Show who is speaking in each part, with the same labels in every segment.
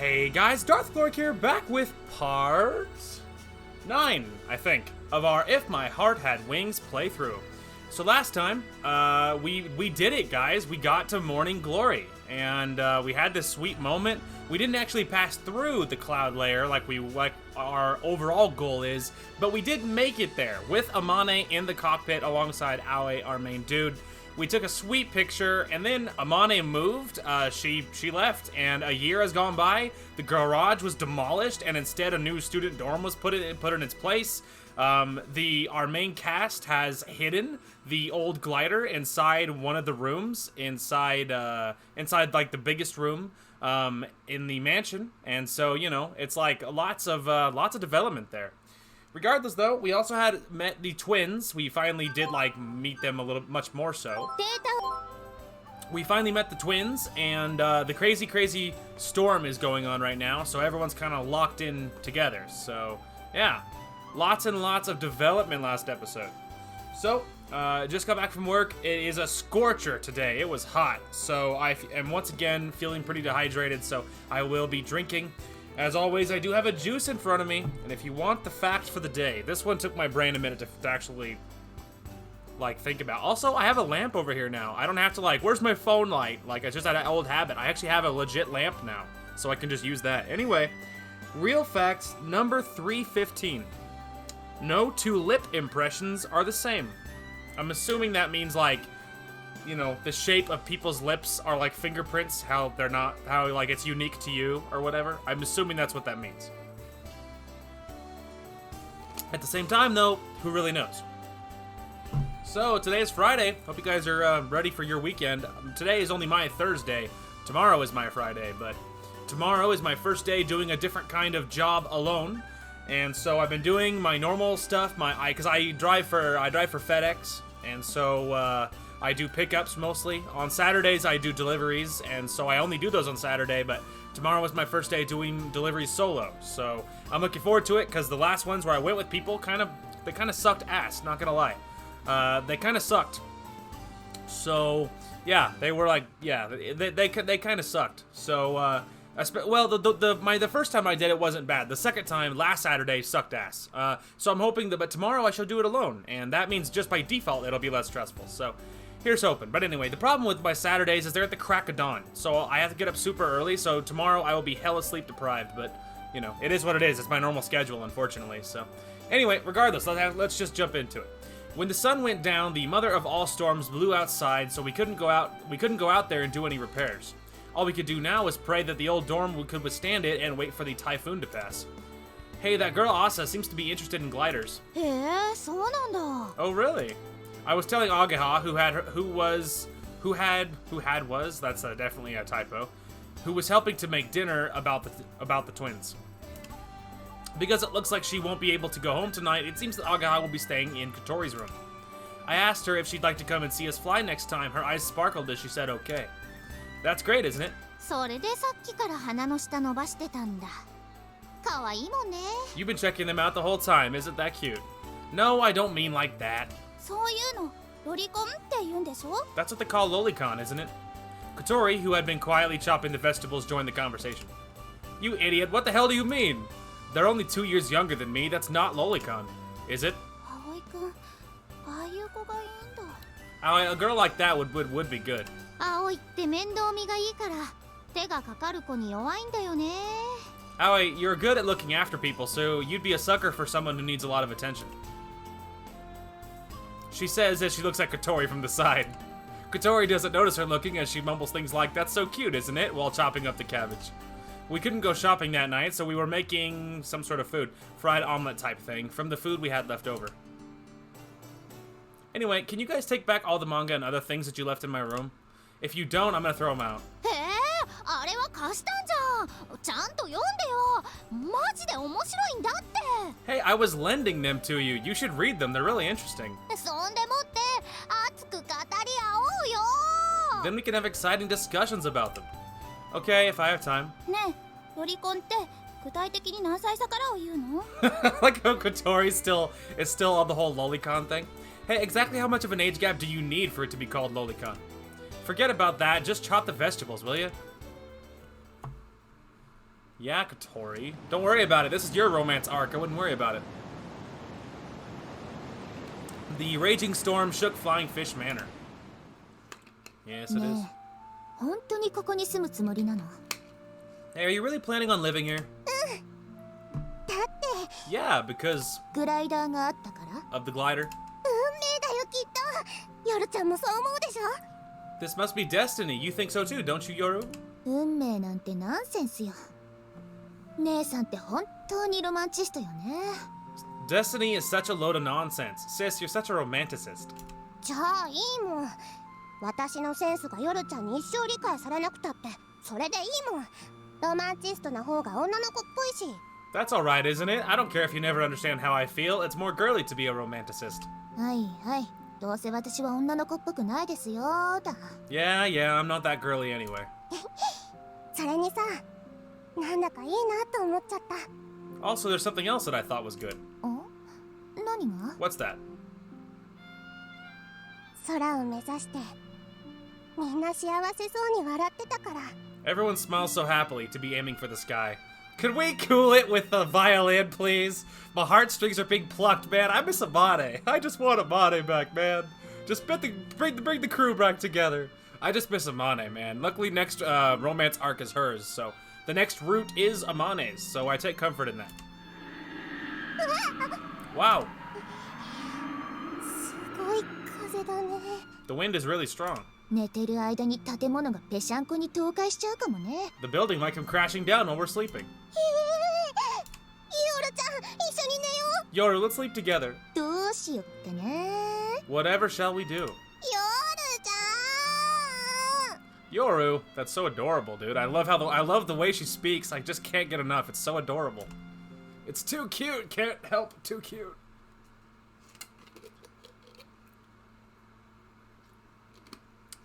Speaker 1: Hey guys, Darth Gloric here, back with part 9, I think, of our If My Heart Had Wings playthrough. So last time, we did it, guys. We got to Morning Glory, and we had this sweet moment. We didn't actually pass through the cloud layer like our overall goal is, but we did make it there with Amane in the cockpit alongside Aoi, our main dude. We took a sweet picture, and then Amane moved. She left, and a year has gone by. The garage was demolished, and instead a new student dorm was put in its place. Our main cast has hidden the old glider inside one of the rooms, inside like the biggest room in the mansion, and so it's like lots of development there. Regardless, though, we also had met the twins. We finally did, meet them much more so. We finally met the twins, and the crazy storm is going on right now, so everyone's kind of locked in together. So, yeah, lots and lots of development last episode. So, just got back from work. It is a scorcher today. It was hot, so I am once again feeling pretty dehydrated, so I will be drinking. As always, I do have a juice in front of me, and if you want the facts for the day, this one took my brain a minute to actually, think about. Also, I have a lamp over here now. I don't have to, where's my phone light? It's just an old habit. I actually have a legit lamp now, so I can just use that. Anyway, real facts number 315. No two lip impressions are the same. I'm assuming that means, the shape of people's lips are like fingerprints, how it's unique to you or whatever. I'm assuming that's what that means. At the same time, though, who really knows? So, today is Friday. Hope you guys are ready for your weekend. Today is only my Thursday. Tomorrow is my Friday, but tomorrow is my first day doing a different kind of job alone. And so I've been doing my normal stuff, because I drive for FedEx, and so I do pickups mostly. On Saturdays, I do deliveries, and so I only do those on Saturday, but tomorrow was my first day doing deliveries solo. So I'm looking forward to it, because the last ones where I went with people, they kind of sucked ass, not gonna lie. They kind of sucked. So, yeah, they were they kind of sucked. So, the first time I did it wasn't bad. The second time, last Saturday, sucked ass. So I'm hoping but tomorrow I shall do it alone, and that means just by default it'll be less stressful. So here's hoping. But anyway, the problem with my Saturdays is they're at the crack of dawn, so I have to get up super early. So tomorrow I will be hella sleep deprived, but it is what it is. It's my normal schedule, unfortunately. So anyway, regardless, let's just jump into it. When the sun went down, the mother of all storms blew outside, so we couldn't go out there and do any repairs. All we could do now is pray that the old dorm could withstand it and wait for the typhoon to pass. Hey, that girl Asa seems to be interested in gliders. Oh, really? I was telling Ageha, that's definitely a typo, who was helping to make dinner about the twins. Because it looks like she won't be able to go home tonight, it seems that Ageha will be staying in Kotori's room. I asked her if she'd like to come and see us fly next time. Her eyes sparkled as she said okay. That's great, isn't it? You've been checking them out the whole time. Isn't that cute? No, I don't mean like that. That's what they call lolicon, isn't it? Kotori, who had been quietly chopping the vegetables, joined the conversation. You idiot, what the hell do you mean? They're only 2 years younger than me. That's not lolicon, is it? A girl like that would be good. Aoi, you're good at looking after people, so you'd be a sucker for someone who needs a lot of attention. She says as she looks at Kotori from the side. Kotori doesn't notice her looking as she mumbles things like, "That's so cute, isn't it?" while chopping up the cabbage. We couldn't go shopping that night, so we were making some sort of food. Fried omelet type thing, from the food we had left over. Anyway, can you guys take back all the manga and other things that you left in my room? If you don't, I'm gonna throw them out. Hey, I was lending them to you. You should read them. They're really interesting. Then we can have exciting discussions about them. Okay, if I have time. Like how Kotori is still on the whole lolicon thing. Hey, exactly how much of an age gap do you need for it to be called lolicon? Forget about that, just chop the vegetables, will you? Yeah, Katori. Don't worry about it. This is your romance arc. I wouldn't worry about it. The raging storm shook Flying Fish Manor. Yes, it is.
Speaker 2: 本当にここに住むつもりなの?
Speaker 1: Hey, are you really planning on living here?
Speaker 2: だって
Speaker 1: Yeah, because
Speaker 2: グライダーがあったから
Speaker 1: of the glider.
Speaker 2: 運命だよきっとヨルちゃんもそう思うでしょ
Speaker 1: This must be destiny. You think so too, don't you, Yoru?
Speaker 2: 運命なんてナンセンスよ姉さんって本当にロマンチストよね
Speaker 1: Destiny is such a load of nonsense. Sis, you're such a romanticist.
Speaker 2: じゃあいいもん私のセンスがヨルちゃんに一生理解されなくたってそれでいいもんロマンチストな方が女の子っぽいし
Speaker 1: That's alright, isn't it? I don't care if you never understand how I feel. It's more girly to be a romanticist.
Speaker 2: はいはいどうせ私は女の子っぽくないですよだ
Speaker 1: Yeah, I'm not that girly anyway.
Speaker 2: それにさなんだかいいなと思っちゃった
Speaker 1: Also, there's something else that I thought was good.
Speaker 2: 何が
Speaker 1: What's that?
Speaker 2: 空を目指してみんな幸せそうに笑ってたから
Speaker 1: Everyone smiles so happily to be aiming for the sky. Could we cool it with a violin, please? My heartstrings are being plucked, man. I miss Amane. I just want Amane back, man. Just bring the crew back together. I just miss Amane, man. Luckily, next romance arc is hers, so the next route is Amane's, so I take comfort in that. Wow.
Speaker 2: すごい風だね
Speaker 1: The wind is really strong.
Speaker 2: 寝てる間に建物がぺしゃんこに倒壊しちゃうかもね
Speaker 1: The building might come crashing down while we're sleeping.
Speaker 2: ヨルちゃん一緒に寝よ
Speaker 1: Yoru, let's sleep together.
Speaker 2: うどうしよっかな
Speaker 1: Whatever shall we do?
Speaker 2: ヨルちゃん
Speaker 1: Yoru, that's so adorable, dude. I love the way she speaks. I just can't get enough. It's so adorable. It's too cute. Can't help. Too cute.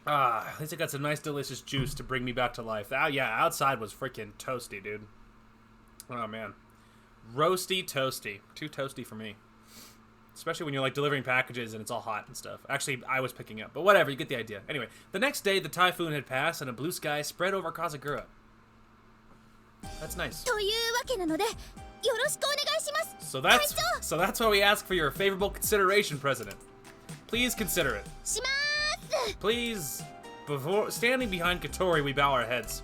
Speaker 1: At least I got some nice, delicious juice to bring me back to life. Yeah, outside was freaking toasty, dude. Oh, man. Roasty, toasty. Too toasty for me. Especially when you're, like, delivering packages and it's all hot and stuff. Actually, I was picking up. But whatever, you get the idea. Anyway, the next day, the typhoon had passed and a blue sky spread over Kazagura. That's nice.
Speaker 2: というわけなのでよろしくお願いします
Speaker 1: So that's why we ask for your favorable consideration, President. Please consider it.
Speaker 2: しまーす
Speaker 1: Please, before standing behind Katori, we bow our heads.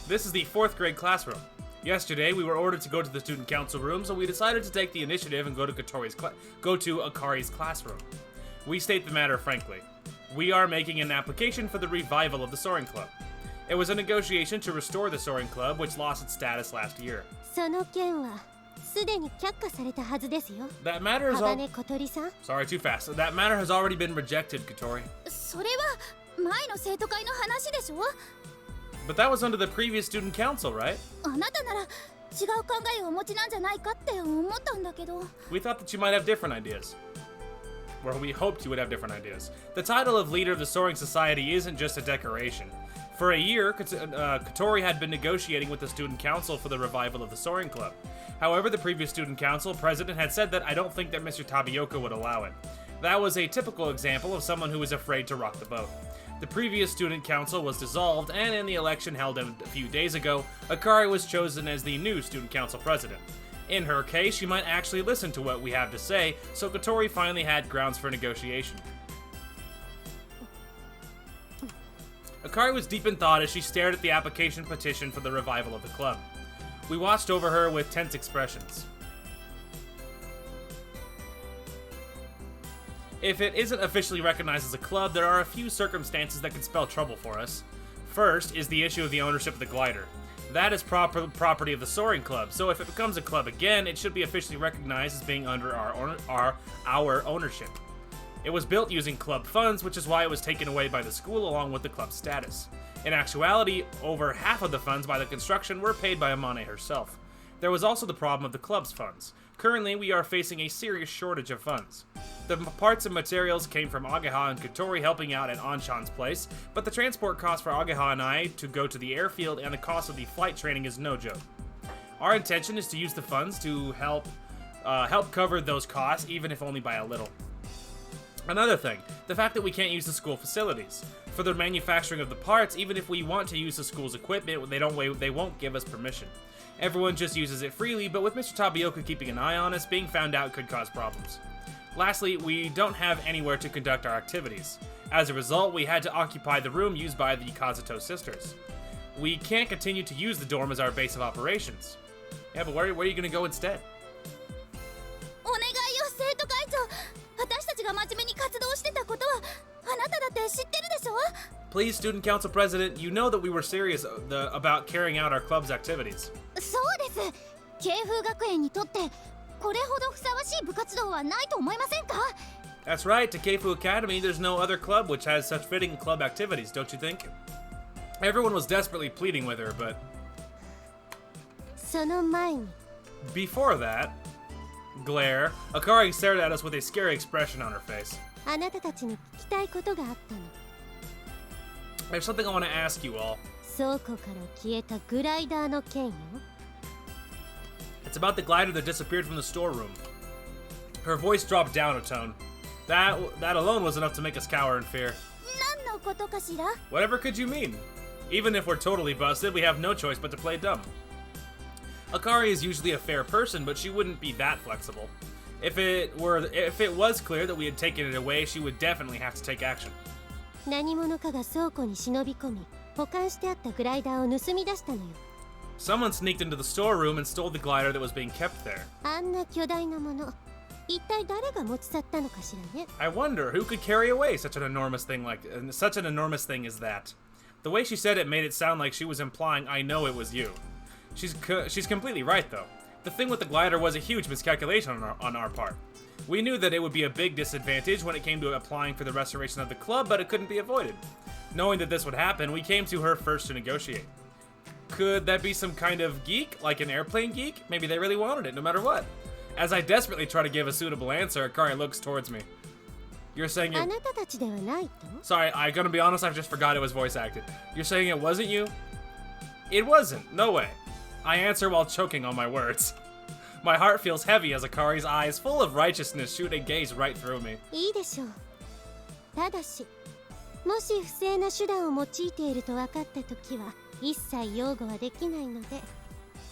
Speaker 1: This is the 4th grade classroom. Yesterday, we were ordered to go to the student council room, so we decided to take the initiative and go to Akari's classroom. We state the matter frankly. We are making an application for the revival of the Soaring Club. It was a negotiation to restore the Soaring Club, which lost its status last year.
Speaker 2: その件はすでに却下されたはずですよ
Speaker 1: That matter is
Speaker 2: 鋼小鳥さん
Speaker 1: Sorry, too fast. That matter has already been rejected, Katori.
Speaker 2: それは前の生徒会の話でしょ
Speaker 1: But that was under the previous student council, right?
Speaker 2: あなたなら違う考えをお持ちなんじゃないかって思ったんだけど
Speaker 1: We thought that you might have different ideas. Or we hoped you would have different ideas. The title of leader of the Soaring Society isn't just a decoration. For a year, Katori had been negotiating with the student council for the revival of the Soaring Club. However, the previous student council president had said that I don't think that Mr. Tabioka would allow it. That was a typical example of someone who was afraid to rock the boat. The previous student council was dissolved, and in the election held a few days ago, Akari was chosen as the new student council president. In her case, she might actually listen to what we have to say, so Katori finally had grounds for negotiation. Akari was deep in thought as she stared at the application petition for the revival of the club. We watched over her with tense expressions. If it isn't officially recognized as a club, there are a few circumstances that could spell trouble for us. First is the issue of the ownership of the glider. That is property of the Soaring Club, so if it becomes a club again, it should be officially recognized as being under our ownership. It was built using club funds, which is why it was taken away by the school along with the club's status. In actuality, over half of the funds by the construction were paid by Amane herself. There was also the problem of the club's funds. Currently, we are facing a serious shortage of funds. The parts and materials came from Ageha and Katori helping out at Anshan's place, but the transport cost for Ageha and I to go to the airfield and the cost of the flight training is no joke. Our intention is to use the funds to help cover those costs, even if only by a little. Another thing, the fact that we can't use the school facilities. For the manufacturing of the parts, even if we want to use the school's equipment, they won't give us permission. Everyone just uses it freely, but with Mr. Tapioca keeping an eye on us, being found out could cause problems. Lastly, we don't have anywhere to conduct our activities. As a result, we had to occupy the room used by the Kazuto sisters. We can't continue to use the dorm as our base of operations. Yeah, but where are you gonna go instead?
Speaker 2: お願いよ、生徒会長。私たちが真面目に活動してたことはあなただって知ってるでしょ?
Speaker 1: Please, Student Council President, you know that we were serious about carrying out our club's activities.
Speaker 2: そうです。慶風学園にとってこれほどふさわしい部活動はないと思いませんか?
Speaker 1: That's right, to Keifu Academy, there's no other club which has such fitting club activities, don't you think? Everyone was desperately pleading with her, but...
Speaker 2: その前に
Speaker 1: Before that, glare, Akari stared at us with a scary expression on her face.
Speaker 2: あなたたちに聞きたいことがあったの。
Speaker 1: There's something I want to ask you all.
Speaker 2: 倉庫から消えたグライダーの件よ。
Speaker 1: It's about the glider that disappeared from the storeroom. Her voice dropped down a tone. That alone was enough to make us cower in fear.
Speaker 2: 何のことかしら?
Speaker 1: Whatever could you mean? Even if we're totally busted, we have no choice but to play dumb. Akari is usually a fair person, but she wouldn't be that flexible. If it was clear that we had taken it away, she would definitely have to take action.
Speaker 2: 何者かが倉庫に忍び込み、保管してあったグライダーを盗み出したのよ。
Speaker 1: Someone sneaked into the storeroom and stole the glider that was being kept there.
Speaker 2: あんな巨大なもの、一体誰が持ち去ったのかしらね。
Speaker 1: I wonder who could carry away such an enormous thing as that. The way she said it made it sound like she was implying, I know it was you. She's completely right, though. The thing with the glider was a huge miscalculation on our part. We knew that it would be a big disadvantage when it came to applying for the restoration of the club, but it couldn't be avoided. Knowing that this would happen, we came to her first to negotiate. Could that be some kind of geek, like an airplane geek? Maybe they really wanted it, no matter what. As I desperately try to give a suitable answer, Akari looks towards me. You're saying it...
Speaker 2: あなたたちではないと?
Speaker 1: Sorry, I'm gonna be honest, I just forgot it was voice acted. You're saying it wasn't you? It wasn't, no way. I answer while choking on my words. My heart feels heavy as Akari's eyes, full of righteousness, shoot a gaze right through me.
Speaker 2: いいでしょう。ただし、もし不正な手段を用いていると分かったときは、一切擁護はできないので、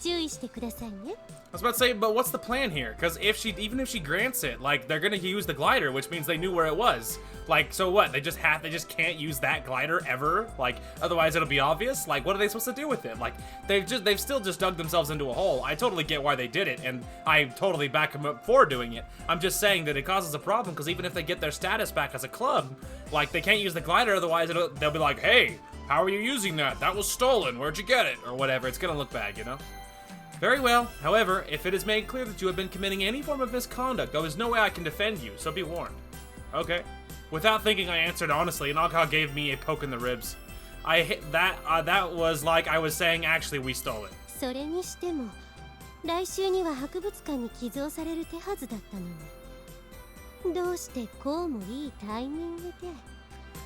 Speaker 2: 注意してくださいね。
Speaker 1: I was about to say, but what's the plan here? Because even if she grants it, like, they're gonna use the glider, which means they knew where it was. Like, so what? They just can't use that glider ever? Like, otherwise it'll be obvious? Like, what are they supposed to do with it? Like, they've still just dug themselves into a hole. I totally get why they did it, and I totally back them up for doing it. I'm just saying that it causes a problem, because even if they get their status back as a club, like, they can't use the glider, otherwise they'll be like, hey, how are you using that? That was stolen. Where'd you get it? Or whatever. It's gonna look bad, you know? Very well. However, if it is made clear that you have been committing any form of misconduct, there is no way I can defend you, so be warned. Okay. Without thinking, I answered honestly, and Alka gave me a poke in the ribs. That was like I was saying, actually, we stole it.
Speaker 2: それにしても、来週には博物館に寄贈される手はずだったのに。どうしてこうもいいタイミングで。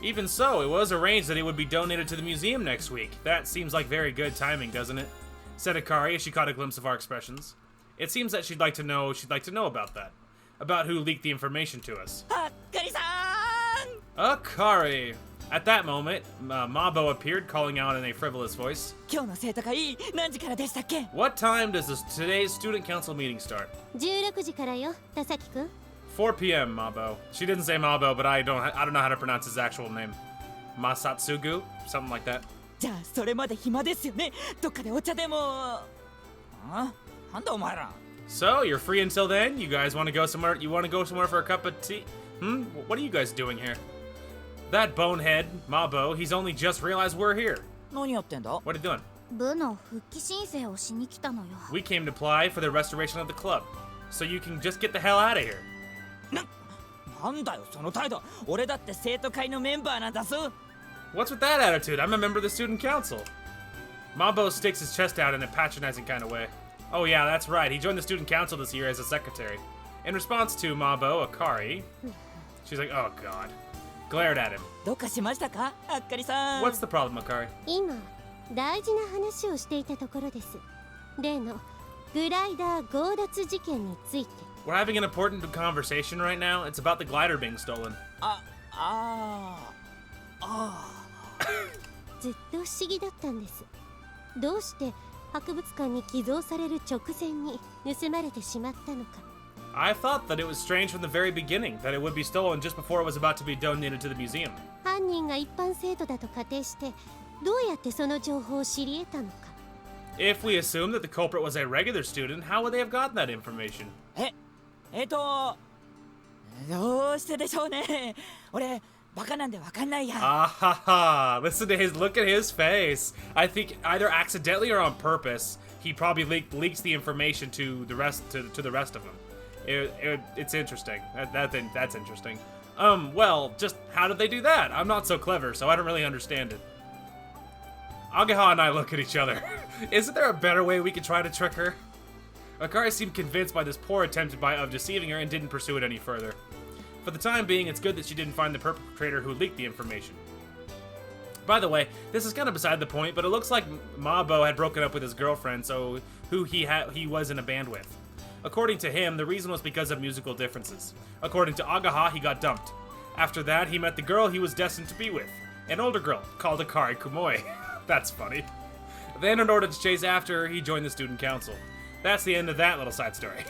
Speaker 1: Even so, it was arranged that it would be donated to the museum next week. That seems like very good timing, doesn't it? Said Akari as she caught a glimpse of our expressions. It seems that she'd like to know about that. About who leaked the information to us.
Speaker 3: Akari-san!
Speaker 1: Akari! At that moment, Mabo appeared, calling out in a frivolous voice.
Speaker 3: 今日の生徒会何時からでしたっけ?
Speaker 1: What time does today's student council meeting start?
Speaker 2: 16時からよ、田崎くん。
Speaker 1: 4 p.m. Mabo. She didn't say Mabo, but I don't know how to pronounce his actual name. Masatsugu? Something like that.
Speaker 3: じゃあそれまで暇ですよね。どっかでお茶でも。あ？なんだお前ら。
Speaker 1: So, you're free until then? You guys want to go somewhere? You want to go somewhere for a cup of tea? What are you guys doing here? That bonehead, Mabo, he's only just realized we're here.
Speaker 3: 何やってんだ?
Speaker 1: What are you doing?
Speaker 2: 部の復帰申請をしに来たのよ。
Speaker 1: We came to apply for the restoration of the club. So you can just get the hell out of here.
Speaker 3: なんだよその態度。俺だって生徒会のメンバーなんだぞ。
Speaker 1: What's with that attitude? I'm a member of the student council. Mabo sticks his chest out in a patronizing kind of way. Oh yeah, that's right. He joined the student council this year as a secretary. In response to Mabo, Akari, she's like, oh god. Glared at him.
Speaker 3: どうかしましたか、あっかりさん。
Speaker 1: What's the problem, Akari?
Speaker 2: 今、大事な話をしていたところです。例のグライダー強奪事件について。
Speaker 1: We're having an important conversation right now. It's about the glider being stolen.
Speaker 3: あああ
Speaker 2: ずっと不思議だったんです。どうして博物館に寄贈される直前に盗まれてしまったのか。
Speaker 1: I thought that it was strange from the very beginning that it would be stolen just before it was about to be donated to the museum.
Speaker 2: 犯人が一般生徒だと仮定してどうやってその情報を知り得たのか。
Speaker 1: If we assume that the culprit was a regular student, how would they have gotten that information?
Speaker 3: どうしてでしょうね。俺バカなんでわかんないや。
Speaker 1: Ah ha ha! Listen to his look at his face. I think either accidentally or on purpose, he probably leaks the information to the rest to the rest of them. It's interesting. That's interesting. Well, just how did they do that? I'm not so clever, so I don't really understand it. Agaha and I look at each other. Isn't there a better way we could try to trick her? Akari seemed convinced by this poor attempt of deceiving her and didn't pursue it any further. For the time being, it's good that she didn't find the perpetrator who leaked the information. By the way, this is kind of beside the point, but it looks like Mabo had broken up with his girlfriend, so who he was in a band with. According to him, the reason was because of musical differences. According to Agaha, he got dumped. After that, he met the girl he was destined to be with, an older girl called Akari Kumoi. That's funny. Then, in order to chase after her, he joined the student council. That's the end of that little side story.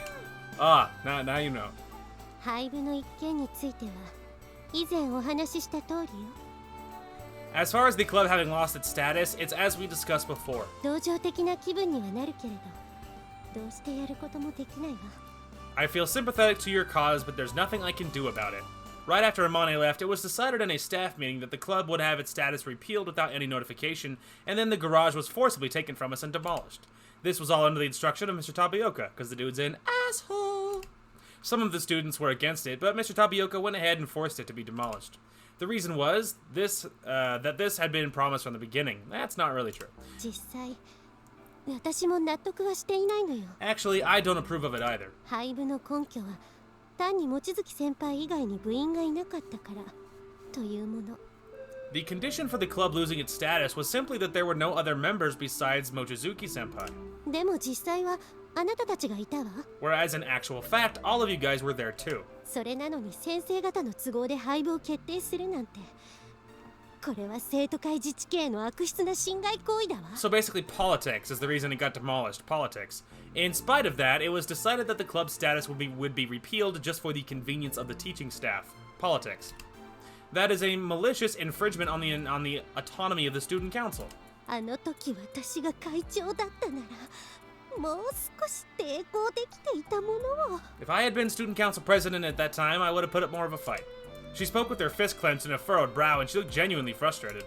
Speaker 1: Now you know.
Speaker 2: 廃部の一件については以前お話しした通りよ。
Speaker 1: As far as the club having lost its status, it's as we discussed before.
Speaker 2: 同情的な気分にはなるけれど、どうしてやることもできないわ。
Speaker 1: I feel sympathetic to your cause, but there's nothing I can do about it. Right after Amane left, it was decided in a staff meeting that the club would have its status repealed without any notification, and then the garage was forcibly taken from us and demolished. This was all under the instruction of Mr. Tapioca, because the dude's an asshole. Some of the students were against it, but Mr. Tapioca went ahead and forced it to be demolished. The reason was that this had been promised from the beginning. That's not really true.
Speaker 2: 実際、私も納得はしていないのよ。
Speaker 1: Actually, I don't approve of it either.
Speaker 2: 廃部の根拠は単に望月先輩以外に部員がいなかったからというもの。
Speaker 1: The condition for the club losing its status was simply that there were no other members besides Mochizuki-senpai.
Speaker 2: でも実際はあなたたちがいたわ。
Speaker 1: Whereas in actual fact, all of you guys were there too.
Speaker 2: それなのに先生方の都合で廃部を決定するなんて、これは生徒会自治系の悪質な侵害行為だわ。
Speaker 1: So basically politics is the reason it got demolished, politics. In spite of that, it was decided that the club's status would be repealed just for the convenience of the teaching staff. Politics. That is a malicious infringement on the autonomy of the student council.
Speaker 2: あの時私が会長だったなら、もう少し抵抗できていたものを。
Speaker 1: If I had been student council president at that time, I would have put up more of a fight. She spoke with her fist clenched and a furrowed brow, and she looked genuinely frustrated.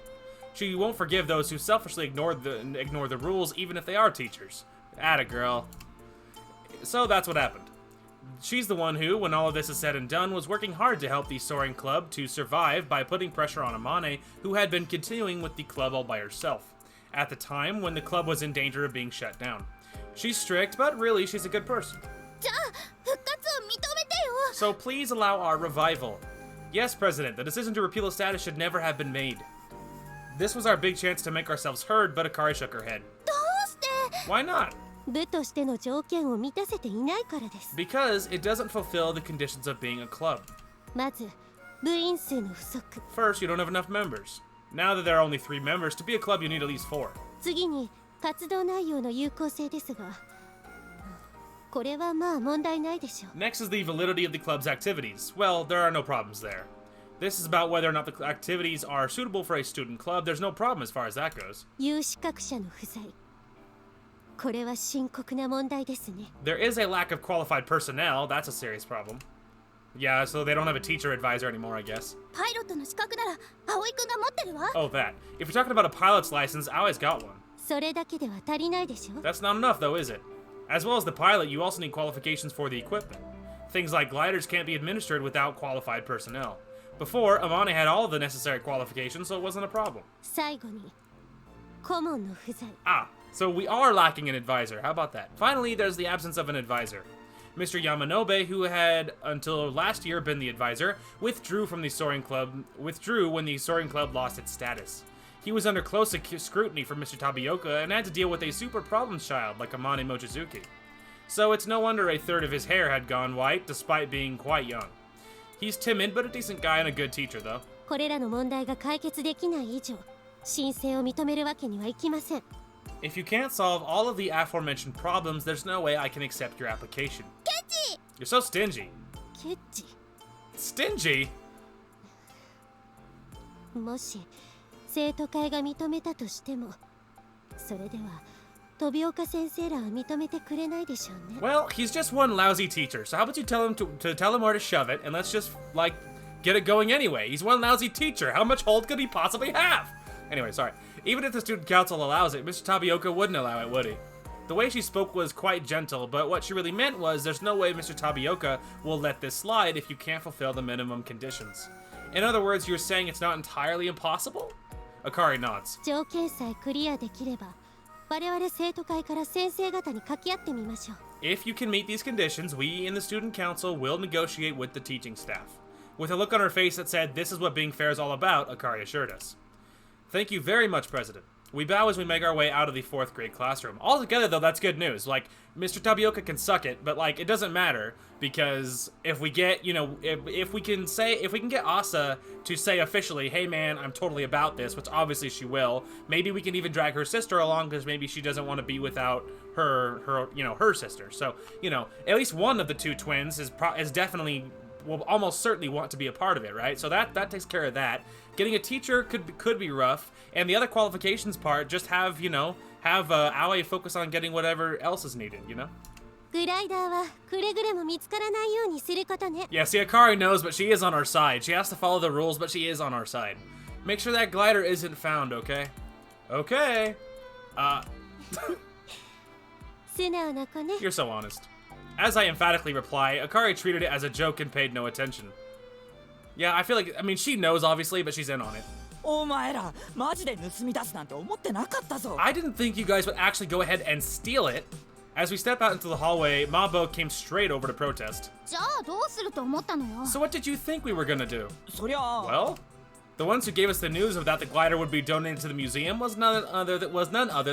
Speaker 1: She won't forgive those who selfishly ignore the rules, even if they are teachers. Atta girl. So that's what happened. She's the one who, when all of this is said and done, was working hard to help the Soaring Club to survive by putting pressure on Amane, who had been continuing with the club all by herself, at the time when the club was in danger of being shut down. She's strict, but really she's a good person.
Speaker 2: じゃあ復活を認めてよ。
Speaker 1: So please allow our revival. Yes, President, the decision to repeal the status should never have been made. This was our big chance to make ourselves heard, but Akari shook her head.
Speaker 2: どうして？
Speaker 1: Why not?
Speaker 2: 部としての条件を満たせていないからです。
Speaker 1: Because it doesn't fulfill the conditions of being a club.
Speaker 2: まず部員数の不足。
Speaker 1: First, you don't have enough members. Now that there are only 3 members, to be a club you need at least 4.
Speaker 2: 次に活動内容の有効性ですが、これはまあ問題ないでしょう。
Speaker 1: Next is the validity of the club's activities. Well, there are no problems there. This is about whether or not the activities are suitable for a student club. There's no problem as far as that goes.
Speaker 2: 有資格者の不在。これは深刻な問題ですね。
Speaker 1: There is a lack of qualified personnel. That's a serious problem. Yeah, so they don't have a teacher advisor anymore, I guess.
Speaker 2: パイロットの資格なら葵くんが持ってるわ。
Speaker 1: Oh, that. If you're talking about a pilot's license, Aoi's got one.
Speaker 2: それだけでは足りないでしょ。
Speaker 1: That's not enough, though, is it? As well as the pilot, you also need qualifications for the equipment. Things like gliders can't be administered without qualified personnel. Before, Amane had all of the necessary qualifications, so it wasn't a problem.
Speaker 2: 最後に顧問の不在。
Speaker 1: Ah, so we are lacking an advisor. How about that? Finally, there's the absence of an advisor. Mr. Yamanobe, who had until last year been the advisor, withdrew when the Soaring Club lost its status. He was under close scrutiny from Mr. Tapioca and had to deal with a super problem child like Amane Mochizuki. So it's no wonder a third of his hair had gone white despite being quite young. He's timid, but a decent guy and a good teacher, though.
Speaker 2: これらの問題が解決できない以上申請を認めるわけにはいきません。
Speaker 1: If you can't solve all of the aforementioned problems, there's no way I can accept your application.
Speaker 2: ケチ
Speaker 1: You're so stingy.
Speaker 2: ケチ
Speaker 1: Stingy?
Speaker 2: もし生徒会が認めたとしてもそれでは飛岡先生らは認めてくれないでしょうね。
Speaker 1: Well, he's just one lousy teacher, so how about you tell him to tell him where to shove it, and let's just, like, get it going anyway. He's one lousy teacher. How much hold could he possibly have? Anyway, sorry. Even if the student council allows it, Mr. Tabioka wouldn't allow it, would he? The way she spoke was quite gentle, but what she really meant was there's no way Mr. Tabioka will let this slide if you can't fulfill the minimum conditions. In other words, you're saying it's not entirely impossible? Akari nods.
Speaker 2: 条件さえクリアできれば我々生徒会から先生方に掛け合ってみましょう。
Speaker 1: If you can meet these conditions, we in the student council will negotiate with the teaching staff. With a look on her face that said, "This is what being fair is all about," Akari assured us. Thank you very much, President. We bow as we make our way out of the 4th grade classroom. Altogether, though, that's good news. Like, Mr. Tabioka can suck it, but, like, it doesn't matter, because if we get, you know, if we can get Asa to say officially, "Hey, man, I'm totally about this," which obviously she will, maybe we can even drag her sister along, because maybe she doesn't want to be without her sister. So, you know, at least one of the two twins is definitely will almost certainly want to be a part of it, right? So that takes care of that. Getting a teacher could be rough, and the other qualifications part, just have Aoi focus on getting whatever else is needed, you know?
Speaker 2: グライダーはくれぐれも見つからないようにすることね。
Speaker 1: Yeah, see, Akari knows, but she is on our side. She has to follow the rules, but she is on our side. Make sure that glider isn't found, okay? Okay.
Speaker 2: 素直な子ね。
Speaker 1: You're so honest. As I emphatically reply, Akari treated it as a joke and paid no attention. Yeah, I mean, she knows, obviously, but she's in on it.
Speaker 3: お前らマジで盗み出すなんて思ってなかったぞ。
Speaker 1: I didn't think you guys would actually go ahead and steal it. As we step out into the hallway, Mabo came straight over to protest.
Speaker 2: じゃあどうすると思ったのよ。
Speaker 1: So what did you think we were gonna do?
Speaker 3: そりゃあ
Speaker 1: Well, the ones who gave us the news of that the glider would be donated to the museum was none other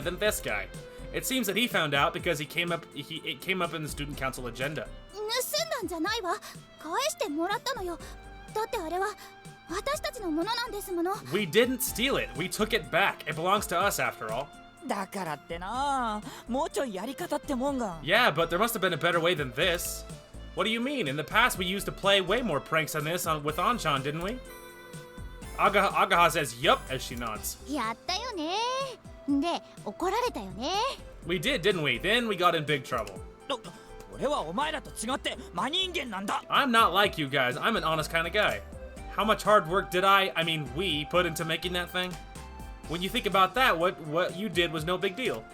Speaker 1: than this guy. It seems that he found out because it came up in the student council agenda.
Speaker 2: 盗んだんじゃないわ。返してもらったのよ。だってあれは私たちのものなんですもの。
Speaker 1: We didn't steal it. We took it back. It belongs to us after all.
Speaker 3: だからってなもうちょいやり方ってもんが。
Speaker 1: Yeah, but there must have been a better way than this. What do you mean? In the past, we used to play way more pranks than this with Anshan, didn't we? Agaha says yup as she nods.
Speaker 2: やったよね。で、怒られたよね。
Speaker 1: We did, didn't we? Then we got in big trouble.
Speaker 3: 俺はお前らと違って真人間なんだ。
Speaker 1: I'm not like you guys. I'm an honest kind of guy. How much hard work did we put into making that thing? When you think about that, what you did was no big deal.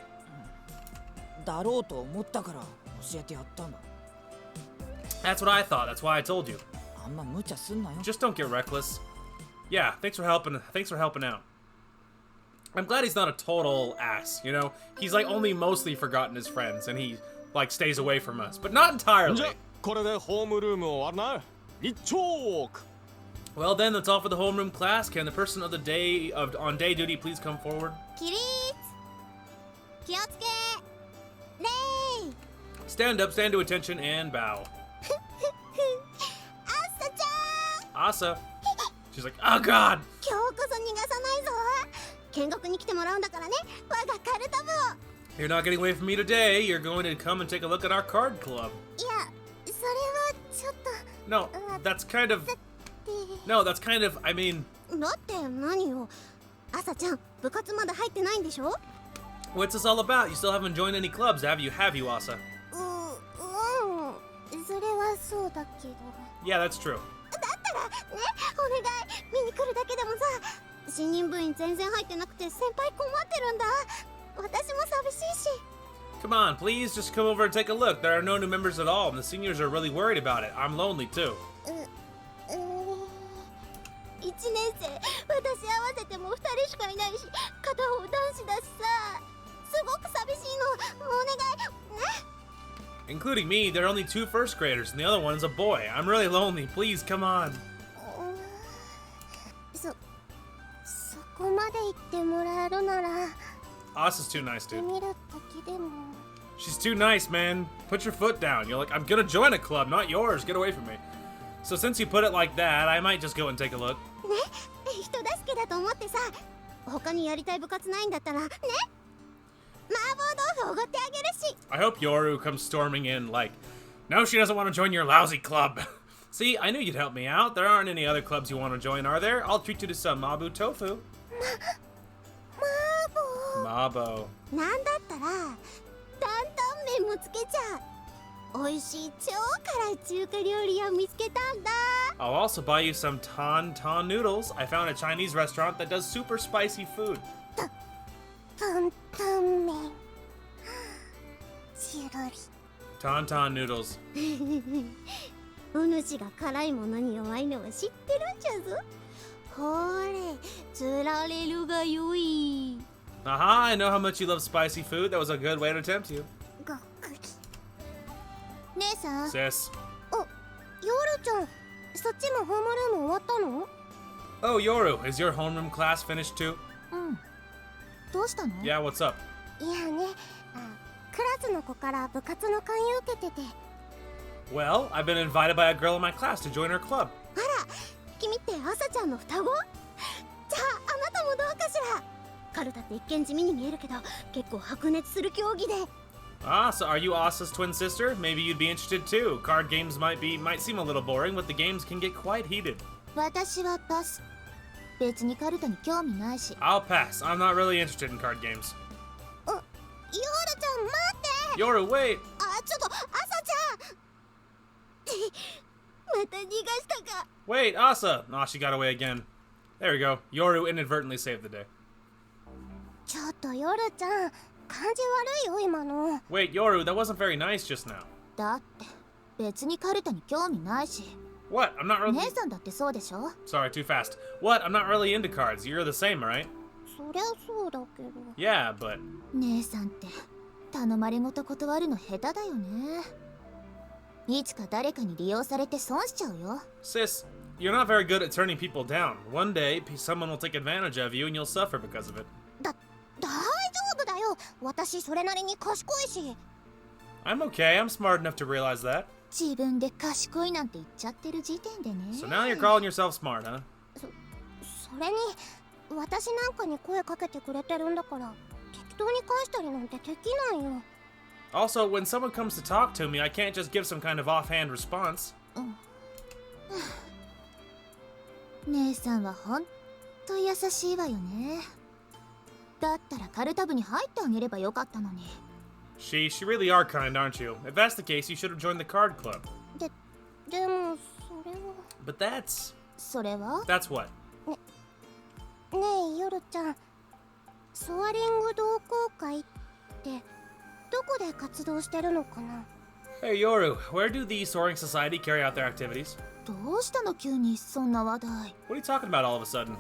Speaker 3: だろうと思ったから教えてやったんだ。
Speaker 1: That's what I thought. That's why I told you.
Speaker 3: あんま無茶すんなよ。
Speaker 1: Just don't get reckless. Yeah, thanks for helping out. I'm glad he's not a total ass, you know? He's like only mostly forgotten his friends and he like stays away from us, but not entirely.
Speaker 4: これでホームルーム終わるな。一丁。
Speaker 1: Well then, that's all for the homeroom class. Can the person of the day on day duty please come forward?
Speaker 2: 起立。気をつけ。礼。
Speaker 1: Stand up, stand to attention, and bow.
Speaker 2: あさちゃん。
Speaker 1: Asa. She's like, oh god!
Speaker 2: 今日こそ逃がさないぞ。見学に来てもらうんだからね。我がカルタ部を。
Speaker 1: You're not getting away from me today. You're going to come and take a look at our card club.
Speaker 2: いや、それはちょっと。
Speaker 1: No, that's kind of, I mean...
Speaker 2: だって何よ。朝ちゃん、部活まだ入ってないんでしょ？
Speaker 1: What's this all about? You still haven't joined any clubs, have you, Asa?
Speaker 2: それはそうだけど。
Speaker 1: Yeah, that's true.
Speaker 2: だったら、ね、お願い、見に来るだけでもさ。新任部員全然入ってなくて先輩困ってるんだ。私も寂しいし。
Speaker 1: Come on, please just come over and take a look. There are no new members at all, and the seniors are really worried about it. I'm lonely too.
Speaker 2: 1年生、私合わせても2人しかいないし、片方男子だしさ。すごく寂しいの。お願い、ね。
Speaker 1: Including me, there are only 2 first graders, and the other one's a boy. I'm really lonely. Please, come on.
Speaker 2: そこまで言ってもらえるなら。
Speaker 1: Asa's too nice, dude.
Speaker 2: 見る時でも。
Speaker 1: She's too nice, man. Put your foot down. You're like, I'm gonna join a club, not yours. Get away from me. So since you put it like that, I might just go and take a look.
Speaker 2: ね、人助けだと思ってさ、他にやりたい部活ないんだったらね、麻婆豆腐おごってあげるし。
Speaker 1: I hope Yoru comes storming in like, no, she doesn't want to join your lousy club. See, I knew you'd help me out. There aren't any other clubs you want to join, are there? I'll treat you to some Mabu tofu.
Speaker 2: 麻婆
Speaker 1: Mabo.
Speaker 2: なんだったら担々麺もつけちゃう。美味しい超辛い中華料理を見つけたんだ。
Speaker 1: I'll also buy you some ton noodles. I found a Chinese restaurant that does super spicy food.
Speaker 2: 担々麺チロリ。
Speaker 1: Ton noodles.
Speaker 2: お主が辛いものに弱いのは知ってるんじゃぞ。ほれ、つられるがよい。
Speaker 1: Aha, I know how much you love spicy food. That was a good way to tempt you.
Speaker 2: ごっくり。姉さん、
Speaker 1: Sis.
Speaker 2: お、ヨルちゃん、そっちもホームルーム終わったの？
Speaker 1: Oh, Yoru, is your homeroom class finished too?
Speaker 3: うん。どうしたの？
Speaker 1: Yeah, what's up?
Speaker 2: いやね、クラスの子から部活の勧誘受けてて。
Speaker 1: Well, I've been invited by a girl in my class to join her club.
Speaker 2: あら、君って朝ちゃんの双子？じゃああなたもどうかしら。カルタって一見地味に見えるけど、結構白熱する競技で。
Speaker 1: Ah, so are you Asa's twin sister? Maybe you'd be interested too. Card games might seem a little boring, but the games can get quite heated.
Speaker 2: 私はパス。別にカルタに興味ないし。
Speaker 1: I'll pass. I'm not really interested in card games.
Speaker 2: ヨルちゃん待って。
Speaker 1: Yoru, wait!
Speaker 2: あ、ちょっと朝ちゃん。また逃がしたか。
Speaker 1: Wait, Asa! Aw, she got away again. There we go. Yoru inadvertently saved the day.
Speaker 2: ちょっとヨルちゃん、感じ悪いよ今の。
Speaker 1: Wait, Yoru, that wasn't very nice just now.
Speaker 3: だって別にカルタに興味ないし。
Speaker 1: What? I'm not really...
Speaker 3: 姉さんだってそうでしょ？
Speaker 1: Sorry, too fast. What? I'm not really into cards. You're the same, right?
Speaker 2: そりゃそうだけど。
Speaker 1: Yeah, but...
Speaker 3: 姉さんって頼まれごと断るの下手だよね。いつか誰かに利用されて損しちゃうよ。
Speaker 1: Sis, you're not very good at turning people down. One day, someone will take advantage of you and you'll suffer because of it.
Speaker 2: 大丈夫だよ。私それなりに賢いし。
Speaker 1: I'm okay. I'm smart enough to realize that.
Speaker 3: 自分で賢いなんて言っちゃってる時点でね。
Speaker 1: So now you're calling yourself smart, huh?
Speaker 2: それに私なんかに声かけてくれてるんだから適当に返したりなんてできないよ。
Speaker 1: Also, when someone comes to talk to me, I can't just give some kind of offhand response.
Speaker 3: 姉さんはほんと優しいわよね。だったらカルタ部に入ってあげればよかったのに。
Speaker 1: You really are kind, aren't you? If that's the case, you should have joined the card club.
Speaker 2: でもそれは。
Speaker 1: But that's...
Speaker 3: それは？
Speaker 1: That's what?
Speaker 2: ねえヨルちゃん、ソアリング同好会ってどこで活動してるのかな？
Speaker 1: Hey, Yoru, where do the Soaring Society carry out their activities?
Speaker 3: どうしたの急にそんな話題。
Speaker 1: What are you talking about all of a sudden?
Speaker 2: いや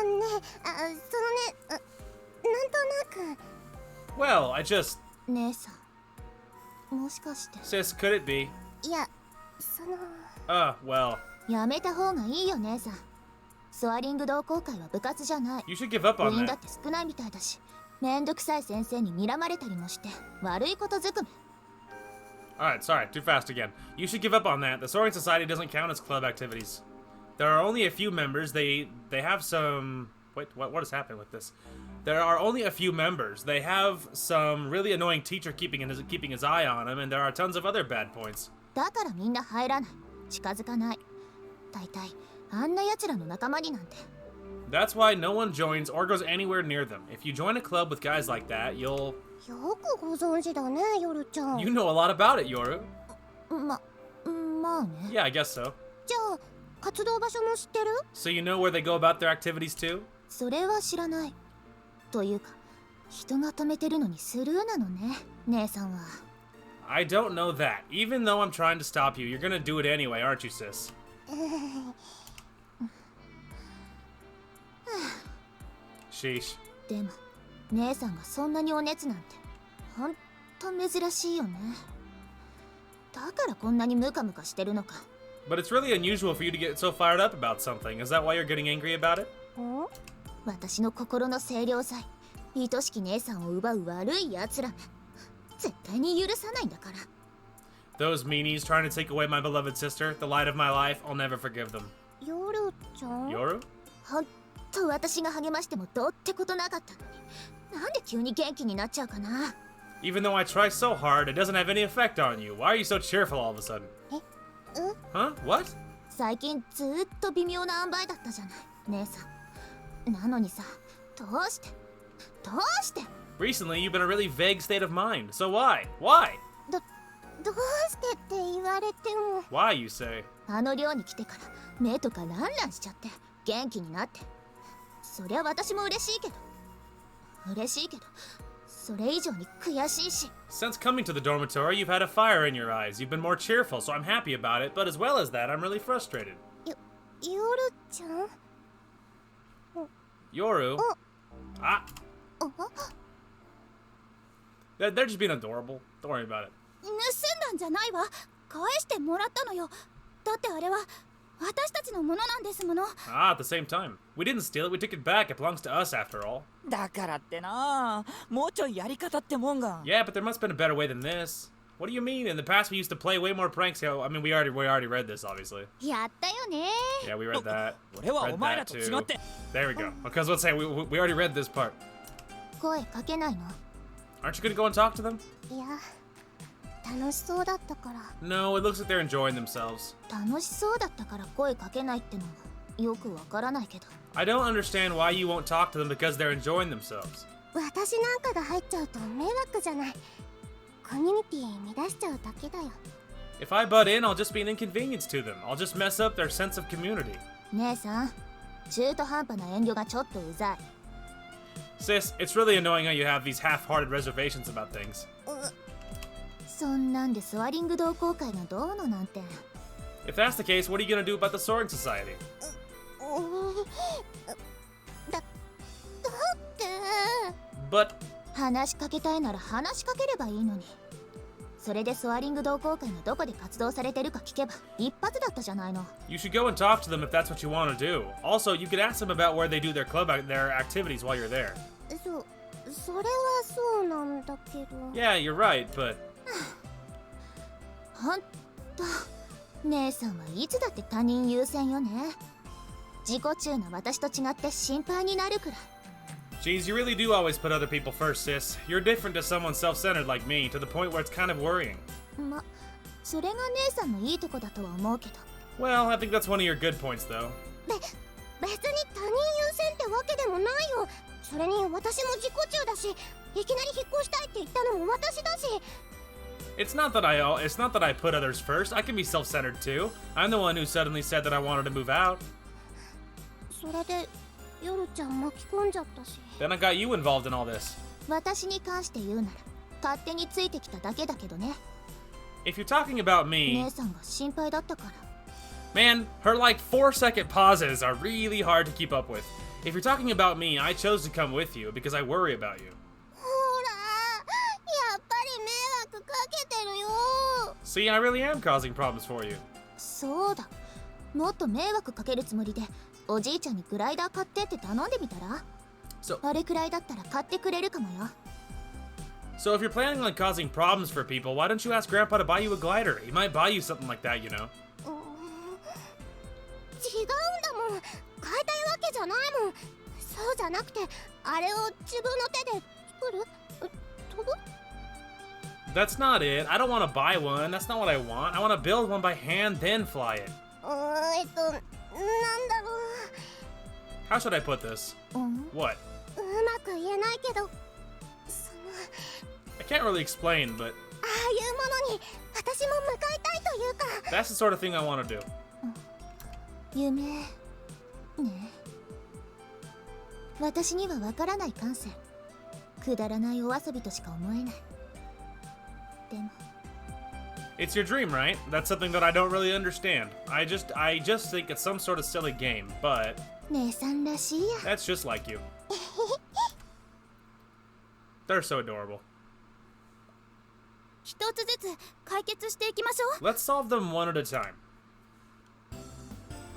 Speaker 2: ね、そのね、なんとなく。
Speaker 1: Well, I just...
Speaker 3: 姉さん、もしかして。
Speaker 1: Sis, could it be?
Speaker 2: いや、その。
Speaker 1: Well...
Speaker 3: やめた方がいいよ姉さん。ソアリング同好会は部活じゃない。
Speaker 1: You should give up
Speaker 3: 部
Speaker 1: on
Speaker 3: 員だ
Speaker 1: that.
Speaker 3: って少ないみたいだし、めんどくさい先生に睨まれたりもして悪いことずくめ。
Speaker 1: Alright, sorry, too fast again. You should give up on that. The Soaring Society doesn't count as club activities. There are only a few members. They have some... Wait, what is happening with this? There are only a few members. They have some really annoying teacher keeping his eye on him, and there are tons of other bad points.
Speaker 3: だからみんな入らない。近づかない。大体あんな奴らの仲間になんて。
Speaker 1: That's why no one joins or goes anywhere near them. If you join a club with guys like that, you'll...
Speaker 2: よくご存知だね、ヨルちゃん。
Speaker 1: You know a lot about it, Yoru.
Speaker 3: まあね。
Speaker 1: Yeah, I guess so.
Speaker 2: じゃあ活動場所も知ってる？
Speaker 1: So you know where they go about their activities too?
Speaker 3: それは知らない。というか、人が止めてるのにスルーなのね、姉さんは。
Speaker 1: I don't know that. Even though I'm trying to stop you, you're gonna do it anyway, aren't you, sis? Sheesh.
Speaker 3: でも、姉さんがそんなにお熱なんて、ほんと珍しいよね。だからこんなにムカムカしてるのか。
Speaker 1: But it's really unusual for you to get so fired up about something. Is that why you're getting angry about it?
Speaker 3: 私の心の清涼剤、愛しき姉さんを奪う悪い奴ら、絶対に許さないんだから。
Speaker 1: Those meanies trying to take away my beloved sister, the light of my life, I'll never forgive them.
Speaker 2: ヨルちゃん
Speaker 1: Yoru?
Speaker 3: ほんと私が励ましてもどうってことなかったのに、なんで急に元気になっちゃうかな。
Speaker 1: Even though I try so hard, it doesn't have any effect on you. Why are you so cheerful all of a sudden?
Speaker 2: うん
Speaker 1: Huh? What?
Speaker 3: 最近ずーっと微妙な塩梅だったじゃない姉さん。なのにさ、どうして
Speaker 1: Recently, you've been in a really vague state of mind. So why? Why?
Speaker 2: どうしてって言われても
Speaker 1: Why, you say?
Speaker 3: あの寮に来てから目とかランランしちゃって元気になって、そりゃ私も嬉しいけどそれ以上に悔しいし。
Speaker 1: Since coming to the dormitory, you've had a fire in your eyes. You've been more cheerful, so I'm happy about it. But as well as that, I'm really frustrated.
Speaker 2: ヨルちゃん
Speaker 1: Yoru? Ah,
Speaker 2: あ
Speaker 1: they're just being adorable. Don't worry about it.
Speaker 3: 盗んだんじゃないわ。返してもらったのよ。だってあれは私たちのものなんですもの。
Speaker 1: Ah, at the same time. We didn't steal it, we took it back. It belongs to us after all.
Speaker 5: だからってな、もうちょいやり方ってもんが。
Speaker 1: Yeah, but there must have been a better way than this. What do you mean? In the past, we used to play way more pranks. I mean, we already read this, obviously.
Speaker 3: やったよね。
Speaker 1: Yeah, we read that.
Speaker 5: 俺は
Speaker 1: Read
Speaker 5: お前
Speaker 1: that
Speaker 5: らと違
Speaker 1: too.
Speaker 5: って。
Speaker 1: There we go. Because let's say we already read this part.
Speaker 3: 声かけないの？
Speaker 1: Aren't you gonna go and talk to them?
Speaker 2: いや楽しそうだったから
Speaker 1: No, it looks like they're enjoying themselves.
Speaker 3: 楽しそうだったから声かけないってのもよくわからないけど。
Speaker 1: I don't understand why you won't talk to them because they're enjoying themselves.
Speaker 2: 私なんかが入っちゃうと迷惑じゃない。コミュニティ乱しちゃうだけだよ。
Speaker 1: If I butt in, I'll just be an inconvenience to them. I'll just mess up their sense of community.
Speaker 3: 姉さん、中途半端な遠慮がちょっとうざい。
Speaker 1: Sis, it's really annoying how you have these half-hearted reservations about things.
Speaker 3: そんなんでソアリング同好会がどうのなんて。
Speaker 1: If that's the case, what are you gonna do about the Soaring Society?
Speaker 2: だって。
Speaker 1: But
Speaker 3: 話しかけたいなら話しかければいいのに。それでソアリング同好会がどこで活動されてるか聞けば一発だったじゃないの。
Speaker 1: you should go and talk to them if that's what you want to do. Also, you could ask them about where they do their activities while you're there.
Speaker 2: それはそうなんだけど。
Speaker 1: Yeah, you're right, but
Speaker 3: ほんと、姉さんはいつだって他人優先よね。自己中な私と違って心配になるくらい。
Speaker 1: geez, you really do always put other people first, sis. You're different to someone self-centered like me, to the point where it's kind of worrying.
Speaker 3: ま、それが姉さんのいいとこだとは思うけど。
Speaker 1: Well, I think that's one of your good points, though.
Speaker 2: 別に他人優先ってわけでもないよ。それに私も自己中だし、いきなり引っ越したいって言ったのも私だし。
Speaker 1: It's not that I put others first. I can be self-centered too. I'm the one who suddenly said that I wanted to move out.
Speaker 2: それでヨルちゃん巻き込んじゃったし。
Speaker 1: Then I got you involved in all this.
Speaker 3: 私に関して言うなら勝手についてきただけだけどね。
Speaker 1: If you're talking about me,
Speaker 3: 姉さんが心配だったから。
Speaker 1: man, her like 4-second pauses are really hard to keep up with. If you're talking about me, I chose to come with you because I worry about you.
Speaker 2: ほら、やっぱり迷惑かけてるよ。
Speaker 1: See, I really am causing problems for you.
Speaker 3: そうだ。もっと迷惑かけるつもりでおじいちゃんにグライダー買ってって頼んでみたら？
Speaker 1: So,
Speaker 3: あれくらいだったら買ってくれるかもよ。
Speaker 1: so if you're planning on causing problems for people, why don't you ask Grandpa to buy you a glider? He might buy you something like that, you know.
Speaker 2: 違うんだもん。買いたいわけじゃないもん。そうじゃなくて、あれを自分の手で作る？飛ぶ？
Speaker 1: That's not it. I don't want to buy one. That's not what I want. I want to build one by hand, then fly it.
Speaker 2: なんだろう。
Speaker 1: How should I put this?
Speaker 3: うん？
Speaker 1: What?
Speaker 2: うまく言えないけど、
Speaker 1: I can't really explain, but
Speaker 2: ああいうものに私も向かいたいというか。
Speaker 1: that's the sort of thing I want to do.
Speaker 3: 夢ねえ。私にはわからない感性。くだらないお遊びとしか思えない。でも
Speaker 1: It's your dream, right? That's something that I don't really understand. I just think it's some sort of silly game, but
Speaker 3: 姉さんらしいや。
Speaker 1: that's just like you. They're so adorable.
Speaker 3: 一つずつ解決していきましょう。
Speaker 1: Let's solve them one at a time.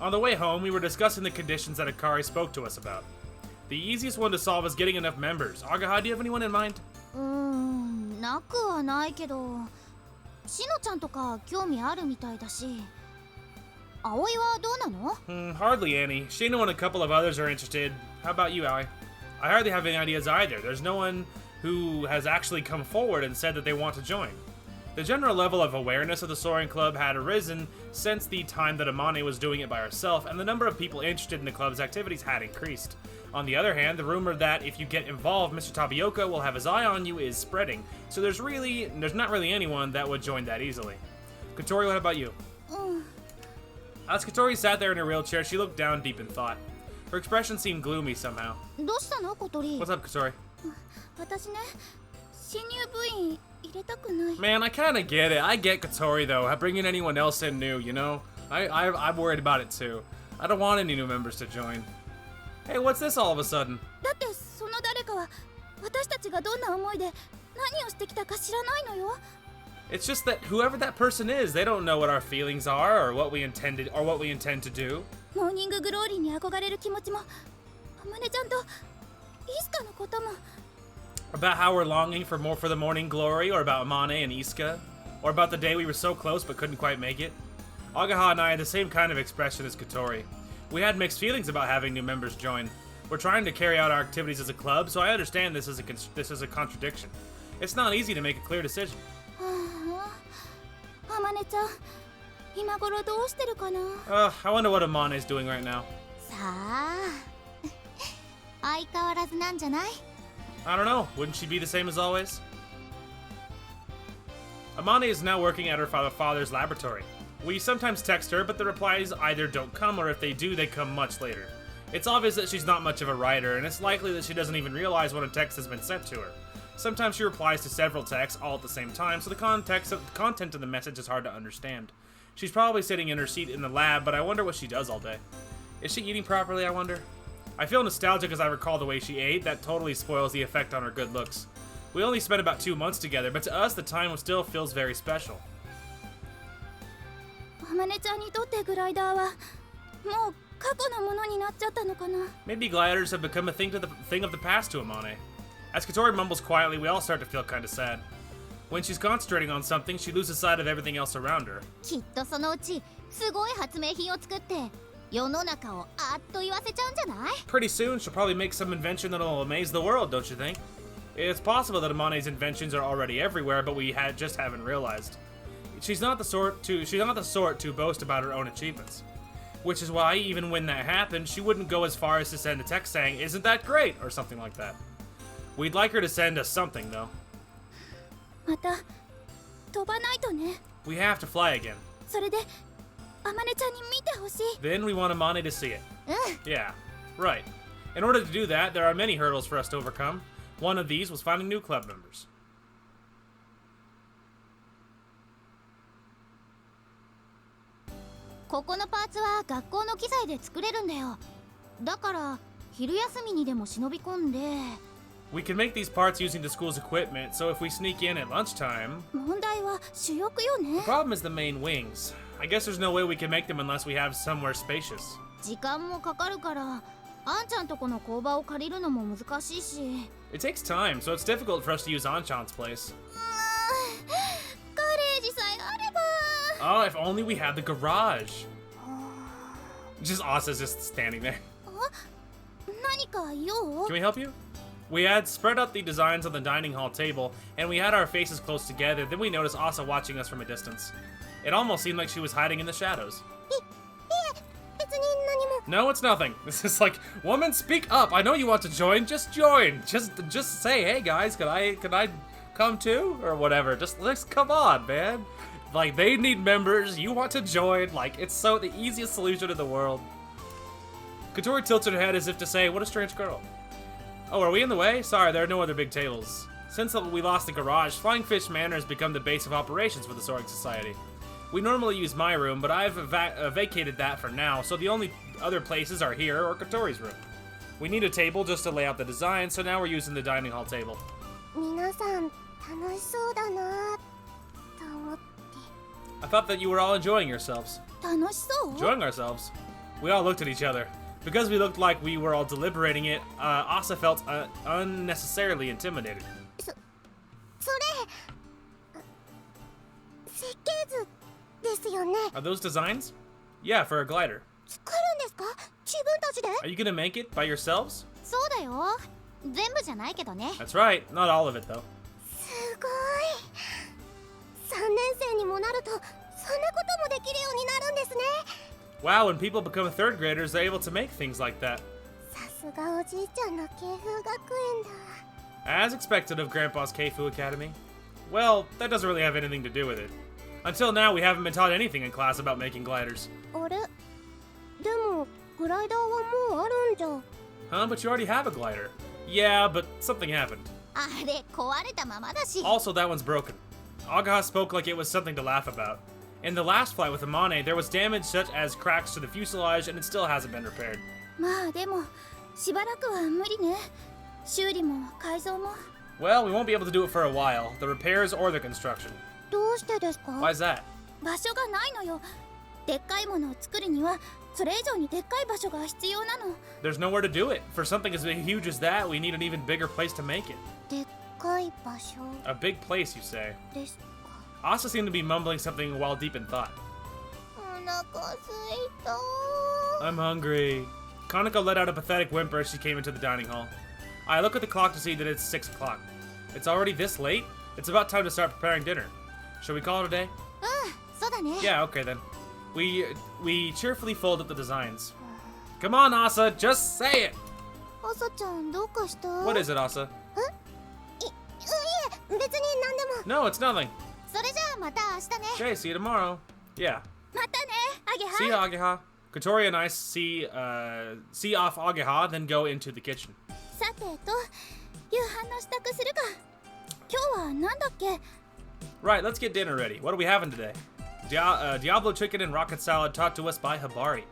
Speaker 1: On the way home, we were discussing the conditions that Akari spoke to us about. The easiest one to solve is getting enough members. Agaha, do you have anyone in mind?
Speaker 3: なくはないけど、しのちゃんとか興味あるみたいだし、葵はどうなの？
Speaker 1: Hardly any. Shino and a couple of others are interested. How about you, Aoi? I hardly have any ideas either. There's no one who has actually come forward and said that they want to join. The general level of awareness of the Soaring Club had arisen since the time that Amane was doing it by herself, and the number of people interested in the club's activities had increased. On the other hand, the rumor that if you get involved, Mr. Tapioca will have his eye on you is spreading, so there's not really anyone that would join that easily. Kotori, what about you? As Kotori sat there in her wheelchair, she looked down deep in thought. Her expression seemed gloomy somehow.
Speaker 3: どうしたの小鳥？
Speaker 1: What's up, Kotori?
Speaker 3: 私ね、新入部員入れたくない。
Speaker 1: Man, I kinda get it. I get Kotori, though. Bringing anyone else in new, you know? I'm worried about it, too. I don't want any new members to join. Hey, what's this all of a sudden?
Speaker 3: だってその誰かは私たちがどんな思いで何をしてきたか知らないのよ。
Speaker 1: It's just that whoever that person is, they don't know what our feelings are or what we intend to do.
Speaker 3: モーニンググローリーに憧れる気持ちも、あまねちゃんとイスカのことも。
Speaker 1: About how we're longing for the morning glory, or about Amane and Iska, or about the day we were so close but couldn't quite make it. Agaha and I had the same kind of expression as Kotori. We had mixed feelings about having new members join. We're trying to carry out our activities as a club, so I understand this is a contradiction. It's not easy to make a clear decision.
Speaker 3: あまねちゃん、今頃どうしてるかな。
Speaker 1: I wonder what Amane is doing right now.
Speaker 3: さあ、相変わらずなんじゃない？
Speaker 1: I don't know. Wouldn't she be the same as always? Amane is now working at her father's laboratory. We sometimes text her, but the replies either don't come, or if they do, they come much later. It's obvious that she's not much of a writer, and it's likely that she doesn't even realize when a text has been sent to her. Sometimes she replies to several texts all at the same time, so the content of the message is hard to understand. She's probably sitting in her seat in the lab, but I wonder what she does all day. Is she eating properly, I wonder? I feel nostalgic as I recall the way she ate. That totally spoils the effect on her good looks. We only spent about 2 months together, but to us the time still feels very special.
Speaker 3: あまねちゃんにとってグライダーはもう過去のものになっちゃったのかな。
Speaker 1: Maybe gliders have become a thing of the past to Amane. As Kotori mumbles quietly, we all start to feel kind of sad. When she's concentrating on something, she loses sight of everything else around her.
Speaker 3: きっとそのうちすごい発明品を作って世の中をあっと言わせちゃうんじゃない？
Speaker 1: Pretty soon, she'll probably make some invention that'll amaze the world, don't you think? It's possible that Amane's inventions are already everywhere, but we just haven't realized. She's not the sort to boast about her own achievements. Which is why, even when that happened, she wouldn't go as far as to send a text saying, "Isn't that great?" or something like that. We'd like her to send us something, though.
Speaker 3: また飛ばないとね。
Speaker 1: We have to fly again.
Speaker 3: それであまねちゃんに見てほしい。
Speaker 1: Then we want Amane to see it. Yeah, right. In order to do that, there are many hurdles for us to overcome. One of these was finding new club members.
Speaker 3: ここのパーツは学校の機材で作れるんだよ。だから昼休みにでも忍び込んで。
Speaker 1: We can make these parts using the school's equipment, so if we sneak in at lunchtime...
Speaker 3: 問題は主翼よね。
Speaker 1: The problem is the main wings. I guess there's no way we can make them unless we have somewhere spacious.
Speaker 3: 時間もかかるから、あんちゃんとこの工場を借りるのも難しいし。
Speaker 1: It takes time, so it's difficult for us to use Anchan's place.
Speaker 3: ガレージさえあれば。
Speaker 1: Oh, if only we had the garage. Just Asa's just standing there.
Speaker 3: 何か用？
Speaker 1: Can we help you? We had spread out the designs on the dining hall table, and we had our faces close together. Then we noticed Asa watching us from a distance. It almost seemed like she was hiding in the shadows.
Speaker 3: 別に何も。
Speaker 1: No, it's nothing. This is like, woman, speak up. I know you want to join. Just join. Just say, hey guys, can I come too, or whatever. Just come on, man. Like, they need members. You want to join. Like, it's so the easiest solution in the world. Kotori tilted her head as if to say, what a strange girl. Oh, are we in the way? Sorry, there are no other big tables. Since we lost the garage, Flying Fish Manor has become the base of operations for the Soaring Society. We normally use my room, but I've vacated that for now, so the only other places are here or Kotori's room. We need a table just to lay out the design, so now we're using the dining hall table.
Speaker 3: 皆さん楽しそうだなと思って。
Speaker 1: I thought that you were all enjoying yourselves.
Speaker 3: 楽しそう？
Speaker 1: Enjoying ourselves. We all looked at each other. Because we looked like we were all deliberating it, Asa felt unnecessarily intimidated.
Speaker 3: それ設計図ですよね。
Speaker 1: Are those designs? Yeah, for a glider.
Speaker 3: 作るんですか？自分たちで？
Speaker 1: Are you gonna make it by yourselves?
Speaker 2: そうだよ。全部じゃないけどね。
Speaker 1: That's right. Not all of it, though.
Speaker 3: すごい。3年生にもなるとそんなこともできるようになるんですね。
Speaker 1: Wow, when people become third graders, they're able to make things like that.
Speaker 3: さすがおじいちゃんの慶風学園だ。
Speaker 1: As expected of Grandpa's Keifu Academy. Well, that doesn't really have anything to do with it. Until now, we haven't been taught anything in class about making gliders.
Speaker 3: あれ？でもグライダーはもうあるんじゃ。
Speaker 1: Huh? But you already have a glider. Yeah, but something happened.
Speaker 2: あれ壊れたままだし。
Speaker 1: Also, that one's broken. Agaha spoke like it was something to laugh about. In the last flight with Amane, there was damage such as cracks to the fuselage, and it still hasn't been repaired.
Speaker 3: まあでもしばらくは無理ね。修理も改造も。
Speaker 1: Well, we won't be able to do it for a while. The repairs or the construction.
Speaker 3: どうしてですか？
Speaker 1: Why's that?
Speaker 3: 場所がないのよ。でっかいものを作るにはそれ以上にでっかい場所が必要なの。
Speaker 1: There's nowhere to do it. For something as huge as that, we need an even bigger place to make it.
Speaker 3: でっかい場所
Speaker 1: A big place, you say?
Speaker 3: ですか。
Speaker 1: Asa seemed to be mumbling something while deep in thought.
Speaker 3: お腹すいた。
Speaker 1: I'm hungry. Kanako let out a pathetic whimper as she came into the dining hall. I look at the clock to see that it's 6 o'clock. It's already this late? It's about time to start preparing dinner. Shall we call it a day?
Speaker 3: そうだね。
Speaker 1: Yeah, okay then. We cheerfully fold up the designs. Come on, Asa, just say it!
Speaker 3: 朝ちゃんどうかした？
Speaker 1: What is it, Asa?
Speaker 3: いえ、別に何でも。
Speaker 1: No, it's nothing.
Speaker 3: それじゃあまた明日ね。
Speaker 1: Okay, see you tomorrow. Yeah.
Speaker 3: またね、アゲハ。
Speaker 1: See ya, Ageha. Katori and I see off Ageha, then go into the kitchen.
Speaker 3: さてと、夕飯の支度するか。今日はなんだっけ？
Speaker 1: Right, let's get dinner ready. What are we having today? Diablo chicken and rocket salad taught to us by Habari.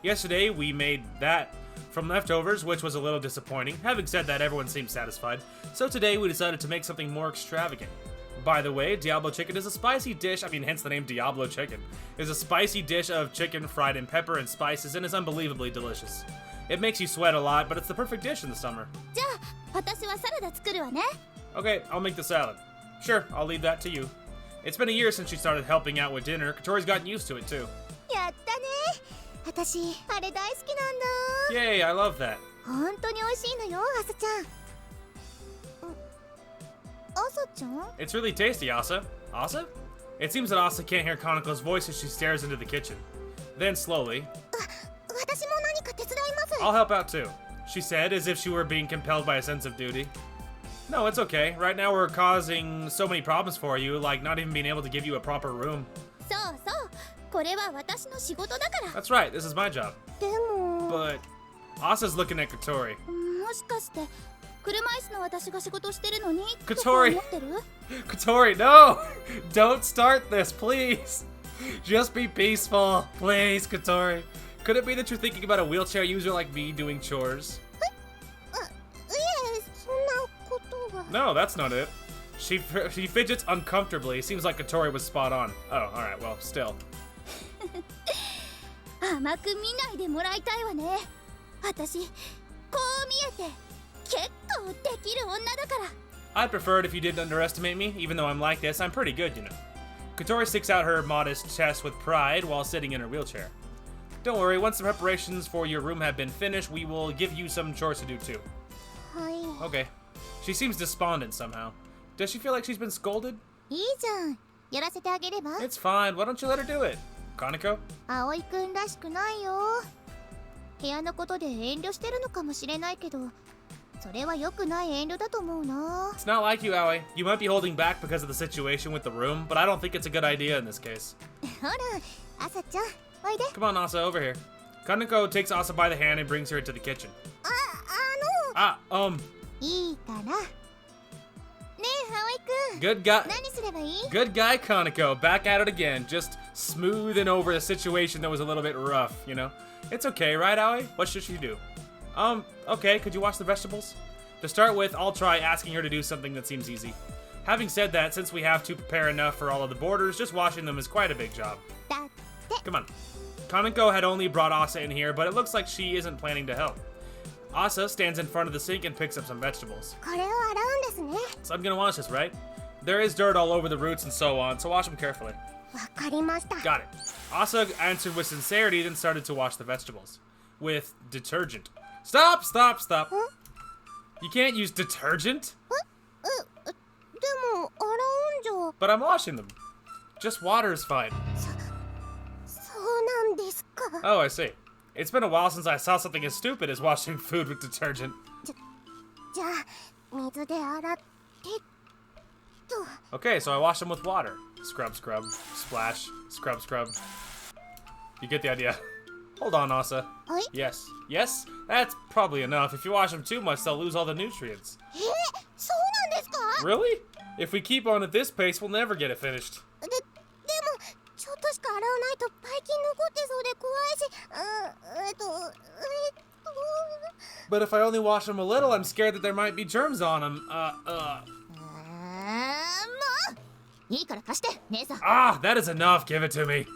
Speaker 1: Yesterday, we made that from leftovers, which was a little disappointing. Having said that, everyone seemed satisfied. So today, we decided to make something more extravagant. By the way, Diablo chicken is a spicy dish, hence the name Diablo chicken, is a spicy dish of chicken fried in pepper and spices and is unbelievably delicious. It makes you sweat a lot, but it's the perfect dish in the summer.
Speaker 3: じゃあ私はサラダ作るわね。
Speaker 1: Okay, I'll make the salad. Sure, I'll leave that to you. It's been a year since she started helping out with dinner. Katori's gotten used to it too.
Speaker 3: やったね。私あれ大好きなんだ。
Speaker 1: Yay, I love that.
Speaker 3: 本当に美味しいのよ、朝ちゃん。朝ちゃん？
Speaker 1: It's really tasty, Asa. Asa? It seems that Asa can't hear Kanako's voice as she stares into the kitchen. Then slowly,
Speaker 3: 私も何か手伝います。
Speaker 1: I'll help out too, she said, as if she were being compelled by a sense of duty. No, it's okay. Right now we're causing so many problems for you, like not even being able to give you a proper room.
Speaker 3: そうそう。これは私の仕事だから。
Speaker 1: That's right, this is my job.
Speaker 3: でも。
Speaker 1: But Asa's looking at Katori.
Speaker 3: もしかして車椅子の私が仕事してるのに
Speaker 1: Katori
Speaker 3: とか思ってる？
Speaker 1: Katori, no! Don't start this, please! Just be peaceful, please, Katori. Could it be that you're thinking about a wheelchair user like me doing chores?
Speaker 3: いえ、そんなことは。
Speaker 1: No, that's not it. She fidgets uncomfortably. Seems like Katori was spot on. Oh, alright, well, still.
Speaker 3: 甘く見ないでもらいたいわね。私こう見えて結構できる女だから。
Speaker 1: I'd prefer it if you didn't underestimate me. Even though I'm like this, I'm pretty good, you know. Katori sticks out her modest chest with pride while sitting in her wheelchair. Don't worry, once the preparations for your room have been finished, we will give you some chores to do too.
Speaker 3: はい。
Speaker 1: Okay. She seems despondent somehow. Does she feel like she's been scolded?
Speaker 3: いいじゃん。やらせてあげれば。
Speaker 1: It's fine. Why don't you let her do it? Kanako?
Speaker 3: 葵くんらしくないよ。部屋のことで遠慮してるのかもしれないけど、それは良くない遠慮だと思うな。
Speaker 1: It's not like you, Aoi. You might be holding back because of the situation with the room, but I don't think it's a good idea in this case.
Speaker 3: ほら、朝ちゃん、おいで。
Speaker 1: Come on, Asa, over here. Kanako takes Asa by the hand and brings her into the kitchen.
Speaker 3: いいから。ねえ、葵くん。
Speaker 1: Good guy.
Speaker 3: 何すればいい？
Speaker 1: Good guy, Kanako. Back at it again. Just smoothing over a situation that was a little bit rough, you know? It's okay, right, Aoi? What should she do? Okay, could you wash the vegetables? To start with, I'll try asking her to do something that seems easy. Having said that, since we have to prepare enough for all of the borders, just washing them is quite a big job.
Speaker 3: だって。
Speaker 1: Come on. Kanako had only brought Asa in here, but it looks like she isn't planning to help. Asa stands in front of the sink and picks up some vegetables.
Speaker 3: これを洗うんですね。
Speaker 1: So I'm gonna wash this, right? There is dirt all over the roots and so on, so wash them carefully.
Speaker 2: わかりました。
Speaker 1: Got it. Asa answered with sincerity, then started to wash the vegetables. With detergent. Stop, stop, stop. You can't use detergent?
Speaker 2: でも洗うんじゃ。
Speaker 1: But I'm washing them. Just water is fine.
Speaker 2: そうなんですか。
Speaker 1: Oh, I see. It's been a while since I saw something as stupid as washing food with detergent.
Speaker 2: じゃあ水で洗ってと。
Speaker 1: Okay, so I wash them with water. Scrub, scrub, splash, scrub, scrub. You get the idea. Hold on, Asa.
Speaker 2: はい。
Speaker 1: Yes. Yes? That's probably enough. If you wash them too much, they'll lose all the nutrients.
Speaker 2: そうなんですか。
Speaker 1: Really? If we keep on at this pace, we'll never get it finished.
Speaker 2: でもちょっとしか洗わないとばい菌残ってそうで怖いし。
Speaker 1: But if I only wash them a little, I'm scared that there might be germs on them.
Speaker 3: もういいから貸して姉さん。
Speaker 1: Ah, that is enough. Give it to me.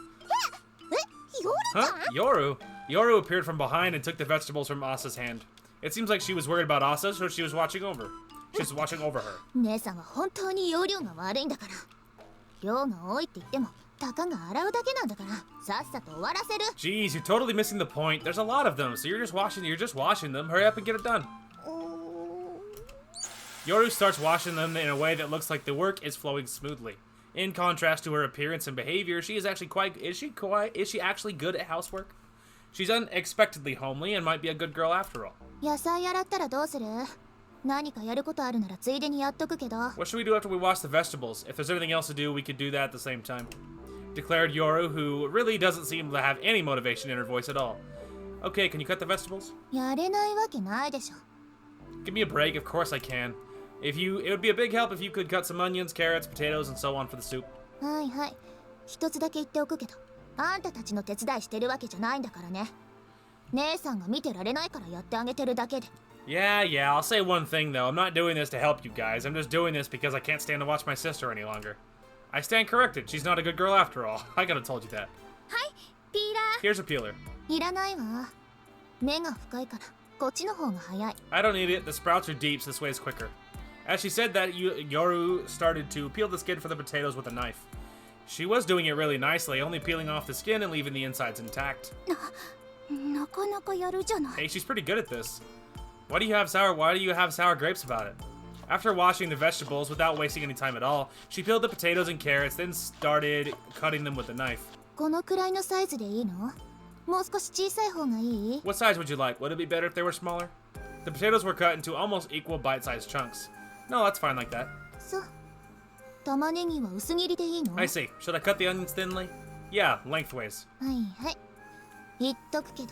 Speaker 2: 夜
Speaker 1: Huh? Yoru? Yoru appeared from behind and took the vegetables from Asa's hand. It seems like she was worried about Asa, so she was watching over. She was watching over her.
Speaker 3: 姉さんは本当に容量が悪いんだから。量が多いって言ってもたかが洗うだけなんだからさっさと終わらせる。
Speaker 1: Jeez, you're totally missing the point. There's a lot of them, so you're just washing them. Hurry up and get it done. Yoru starts washing them in a way that looks like the work is flowing smoothly. In contrast to her appearance and behavior, she is actually is she actually good at housework? She's unexpectedly homely and might be a good girl after all.
Speaker 3: 野菜洗ったらどうする？何かやることあるならついでにやっとくけど。
Speaker 1: What should we do after we wash the vegetables? If there's anything else to do, we could do that at the same time. Declared Yoru, who really doesn't seem to have any motivation in her voice at all. Okay, can you cut the vegetables?
Speaker 3: やれないわけないでしょ。
Speaker 1: Give me a break, of course I can. It would be a big help if you could cut some onions, carrots, potatoes, and so on for the soup.
Speaker 3: はいはい。一つだけ言っておくけど、あんたたちの手伝いしてるわけじゃないんだからね。姉さんが見てられないからやってあげてるだけで。
Speaker 1: Yeah, I'll say one thing though. I'm not doing this to help you guys. I'm just doing this because I can't stand to watch my sister any longer. I stand corrected. She's not a good girl after all. I could have told you that.
Speaker 3: はい、ピーラ
Speaker 1: Here's a peeler.
Speaker 3: ー。いらないわ。目が深いから、こっちの方が早い。
Speaker 1: I don't need it. The sprouts are deep, so this way is quicker. As she said that, Yoru started to peel the skin for the potatoes with a knife. She was doing it really nicely, only peeling off the skin and leaving the insides intact.
Speaker 2: なかなかやるじゃない。
Speaker 1: Hey, she's pretty good at this. Why do you have sour grapes about it? After washing the vegetables without wasting any time at all, she peeled the potatoes and carrots, then started cutting them with a knife.
Speaker 3: このくらいのサイズでいいの？もう少し小さい方がいい？
Speaker 1: What size would you like? Would it be better if they were smaller? The potatoes were cut into almost equal bite-sized chunks. No, that's fine like that.
Speaker 3: そう。玉ねぎは薄切りでいいの？
Speaker 1: I see. Should I cut the onions thinly? Yeah, lengthways.
Speaker 3: はいはい。言っとくけど、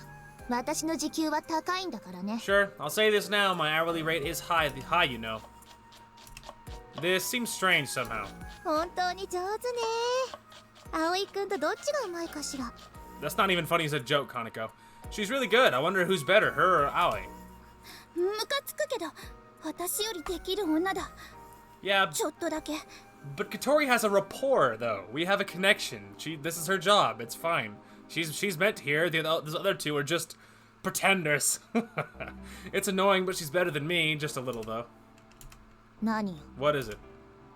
Speaker 3: 私の時給は高いんだからね。
Speaker 1: Sure, I'll say this now. My hourly rate is high, you know. This seems strange somehow.
Speaker 2: 本当に上手ね。葵くんとどっちがうまいかしら。
Speaker 1: That's not even funny as a joke, Kaneko. She's really good. I wonder who's better, her or Aoi.
Speaker 2: ムカつくけど、私よりできる女だ。
Speaker 1: Yeah,
Speaker 2: ちょっとだけ。
Speaker 1: but Katori has a rapport, though. We have a connection. This is her job. It's fine. She's meant here. Those other two are just pretenders. It's annoying, but she's better than me. Just a little, though.
Speaker 3: 何よ？
Speaker 1: What is it?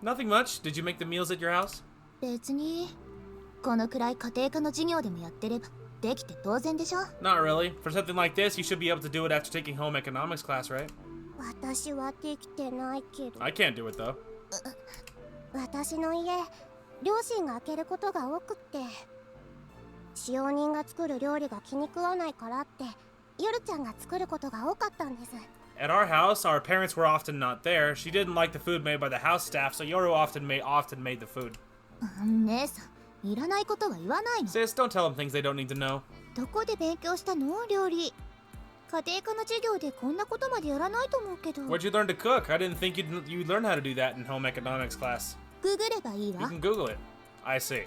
Speaker 1: Nothing much. Did you make the meals at your house?
Speaker 3: 別にこのくらい家庭科の授業でもやってればできて当然でしょ？
Speaker 1: Not really. For something like this, you should be able to do it after taking home economics class, right?
Speaker 2: 私はできてないけど。
Speaker 1: I can't do it, though.
Speaker 2: 私の家、両親が開けることが多くって。使用人が作る料理が気に食わないからって、夜ちゃんが作ることが多かったんです。
Speaker 1: At our house, our parents were often not there. She didn't like the food made by the house staff, so Yoru often made the food.
Speaker 3: 姉さん、いらないことは言わないの。
Speaker 1: Sis, don't tell them things they don't need to know.
Speaker 3: どこで勉強したの？料理。家庭科の授業でこんなことまでやらないと思うけど。
Speaker 1: Where'd you learn to cook? I didn't think you'd learn how to do that in home economics class.
Speaker 3: ググればいい
Speaker 1: You
Speaker 3: わ。
Speaker 1: can Google it. I see.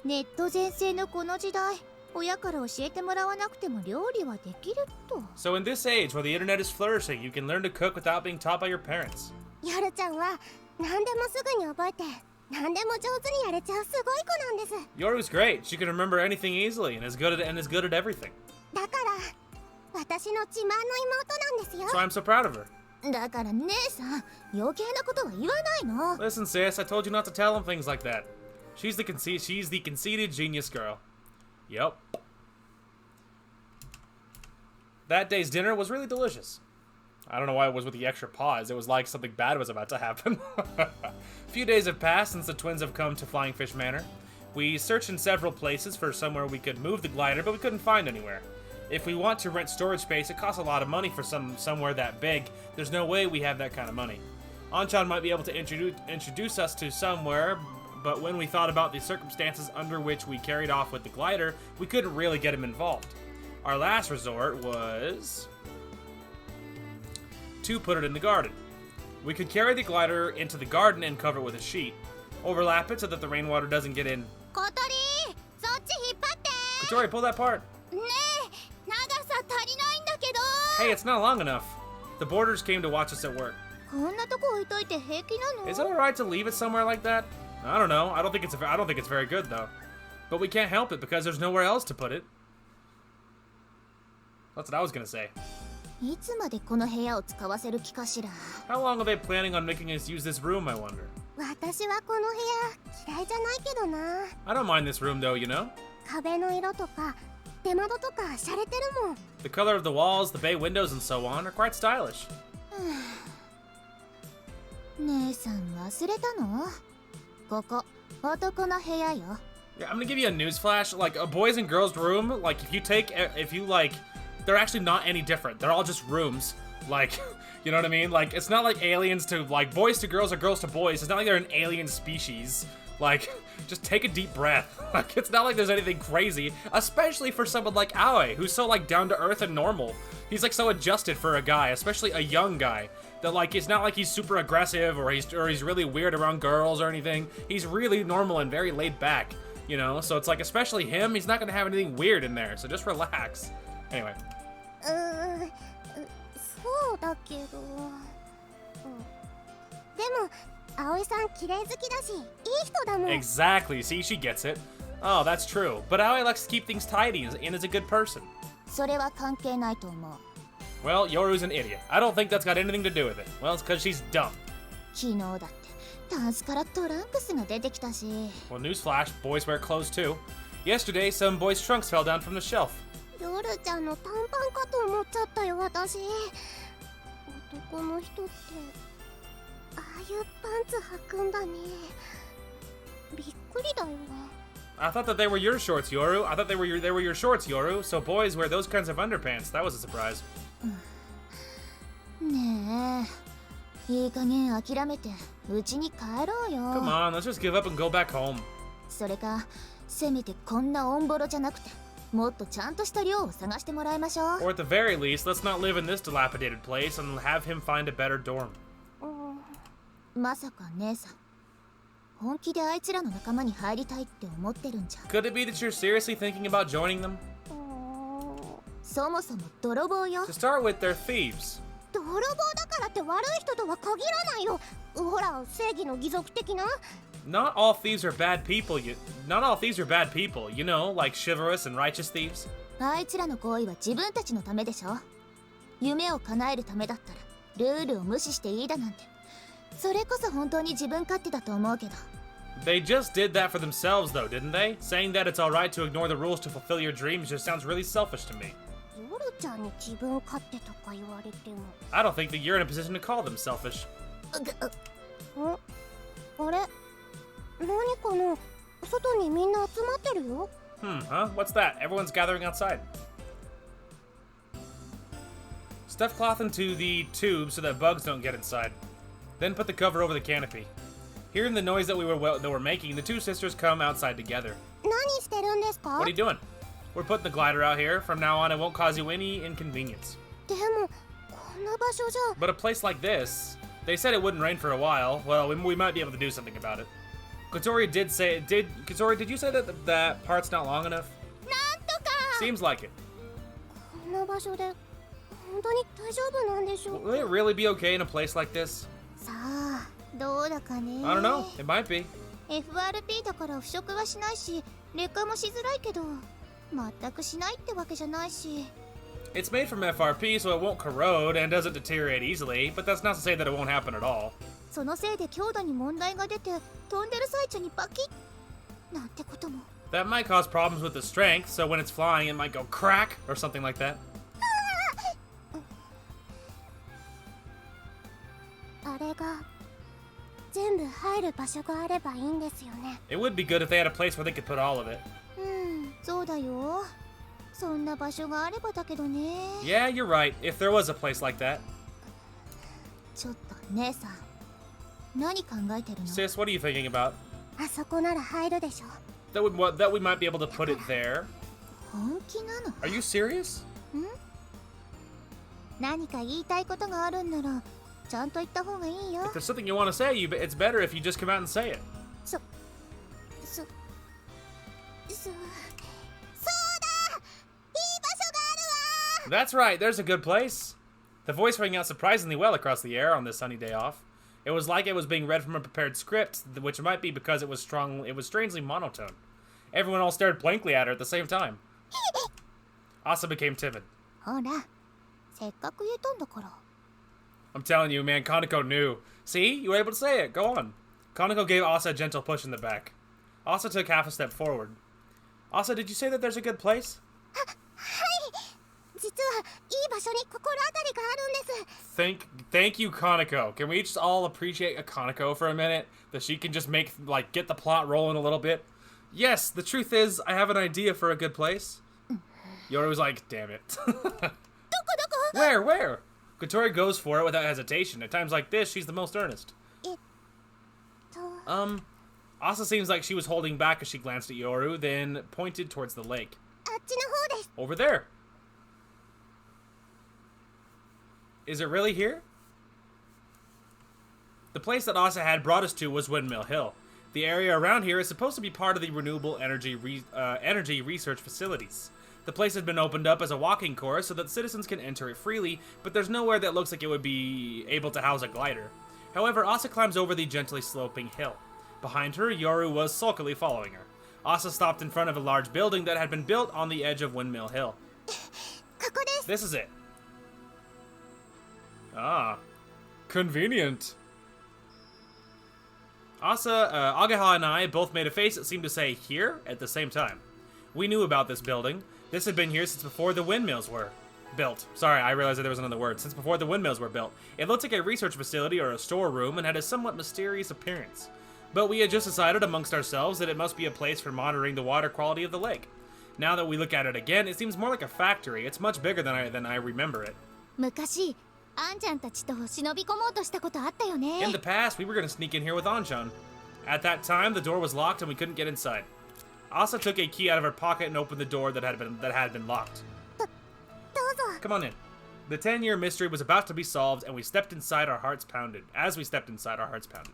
Speaker 3: ネット全盛のこの時代、親から教えてもらわなくても料理はできると。
Speaker 1: So in this age where the internet is flourishing, you can learn to cook without being taught by your parents.
Speaker 2: 夜ちゃんは何でもすぐに覚えて、何でも上手にやれちゃうすごい子なんです。
Speaker 1: Yoru's great. She can remember anything easily and is good at everything.
Speaker 2: だから私の自慢の妹なんですよ。
Speaker 1: So I'm so proud of her.
Speaker 3: だから姉さん、余計なことは言わないの。
Speaker 1: Listen, sis, I told you not to tell him things like that. She's the conceited genius girl. Yep. That day's dinner was really delicious. I don't know why it was with the extra pause. It was like something bad was about to happen. A few days have passed since the twins have come to Flying Fish Manor. We searched in several places for somewhere we could move the glider, but we couldn't find anywhere. If we want to rent storage space, it costs a lot of money for somewhere that big. There's no way we have that kind of money. Anchan might be able to introduce us to somewhere, but when we thought about the circumstances under which we carried off with the glider, we couldn't really get him involved. Our last resort was to put it in the garden. We could carry the glider into the garden and cover it with a sheet. Overlap it so that the rainwater doesn't get in.
Speaker 2: 小鳥、そっち引っ張って。
Speaker 1: Kotori, pull that part.
Speaker 2: ねえ、長さ足りないんだけど。
Speaker 1: Hey, it's not long enough. The boarders came to watch us at work.
Speaker 3: こんなとこ置いといて平気なの？
Speaker 1: Is it alright to leave it somewhere like that? I don't know. I don't think it's very good though. But we can't help it because there's nowhere else to put it. That's what I was gonna say.
Speaker 3: いつまでこの部屋を使わせる気かしら。
Speaker 1: How long are they planning on making us use this room, I wonder?
Speaker 2: 私はこの部屋嫌いじゃないけどな。
Speaker 1: I don't mind this room though, you know?
Speaker 2: 壁の色とか出窓とか洒落てるもん。
Speaker 1: The color of the walls, the bay windows, and so on are quite stylish.
Speaker 3: 姉さん忘れたの？ここ男の部屋よ。
Speaker 1: Yeah, I'm gonna give you a news flash. Like, a boys and girls room, like, they're actually not any different. They're all just rooms. Like, you know what I mean? Like, it's not like aliens to, like, boys to girls or girls to boys. It's not like they're an alien species. Like, just take a deep breath. Like, it's not like there's anything crazy, especially for someone like Aoi, who's so, like, down to earth and normal. He's, like, so adjusted for a guy, especially a young guy, that, like, it's not like he's super aggressive or he's really weird around girls or anything. He's really normal and very laid back, you know? So it's like, especially him, he's not gonna have anything weird in there, so just relax. Anyway.
Speaker 2: そうだけど。でも、葵さん綺麗好きだし、いい人だもん。
Speaker 1: Exactly. See, she gets it. Oh, that's true. But Aoi likes to keep things tidy and is a good person.
Speaker 3: それは関係ないと思う。
Speaker 1: Well, Yoru's an idiot. I don't think that's got anything to do with it. Well, it's because she's dumb.
Speaker 3: 昨日だってタンスからトランクスが出てきたし。
Speaker 1: Well, newsflash, boys wear clothes too. Yesterday, some boys' trunks fell down from the shelf.
Speaker 2: 夜ちゃんの短パンかと思っちゃったよ、私。男の人ってああいうパンツ履くんだね。びっくりだよ。
Speaker 1: I thought that they were your shorts, Yoru. I thought they were your shorts, Yoru. So boys wear those kinds of underpants. That was a surprise.
Speaker 3: ねえ、いい加減諦めて家に帰ろうよ。
Speaker 1: Come on, let's just give up and go back home.
Speaker 3: それか、せめてこんなオンボロじゃなくて、もっとちゃんとした寮を探してもらいましょう。
Speaker 1: Or at the very least, let's not live in this dilapidated place and have him find a better dorm.
Speaker 3: まさか姉さん、本気であいつらの仲間に入りたいって思ってるんじゃ。
Speaker 1: Could it be that you're seriously thinking about joining them?
Speaker 3: そもそも泥棒よ。
Speaker 1: To start with, they're thieves.
Speaker 2: 泥棒だからって悪い人とは限らないよ。ほら、正義の義足的な。
Speaker 1: Not all thieves are bad people. Not all thieves are bad people. You know, like chivalrous and righteous thieves.
Speaker 3: あいつらの行為は自分たちのためでしょ。夢を叶えるためだったらルールを無視していいだなんて、それこそ本当に自分勝手だと思うけど。
Speaker 1: They just did that for themselves, though, didn't they? Saying that it's alright to ignore the rules to fulfill your dreams just sounds really selfish to me.
Speaker 2: 夜ちゃんに自分勝手とか言われても。
Speaker 1: I don't think that you're in a position to call them selfish.
Speaker 2: あれ、何かな。外にみんな集まってるよ。
Speaker 1: Huh? What's that? Everyone's gathering outside. Stuff cloth into the tube so that bugs don't get inside. Then put the cover over the canopy. Hearing the noise that we were making, the two sisters come outside together.
Speaker 2: 何してるんですか？
Speaker 1: What are you doing? We're putting the glider out here. From now on, it won't cause you any inconvenience.
Speaker 2: でも、こんな場所じゃ。
Speaker 1: But a place like this, they said it wouldn't rain for a while. Well, we might be able to do something about it. Kotori did you say that that part's not long enough?
Speaker 2: なんとか。
Speaker 1: Seems like it.
Speaker 2: こんな場所で本当に大丈夫なんでしょうか。
Speaker 1: Will it really be okay in a place like this?
Speaker 3: さあ、どうだかね。
Speaker 1: I don't know. It might be.
Speaker 3: FRP だから腐食はしないし、劣化もしづらいけど、全くしないってわけじゃないし。
Speaker 1: It's made from FRP, so it won't corrode and doesn't deteriorate easily, but that's not to say that it won't happen at all.
Speaker 3: そのせいで強度に問題が出て飛んでる最中にバキッなんてことも。
Speaker 1: That might cause problems with the strength, so when it's flying, it might go crack or something like that.
Speaker 2: あれが全部入る場所があればいいんですよね。
Speaker 1: It would be good if they had a place where they could put all of it.
Speaker 3: そうだよ。そんな場所があればだけどね。
Speaker 1: Yeah, you're right, if there was a place like that.
Speaker 3: ちょっと姉さん、何考えてるの？
Speaker 1: Sis, what are you thinking about?
Speaker 2: あそこなら入るでしょ。
Speaker 1: That we might be able to put it there.
Speaker 3: 本気なの？
Speaker 1: Are you serious?
Speaker 3: 何か言いたいことがあるんならちゃんと言った方がいいよ。
Speaker 1: If there's something you want to say, it's better if you just come out and say it.
Speaker 2: そうだ、いい場所があるわ。
Speaker 1: That's right, there's a good place. The voice rang out surprisingly well across the air on this sunny day off. It was like it was being read from a prepared script, which might be because it was strangely monotone. Everyone all stared blankly at her at the same time. Asa became timid.
Speaker 3: ほら、せっかく言えたんだから。
Speaker 1: I'm telling you, man, Kaneko knew. See? You were able to say it. Go on. Kaneko gave Asa a gentle push in the back. Asa took half a step forward. Asa, did you say that there's a good place?
Speaker 2: 実はいい場所に心当たりがあるんです。
Speaker 1: Thank you, Kaneko. Can we just all appreciate a Kaneko for a minute? That she can just get the plot rolling a little bit? Yes, the truth is, I have an idea for a good place. Yoru was like, damn it. Where? Kotori goes for it without hesitation. At times like this, she's the most earnest. Asa seems like she was holding back as she glanced at Yoru, then pointed towards the lake.
Speaker 2: あっちの方です。
Speaker 1: Over there. Is it really here? The place that Asa had brought us to was Windmill Hill. The area around here is supposed to be part of the renewable energy research facilities. The place has been opened up as a walking course so that citizens can enter it freely, but there's nowhere that looks like it would be able to house a glider. However, Asa climbs over the gently sloping hill. Behind her, Yoru was sulkily following her. Asa stopped in front of a large building that had been built on the edge of Windmill Hill.
Speaker 2: ここです。
Speaker 1: This is it. Ah, convenient. Asa, Agaha, and I both made a face that seemed to say here at the same time. We knew about this building. This had been here since before the windmills were built. Sorry, I realized that there was another word. Since before the windmills were built. It looked like a research facility or a storeroom and had a somewhat mysterious appearance. But we had just decided amongst ourselves that it must be a place for monitoring the water quality of the lake. Now that we look at it again, it seems more like a factory. It's much bigger than I remember it.
Speaker 3: 昔、あんちゃんたちと忍び込もうとしたことあったよね。
Speaker 1: In the past, we were going to sneak in here with Anchan. At that time, the door was locked and we couldn't get inside. Asa took a key out of her pocket and opened the door that had been locked.
Speaker 2: どうぞ。
Speaker 1: Come on in. The 10-year mystery was about to be solved, and we stepped inside, our hearts pounded. As we stepped inside, our hearts pounded.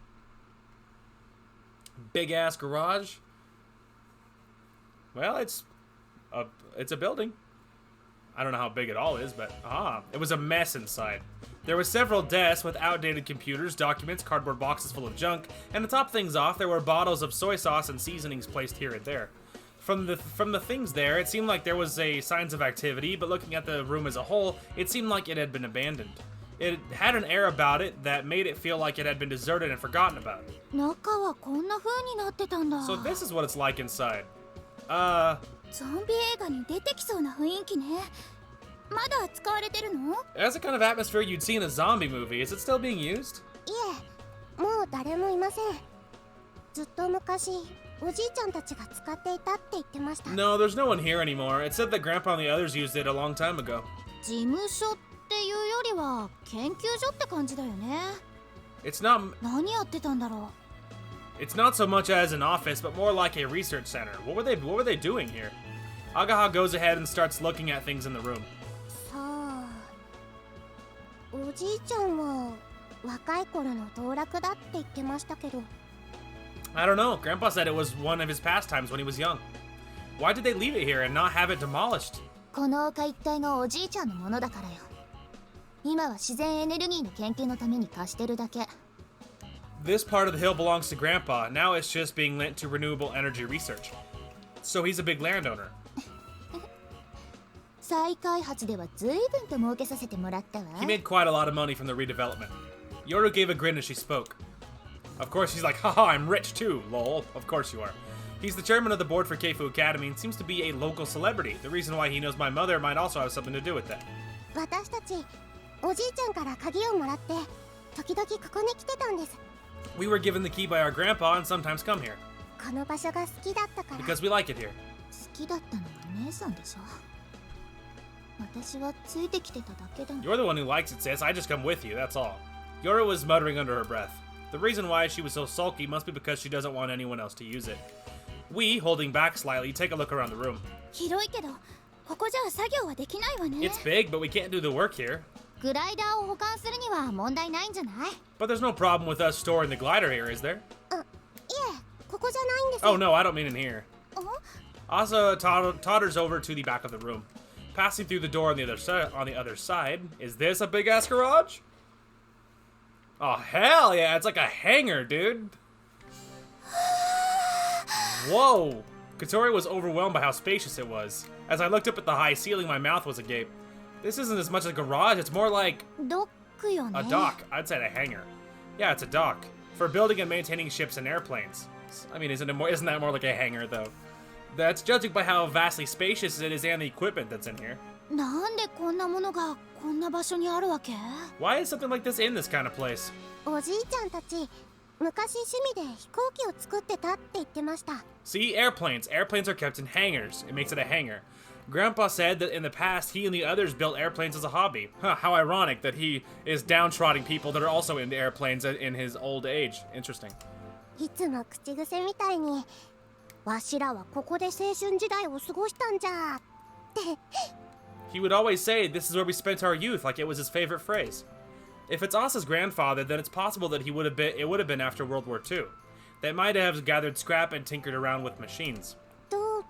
Speaker 1: Big-ass garage. Well, it's a building. I don't know how big it all is, but it was a mess inside. There were several desks with outdated computers, documents, cardboard boxes full of junk, and to top things off, there were bottles of soy sauce and seasonings placed here and there. From the things there, it seemed like there was signs of activity, but looking at the room as a whole, it seemed like it had been abandoned. It had an air about it that made it feel like it had been deserted and forgotten about.
Speaker 3: 中はこんな風になってたんだ。
Speaker 1: So this is what it's like inside.
Speaker 3: ゾンビ映画に出てきそうな雰囲気ね。まだ使われてるの？
Speaker 1: That's the kind of atmosphere you'd see in a zombie movie. Is it still being used?
Speaker 2: いえ、もう誰もいません。ずっと昔、おじいちゃんたちが使っていたって言ってました。
Speaker 1: No, there's no one here anymore. It said that Grandpa and the others used it a long time ago.
Speaker 3: 事務所っていうよりは研究所って感じだよね。
Speaker 1: It's not
Speaker 3: 何やってたんだろう。
Speaker 1: It's not so much as an office, but more like a research center. What were they doing here? Agaha goes ahead and starts looking at things in the room.
Speaker 2: さあ、おじいちゃんは若い頃の道楽だって言ってましたけど。
Speaker 1: I don't know. Grandpa said it was one of his pastimes when he was young. Why did they leave it here and not have it demolished?
Speaker 3: この丘一帯がおじいちゃんのものだからよ。今は自然エネルギーの研究のために貸してるだけ。
Speaker 1: This part of the hill belongs to Grandpa. Now it's just being lent to renewable energy research. So he's a big landowner.
Speaker 3: 再開発では随分と儲けさせてもらったわ。
Speaker 1: He made quite a lot of money from the redevelopment. Yoru gave a grin as she spoke. Of course, he's like, haha, I'm rich too, lol. Of course you are. He's the chairman of the board for Keifu Academy and seems to be a local celebrity. The reason why he knows my mother might also have something to do with that.
Speaker 2: 私たちおじいちゃんから鍵をもらって時々ここに来てたんです。
Speaker 1: We were given the key by our grandpa and sometimes come here.
Speaker 2: この場所が好きだったから。
Speaker 1: Because we like it here.
Speaker 3: 好きだったのは姉さんでしょ。私はついてきてただけだもん。
Speaker 1: You're the one who likes it, sis. I just come with you, that's all. Yoru was muttering under her breath. The reason why she was so sulky must be because she doesn't want anyone else to use it. We, holding back slightly, take a look around the room.
Speaker 3: 広いけど、ここじゃ作業はできないわね。
Speaker 1: It's big, but we can't do the work here.
Speaker 3: グライダーを保管するには問題ないんじゃない？
Speaker 1: But there's no problem with us storing the glider here, is there?
Speaker 2: いえ、ここじゃないんです。
Speaker 1: Oh no, I don't mean in here.
Speaker 2: あ
Speaker 1: Asa totters over to the back of the room. Passing through the door on the other side. Is this a big-ass garage? Oh, hell yeah, it's like a hangar, dude. Whoa. Katori was overwhelmed by how spacious it was. As I looked up at the high ceiling, my mouth was agape. This isn't as much a garage, it's more like
Speaker 3: ドックよね。
Speaker 1: a dock. I'd say a hangar. Yeah, it's a dock. For building and maintaining ships and airplanes. I mean, isn't that more like a hangar, though? That's judging by how vastly spacious it is and the equipment that's in here.
Speaker 3: なんでこんなものがこんな場所にあるわけ？
Speaker 1: Why is something like this in this kind of place?
Speaker 2: おじいちゃんたち昔趣味で飛行機を作ってたって言ってました。
Speaker 1: See, airplanes. Airplanes are kept in hangars. It makes it a hangar. Grandpa said that in the past, he and the others built airplanes as a hobby. Huh, how ironic that he is downtrodding people that are also into airplanes in his old age. Interesting.
Speaker 2: いつも口癖みたいにわしらはここで青春時代を過ごしたんじゃって。
Speaker 1: He would always say, this is where we spent our youth, like it was his favorite phrase. If it's Asa's grandfather, then it's possible that it would have been after World War II. They might have gathered scrap and tinkered around with machines.
Speaker 2: どう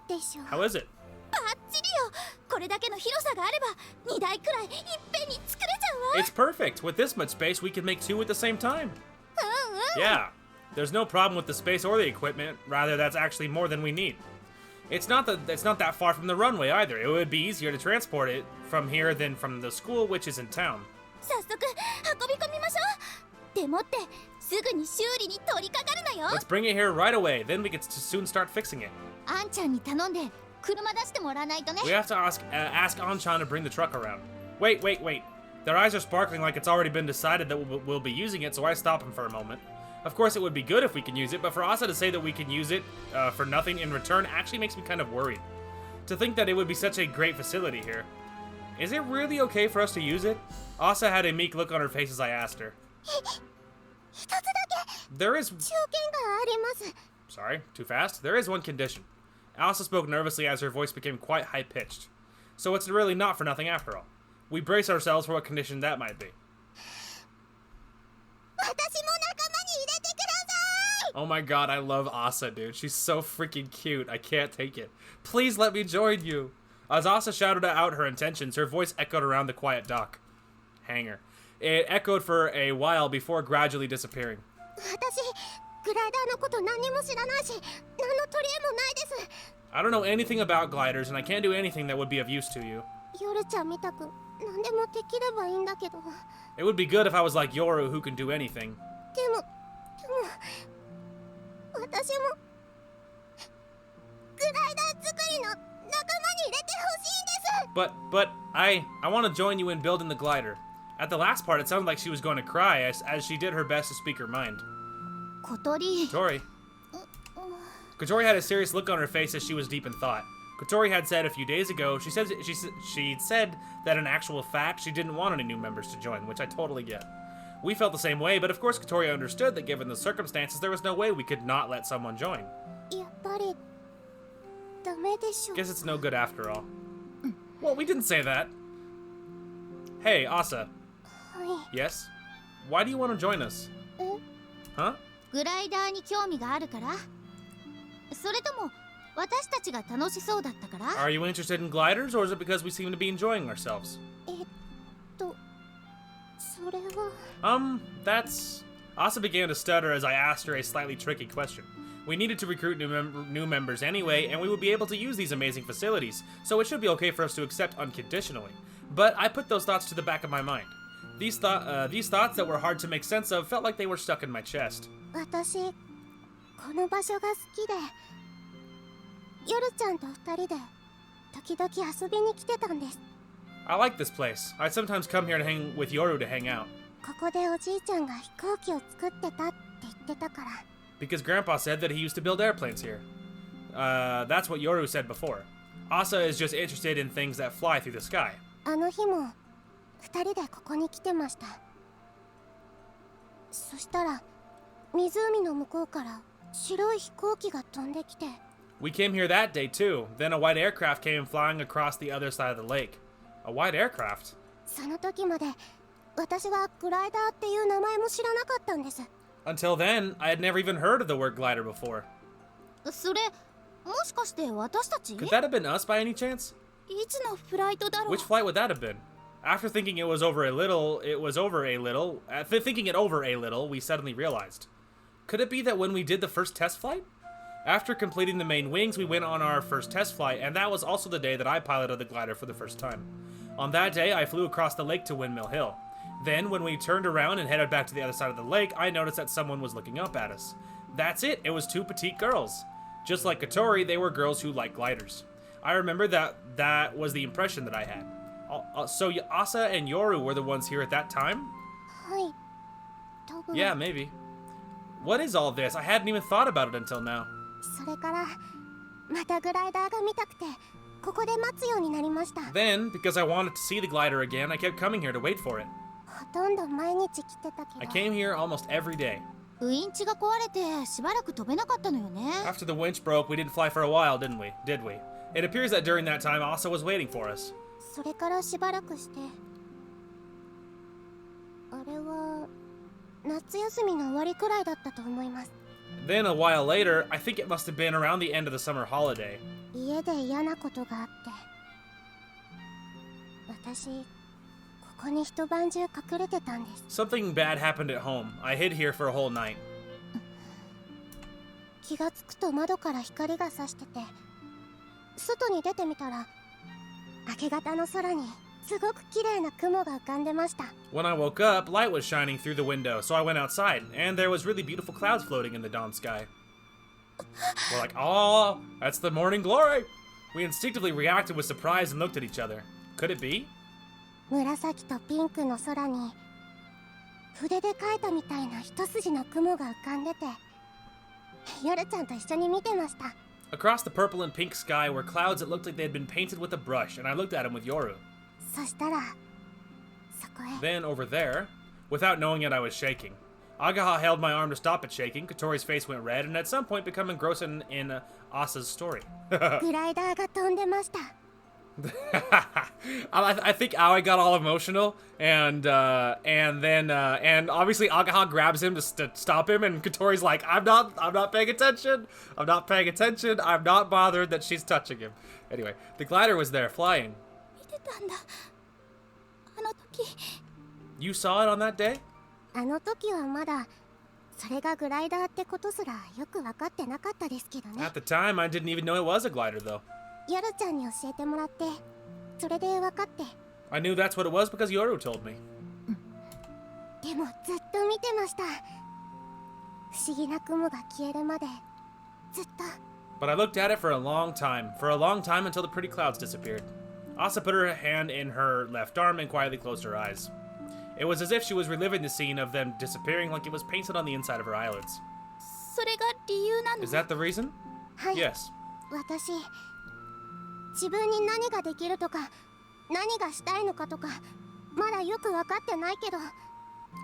Speaker 2: でしょう。
Speaker 1: How is it?
Speaker 3: バッチリよ。これだけの広さがあれば2台くらいいっぺんに作れちゃうわ。
Speaker 1: It's perfect. With this much space, we can make two at the same time.
Speaker 3: うんうん。
Speaker 1: Yeah. There's no problem with the space or the equipment. Rather, that's actually more than we need. It's not that far from the runway either. It would be easier to transport it from here than from the school, which is in town.
Speaker 3: 早速運び込みましょう。でもってすぐに修理に取り掛かるのよ。
Speaker 1: Let's bring it here right away. Then we can soon start fixing it.
Speaker 3: あんちゃんに頼んで車出してもらわないとね。
Speaker 1: We have to ask Anchan to bring the truck around. Wait. Their eyes are sparkling like it's already been decided that we'll be using it, so I stop them for a moment. Of course, it would be good if we can use it, but for Asa to say that we can use it for nothing in return actually makes me kind of worried. To think that it would be such a great facility here. Is it really okay for us to use it? Asa had a meek look on her face as I asked her.
Speaker 2: 一つだけ
Speaker 1: There is...
Speaker 2: 条件があります。
Speaker 1: Sorry, too fast? There is one condition. Asa spoke nervously as her voice became quite high-pitched. So it's really not for nothing after all. We brace ourselves for what condition that might be.
Speaker 2: 私も仲間に入れてください。
Speaker 1: Oh my god, I love Asa, dude. She's so freaking cute. I can't take it. Please let me join you. As Asa shouted out her intentions, her voice echoed around the quiet dock. Hangar. It echoed for a while before gradually disappearing.
Speaker 2: 私グライダーのこと何も知らないし何の取り柄もないです。
Speaker 1: I don't know anything about gliders, and I can't do anything that would be of use to you.
Speaker 2: 夜ちゃんみたく何でもできればいいんだけど。
Speaker 1: It would be good if I was like Yoru, who can do anything.
Speaker 2: でも私もグライダー作りの仲間に入れてほしいんです。
Speaker 1: But I want to join you in building the glider. At the last part, it sounded like she was going to cry as she did her best to speak her mind.
Speaker 3: 小鳥。
Speaker 1: Katori. Katori had a serious look on her face as she was deep in thought. Katori had said a few days ago, she said that in actual fact, she didn't want any new members to join, which I totally get. We felt the same way, but of course Katori understood that given the circumstances, there was no way we could not let someone join.
Speaker 2: やっぱりダメでしょ。
Speaker 1: Guess it's no good after all. Well, we didn't say that. Hey, Asa.
Speaker 2: はい。
Speaker 1: Yes? Why do you want to join us?
Speaker 2: え
Speaker 1: Huh?
Speaker 3: グライダーに興味があるから？それとも私たちが楽しそうだったから？
Speaker 1: Are you interested in gliders, or is it because we seem to be enjoying ourselves?
Speaker 2: それは。
Speaker 1: That's... Asa began to stutter as I asked her a slightly tricky question. We needed to recruit new members anyway, and we would be able to use these amazing facilities, so it should be okay for us to accept unconditionally. But I put those thoughts to the back of my mind. These thoughts that were hard to make sense of felt like they were stuck in my chest.
Speaker 2: 私この場所が好きで夜ちゃんと二人で時々遊びに来てたんです。
Speaker 1: I like this place. I sometimes come here to hang with Yoru to hang out.
Speaker 2: ここでおじいちゃんが飛行機を作ってたって言ってたから。
Speaker 1: Because Grandpa said that he used to build airplanes here. That's what Yoru said before. Asa is just interested in things that fly through the sky.
Speaker 2: あの日も二人でここに来てました。そしたら湖の向こうから白い飛行機が飛んできて。
Speaker 1: We came here that day too. Then a white aircraft came flying across the other side of the lake. A white aircraft?
Speaker 2: その時まで私はグライダーっていう名前も知らなかったんです。
Speaker 1: Until then, I had never even heard of the word glider before.
Speaker 3: それもしかして私たち？
Speaker 1: Could that have been us by any chance?
Speaker 3: いつのフライトだろう？
Speaker 1: Which flight would that have been? After thinking it was over a little, thinking it over a little, we suddenly realized. Could it be that when we did the first test flight? After completing the main wings, we went on our first test flight, and that was also the day that I piloted the glider for the first time. On that day, I flew across the lake to Windmill Hill. Then, when we turned around and headed back to the other side of the lake, I noticed that someone was looking up at us. That's it, it was two petite girls. Just like Katori, they were girls who like gliders. I remember that was the impression that I had. So Asa and Yoru were the ones here at that time?
Speaker 2: はい。多分。
Speaker 1: Yeah, maybe. What is all this? I hadn't even thought about it until now.
Speaker 2: それからまたグライダーが見たくてここで待つようになりました。
Speaker 1: Then, because I wanted to see the glider again, I kept coming here to wait for it.
Speaker 2: ほとんど毎日来てたけ
Speaker 1: I
Speaker 2: ど。
Speaker 1: came here almost every day.
Speaker 3: ウインチが壊れてしばらく飛べなかったのよね。
Speaker 1: After the winch broke, we didn't fly for a while, didn't we? Did we? It appears that during that time, Asa was waiting for us.
Speaker 2: それからしばらくしてあれは夏休みの終わりくらいだったと思います。
Speaker 1: Then, a while later, I think it must have been around the end of the summer holiday.
Speaker 2: 家で嫌なことがあって私ここに一晩中隠れてたんです。
Speaker 1: Something bad happened at home. I hid here for a whole night.
Speaker 2: 気がつくと窓から光が差してて外に出てみたら明け方の空にすごく綺麗な雲が浮かんでました。
Speaker 1: When I woke up, light was shining through the window, so I went outside, and there was really beautiful clouds floating in the dawn sky. We're like, oh, that's the morning glory! We instinctively reacted with surprise and looked at each other. Could it be?
Speaker 2: 紫とピンクの空に筆で描いたみたいな一筋の雲が浮かんでて夜ちゃんと一緒に見てました。
Speaker 1: Across the purple and pink sky were clouds that looked like they had been painted with a brush, and I looked at him with Yoru.
Speaker 2: そしたらそこへ
Speaker 1: Then, over there, without knowing it, I was shaking. Agaha held my arm to stop it shaking, Katori's face went red, and at some point became engrossed in Asa's story.
Speaker 2: グライダーが飛んでました。
Speaker 1: I think Aoi got all emotional, and obviously Agaha grabs him to stop him, and Katori's like, I'm not paying attention, I'm not bothered that she's touching him. Anyway, the glider was there, flying.
Speaker 3: 見てたんだ。あの時。
Speaker 1: You saw it on that day?
Speaker 2: あの時はまだそれがグライダーってことすらよく分かってなかったですけどね。
Speaker 1: At the time, I didn't even know it was a glider, though.
Speaker 2: 夜ちゃんに教えてもらってそれで分かって。
Speaker 1: I knew that's what it was because Yoru told me.
Speaker 2: でもずっと見てました。不思議な雲が消えるまでずっと。
Speaker 1: But I looked at it for a long time until the pretty clouds disappeared. Asa put her hand in her left arm and quietly closed her eyes. It was as if she was reliving the scene of them disappearing like it was painted on the inside of her eyelids.
Speaker 3: それが理由なの？
Speaker 1: Is that the reason?
Speaker 2: はい。
Speaker 1: Yes.
Speaker 2: 私自分に何ができるとか何がしたいのかとかまだよく分かってないけど。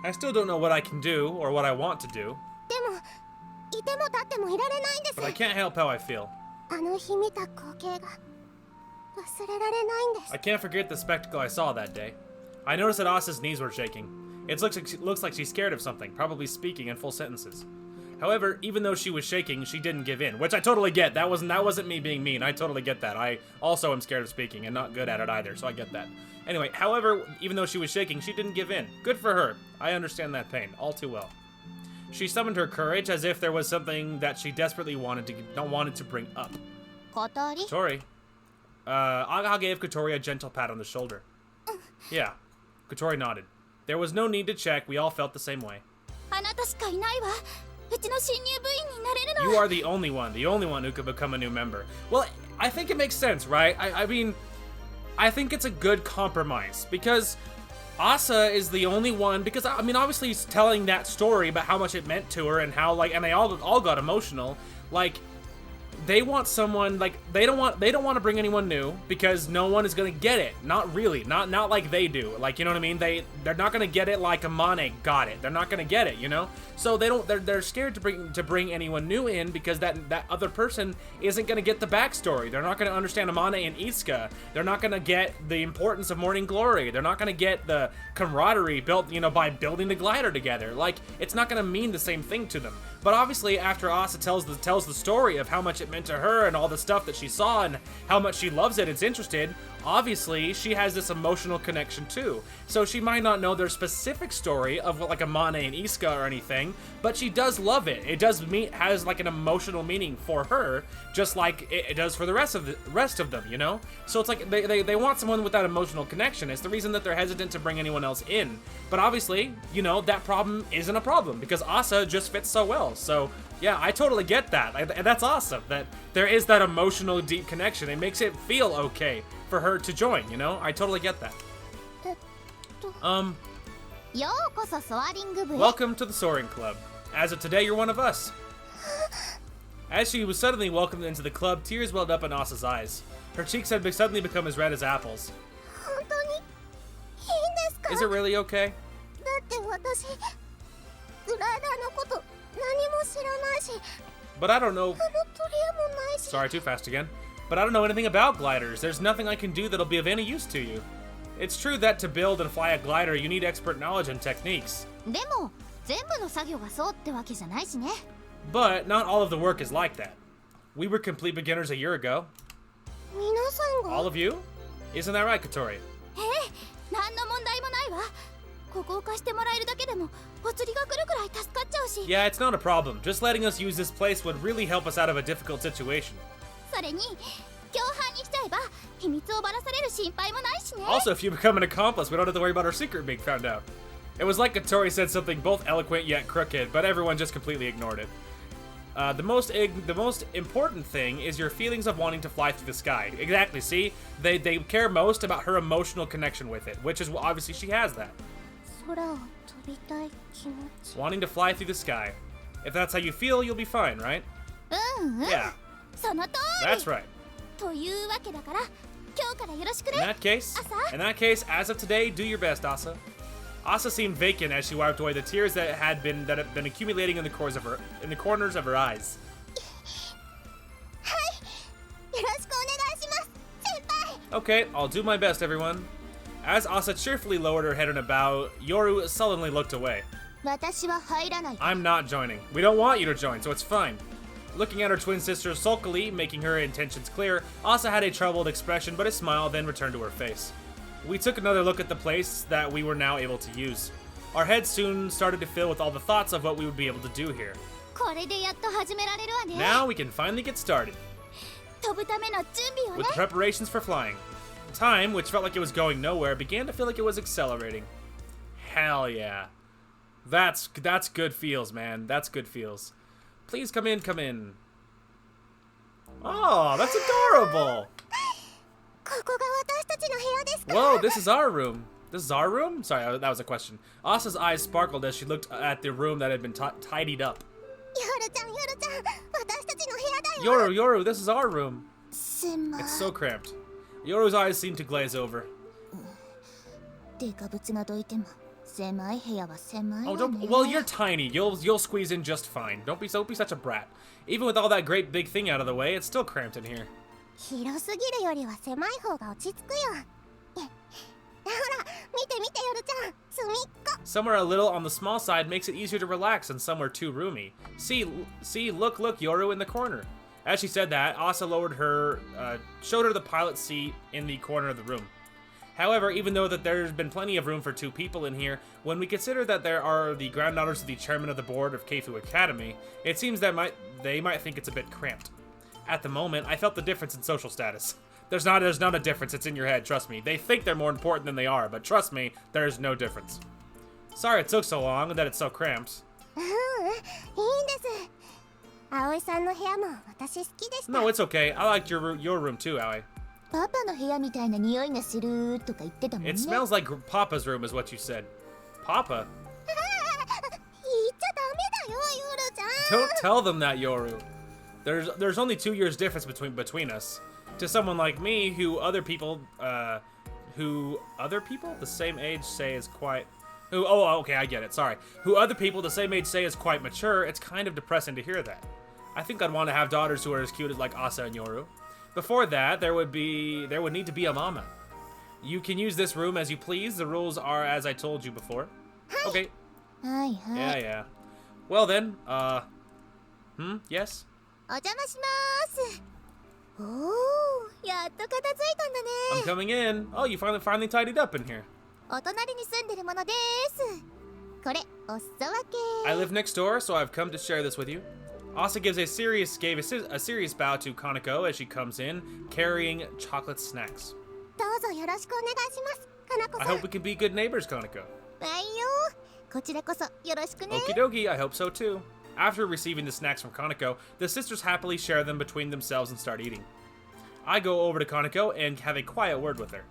Speaker 1: I still don't know what I can do or what I want to do.
Speaker 2: でもいても立ってもいられないんです。
Speaker 1: But I can't help how I feel.
Speaker 2: あの日見た光景が忘れられないんです。
Speaker 1: I can't forget the spectacle I saw that day. I noticed that Asa's knees were shaking. It looks like she's scared of something, probably speaking in full sentences. However, even though she was shaking, she didn't give in, which I totally get. That wasn't me being mean. I totally get that. I also am scared of speaking and not good at it either, so I get that. Anyway, however, even though she was shaking, she didn't give in. Good for her. I understand that pain all too well. She summoned her courage as if there was something that she desperately wanted to bring up.
Speaker 3: 小鳥
Speaker 1: Kotori. Aga gave Kotori a gentle pat on the shoulder. Yeah. Kotori nodded. There was no need to check. We all felt the same way.
Speaker 3: あなたしかいないわうちの新入部員になれるの
Speaker 1: You are the only one who could become a new member. Well, I think it makes sense, right? I mean, I think it's a good compromise because Asa is the only one, because I mean, obviously he's telling that story about how much it meant to her and how, like, and they all got emotional. Like, they want someone, like, they don't want to bring anyone new because no one is gonna get it. Not really, not like they do. Like, you know what I mean? They're not gonna get it like Amane got it. They're not gonna get it, you know? So they're scared to bring anyone new in because that other person isn't gonna get the backstory. They're not gonna understand Amane and Izuka. They're not gonna get the importance of Morning Glory. They're not gonna get the camaraderie built, you know, by building the glider together. Like, it's not gonna mean the same thing to them. But obviously, after Asa tells the story of how much it meant to her and all the stuff that she saw and how much she loves it, it's interested. Obviously, she has this emotional connection too. So she might not know their specific story of like Amane and Izuka or anything, but she does love it. It does has like an emotional meaning for her, just like it does for the rest of them, you know? So it's like they want someone with that emotional connection. It's the reason that they're hesitant to bring anyone else in. But obviously, you know, that problem isn't a problem because Asa just fits so well. So yeah, I totally get that. And that's awesome that there is that emotional deep connection. It makes it feel okay for her to join, you know? I totally get that.
Speaker 3: ようこそソアリング部へ
Speaker 1: Welcome to the Soaring Club. As of today, you're one of us. As she was suddenly welcomed into the club, tears welled up in Asa's eyes. Her cheeks had suddenly become as red as apples.
Speaker 2: 本当にいいんですか
Speaker 1: Is it really okay?
Speaker 2: だって私グライダーのこと何も知らないし
Speaker 1: But I don't know.
Speaker 2: あのトリエもないし
Speaker 1: Sorry, too fast again. But I don't know anything about gliders. There's nothing I can do that'll be of any use to you. It's true that to build and fly a glider, you need expert knowledge and techniques.
Speaker 3: でも全部の作業がそうってわけじゃないしね
Speaker 1: But not all of the work is like that. We were complete beginners a year ago.
Speaker 2: 皆さんが
Speaker 1: All of you? Isn't that right, Kotori?
Speaker 3: ええ何の問題もないわここを貸してもらえるだけでもお釣りが来るくらい助かっちゃうし
Speaker 1: Yeah, it's not a problem. Just letting us use this place would really help us out of a difficult situation.
Speaker 3: それに共犯にしちゃえば秘密をばらされる心配もないしね
Speaker 1: Also, if you become an accomplice, we don't have to worry about our secret being found out. It was like Kotori said something both eloquent yet crooked, but everyone just completely ignored it. The most important thing is your feelings of wanting to fly through the sky. Exactly, see? They care most about her emotional connection with it, which is obviously she has that.
Speaker 2: 空を飛びたい気持ち
Speaker 1: Wanting to fly through the sky. If that's how you feel, you'll be fine, right?
Speaker 3: うんうん
Speaker 1: Yeah,
Speaker 3: その通り
Speaker 1: that's right.
Speaker 3: というわけだから今日からよろしく
Speaker 1: In
Speaker 3: ね
Speaker 1: that case, as of today, do your best, Asa. Asa seemed vacant as she wiped away the tears that had been accumulating in the corners of her eyes.
Speaker 2: よろしくお願いします先輩
Speaker 1: Okay, I'll do my best, everyone. As Asa cheerfully lowered her head in a bow, Yoru sullenly looked away.
Speaker 3: 私は入らない
Speaker 1: I'm not joining. We don't want you to join, so it's fine. Looking at her twin sister sulkily, making her intentions clear, Asa had a troubled expression, but a smile then returned to her face. We took another look at the place that we were now able to use. Our heads soon started to fill with all the thoughts of what we would be able to do here.
Speaker 3: これでやっと始められるわね
Speaker 1: Now we can finally get started
Speaker 3: 飛ぶための準備をね
Speaker 1: with preparations for flying. Time, which felt like it was going nowhere, began to feel like it was accelerating. Hell yeah. That's good feels, man. That's good feels. Please come in, come in. Oh, that's adorable.
Speaker 2: ここが私たちの部屋ですか
Speaker 1: Whoa, this is our room. This is our room? Sorry, that was a question. Asa's eyes sparkled as she looked at the room that had been tidied up.
Speaker 2: 夜ちゃん私たちの部屋だよ
Speaker 1: Yoru, this is our room.
Speaker 3: 狭
Speaker 1: It's so cramped. Yoru's eyes seemed to glaze over.
Speaker 3: デカブツがどいても狭い部屋は狭い
Speaker 1: Oh,
Speaker 3: わ
Speaker 1: don't.
Speaker 3: ね
Speaker 1: Well, you're tiny. You'll squeeze in just fine. Don't be such a brat. Even with all that great big thing out of the way, it's still cramped in here.
Speaker 2: 広すぎるよりは狭い方が落ち着くよほら見て夜ちゃん隅っこ
Speaker 1: Somewhere a little on the small side makes it easier to relax than somewhere too roomy. See, look, Yoru in the corner. As she said that, Asa showed her the pilot seat in the corner of the room. However, even though that there's been plenty of room for 2 people in here, when we consider that there are the granddaughters of the chairman of the board of Keifu Academy, it seems that they might think it's a bit cramped. At the moment, I felt the difference in social status. There's not a difference, it's in your head, trust me. They think they're more important than they are, but trust me, there's no difference. Sorry it took so long and that it's so cramped.
Speaker 2: いいんです葵さんの部屋も私好きでした
Speaker 1: No, it's okay. I liked your room too, Aoi.
Speaker 3: パパの部屋みたいな匂いがするとか言ってたもんね。
Speaker 1: It smells like Papa's room is what you said. Papa?
Speaker 2: 言っちゃダメだよヨルちゃん
Speaker 1: Don't tell them that, Yoru. There's only 2 years difference between us. To someone like me, who other people the same age say is quite... okay, I get it, sorry. Who other people the same age say is quite mature, it's kind of depressing to hear that. I think I'd want to have daughters who are as cute as like Asa and Yoru. Before that, there would need to be a mama. You can use this room as you please. The rules are as I told you before. Okay.
Speaker 3: はいはい。
Speaker 1: Yeah. Well then, yes?
Speaker 3: お邪魔します。おお、やっと片付いたんだね。
Speaker 1: I'm coming in. Oh, you finally tidied up in here.
Speaker 3: お隣に住んでるものです。これ、お裾分け。
Speaker 1: I live next door, so I've come to share this with you. Asa gave a serious bow to Kaneko as she comes in, carrying chocolate snacks.
Speaker 2: どうぞよろしくお願いしますかなこ
Speaker 1: I
Speaker 2: さん
Speaker 1: hope we can be good neighbors, Kaneko.
Speaker 3: はいよ。こちらこそよろしくね。
Speaker 1: Okie dokie, I hope so too. After receiving the snacks from Kaneko, the sisters happily share them between themselves and start eating. I go over to Kaneko and have a quiet word with her.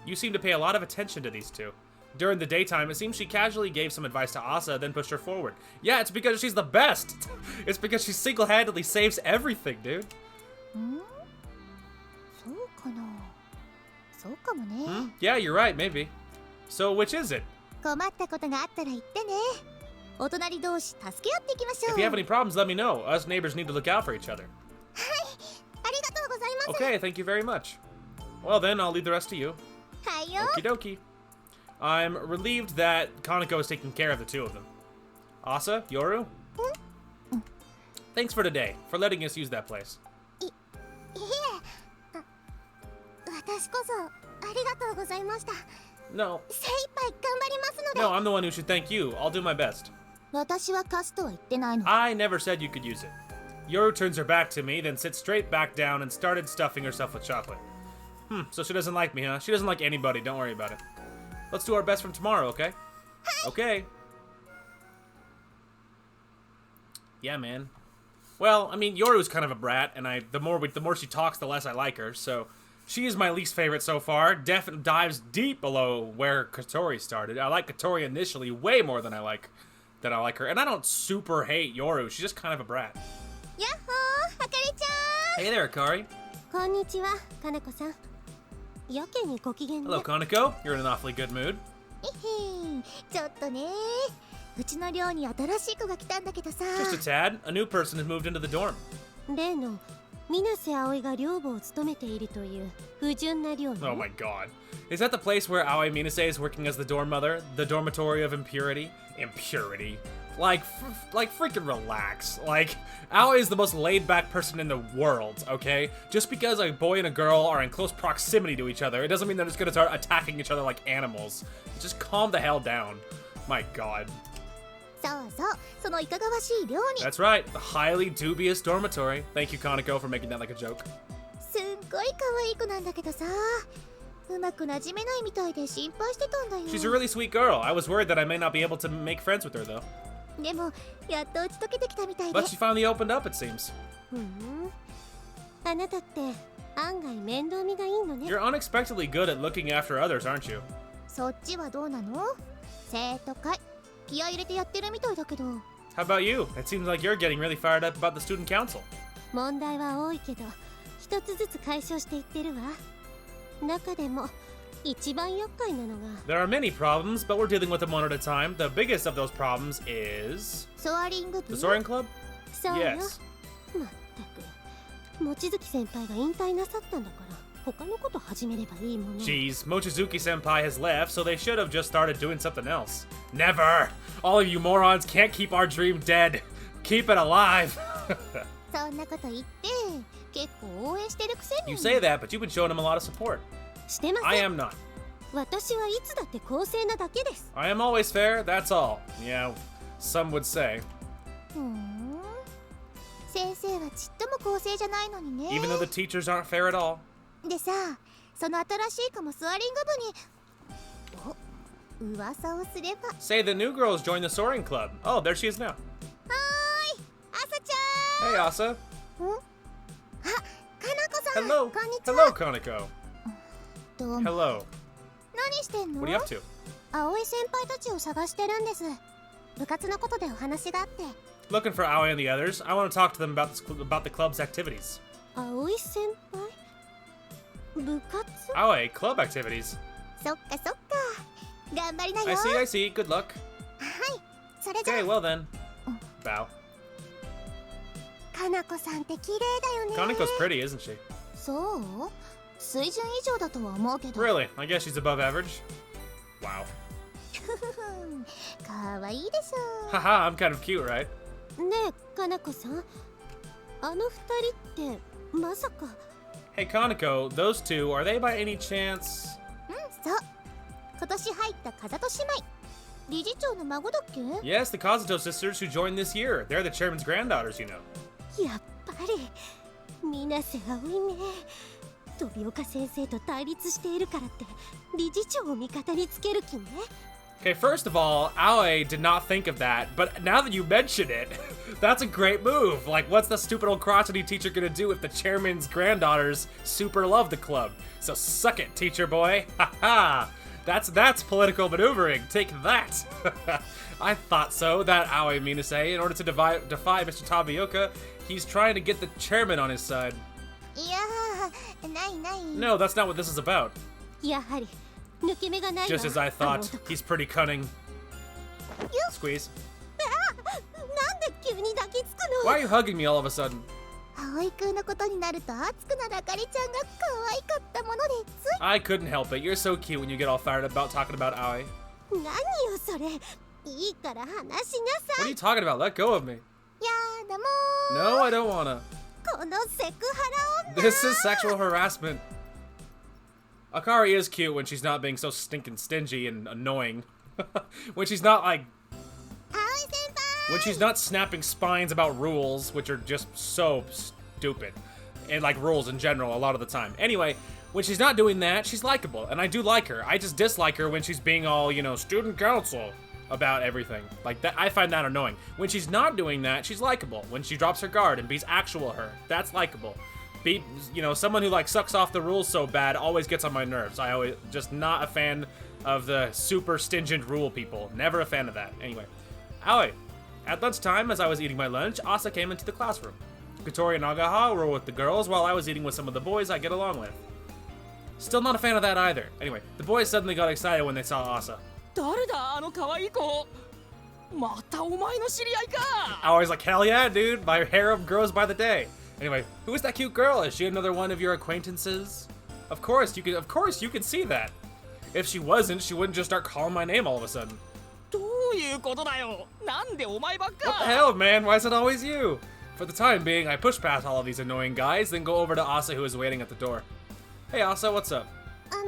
Speaker 1: You seem to pay a lot of attention to these two. During the daytime, it seems she casually gave some advice to Asa, then pushed her forward. Yeah, it's because she's the best! It's because she single-handedly saves everything, dude.
Speaker 3: そうかな。そうかもね。
Speaker 1: Yeah, you're right, maybe. So, which is it?
Speaker 3: 困ったことがあったら言ってね。お隣同士助け合っていきましょう。
Speaker 1: If you have any problems, let me know. Us neighbors need to look out for each other.
Speaker 2: ありがとうございます
Speaker 1: Okay, thank you very much. Well then, I'll leave the rest to you.
Speaker 3: はいよ。
Speaker 1: Okie dokie. I'm relieved that Kaneko is taking care of the 2 of them. Asa, Yoru? Thanks for today, for letting us use that place.
Speaker 2: いえ私こそありがとうございました
Speaker 1: No,
Speaker 2: 精一杯頑張りますので
Speaker 1: no, I'm the one who should thank you. I'll do my best.
Speaker 3: 私は貸すとは言ってないの。
Speaker 1: I never said you could use it. Yoru turns her back to me, then sits straight back down and started stuffing herself with chocolate. So she doesn't like me, huh? She doesn't like anybody, don't worry about it. Let's do our best from tomorrow, okay? Okay. Yeah, man. Well, I mean, Yoru's kind of a brat, and the more she talks, the less I like her, so she is my least favorite so far. Definitely dives deep below where Katori started. I like Katori initially way more than I like her, and I don't super hate Yoru. She's just kind of a brat.
Speaker 3: やっほー、あかりちゃん。
Speaker 1: Hey there, Akari.
Speaker 2: こんにちはかなこさんやけにご機嫌ね
Speaker 1: Hello, Kaneko. You're in an awfully good mood.
Speaker 3: へへちょっとね。うちの寮に新しい子が来たんだけどさ。
Speaker 1: Just a tad. A new person has moved into the dorm.
Speaker 2: 例の水瀬葵が寮母を務めているという不純な寮ね
Speaker 1: Oh my god. Is that the place where Aoi Minase is working as the dorm mother? The dormitory of impurity? Impurity. Like freaking relax. Like, Aoi is the most laid-back person in the world, okay? Just because a boy and a girl are in close proximity to each other, it doesn't mean they're just gonna start attacking each other like animals. Just calm the hell down. My god.
Speaker 3: そうそう、そのいかがわしい寮に。
Speaker 1: That's right, the highly dubious dormitory. Thank you, Kaneko, for making that like a joke.
Speaker 3: すっごい可愛い子なんだけどさ。うまく馴染めないみたいで心配してたんだよ。
Speaker 1: She's a really sweet girl. I was worried that I may not be able to make friends with her, though.
Speaker 3: でも、やっと打ち解けてきたみたいで。
Speaker 1: But she finally opened up, it seems.
Speaker 2: ふんあなたって案外面倒見がいいのね
Speaker 1: You're unexpectedly good at looking after others, aren't you?
Speaker 3: そっちはどうなの？生徒会。気合い入れてやってるみたいだけど。
Speaker 1: How about you? It seems like you're getting really fired up about the student council.
Speaker 2: 問題は多いけど一つずつ解消していってるわ中でも一番厄介なのが
Speaker 1: There are many problems, but we're dealing with them one at a time. The biggest of those problems is...
Speaker 3: ソアリング部。
Speaker 1: The Soaring Club?
Speaker 2: そうよ
Speaker 1: Yes.
Speaker 2: まったく望月先輩が引退なさったんだから他のこと始めればいいもの
Speaker 1: Geez, Mochizuki-senpai has left, so they should have just started doing something else. Never! All of you morons can't keep our dream dead. Keep it alive.
Speaker 3: そんなこと言って結構応援してるくせに。
Speaker 1: You say that, but you've been showing him a lot of support.
Speaker 2: してま
Speaker 1: I
Speaker 2: せん
Speaker 1: am not.
Speaker 2: 私はいつだって公正なだけです。
Speaker 1: I am always fair, that's all. Yeah, some would say.
Speaker 3: ふん、先生はちっとも公正じゃないのにね。
Speaker 1: Even though the teachers aren't fair at all.
Speaker 3: でさ、その新しい子もスワリング部に噂をすれば。
Speaker 1: Say the new girls joined the Soaring Club. Oh, there she is now.
Speaker 3: はーい、朝ちゃん。
Speaker 1: Hey, Asa.
Speaker 2: あ、かなこさん。
Speaker 1: Hello.
Speaker 2: こんにち
Speaker 1: Hello,
Speaker 2: は。
Speaker 1: Kaneko.
Speaker 3: どうも。
Speaker 1: Hello.
Speaker 3: 何してんの？
Speaker 1: What are you up to?
Speaker 2: 葵先輩たちを探してるんです。部活のことでお話があって。
Speaker 1: Looking for Aoi and the others. I want to talk to them about the club's activities.
Speaker 2: 葵先輩？部活？
Speaker 1: Aoi, club activities.
Speaker 3: そっかそっか。頑張りなよ。
Speaker 1: I see. Good luck.
Speaker 2: はい、それじゃ
Speaker 1: Okay, well then. Bow.
Speaker 2: かなこさんって綺麗だよね。
Speaker 1: Kaneko's pretty, isn't she?
Speaker 3: そう？水準以上だとは思うけど。
Speaker 1: Really? I guess she's above average. Wow.
Speaker 3: かわいいでしょ。
Speaker 1: Haha, I'm kind of cute, right?
Speaker 2: ねえ、かなこさん。あの二人ってまさか。
Speaker 1: Hey, Kaneko, those two, are they by any chance?
Speaker 3: そう。今年入った風戸姉妹。理事長の孫だっけ？
Speaker 1: Yes, the Kazuto sisters who joined this year. They're the chairman's granddaughters, you know.
Speaker 2: やっぱり水瀬葵ね。飛岡先生と対立しているからって理事長を味方につける気ね。
Speaker 1: Okay, first of all, Aoi did not think of that, but now that you mention it, that's a great move. Like, what's the stupid old crotchety teacher gonna do if the chairman's granddaughters super love the club? So suck it, teacher boy. Haha. That's political maneuvering. Take that. I thought so, that Aoi mean to say. In order to defy Mr. Tabioka, he's trying to get the chairman on his side.
Speaker 3: いやー、ないない。
Speaker 1: No, that's not what this is about.
Speaker 2: やはり抜け目がないわ。
Speaker 1: Just as I
Speaker 2: あの
Speaker 1: thought.
Speaker 2: 男。
Speaker 1: He's pretty cunning. Squeeze.
Speaker 2: なんで急に抱きつく
Speaker 1: Why
Speaker 2: の？
Speaker 1: are you hugging me all of a sudden?
Speaker 3: 葵くんのことになると熱くなるあかりちゃんが可愛かったものでつい。
Speaker 1: I couldn't help it. You're so cute when you get all fired about talking about Aoi.
Speaker 2: 何よそれ。いいから話しな
Speaker 1: What
Speaker 2: さ
Speaker 1: are
Speaker 2: い。
Speaker 1: you talking about? Let go of me.
Speaker 3: やだも
Speaker 1: No, I don't wanna.
Speaker 2: このセクハラ女。
Speaker 1: This is sexual harassment. Akari is cute when she's not being so stinking stingy and annoying. When she's not like,
Speaker 3: 葵先輩。
Speaker 1: when she's not snapping spines about rules, which are just so stupid. And like rules in general a lot of the time. Anyway, when she's not doing that, she's likable. And I do like her. I just dislike her when she's being all, you know, student council about everything. Like that, I find that annoying. When she's not doing that, she's likable. When she drops her guard and beats actual her, that's likable. You know, someone who like sucks off the rules so bad always gets on my nerves. I always just not a fan of the super stingent rule people. Never a fan of that. Anyway, Aoi. At lunchtime, as I was eating my lunch, Asa came into the classroom. Kotori and Agaha were with the girls while I was eating with some of the boys I get along with. Still not a fan of that either. Anyway, the boys suddenly got excited when they saw Asa.
Speaker 5: 誰だあの可愛い子。またお前の知り合いか。
Speaker 1: Aoi's like, hell yeah, dude. My harem grows by the day. Anyway, who is that cute girl? Is she another one of your acquaintances? Of course you could see that. If she wasn't, she wouldn't just start calling my name all of a sudden.
Speaker 5: どういうことだよ。なんでお前ばっ
Speaker 1: What the
Speaker 5: か。
Speaker 1: hell, man? Why is it always you? For the time being, I push past all of these annoying guys, then go over to Asa, who is waiting at the door. Hey, Asa, what's up?
Speaker 2: あ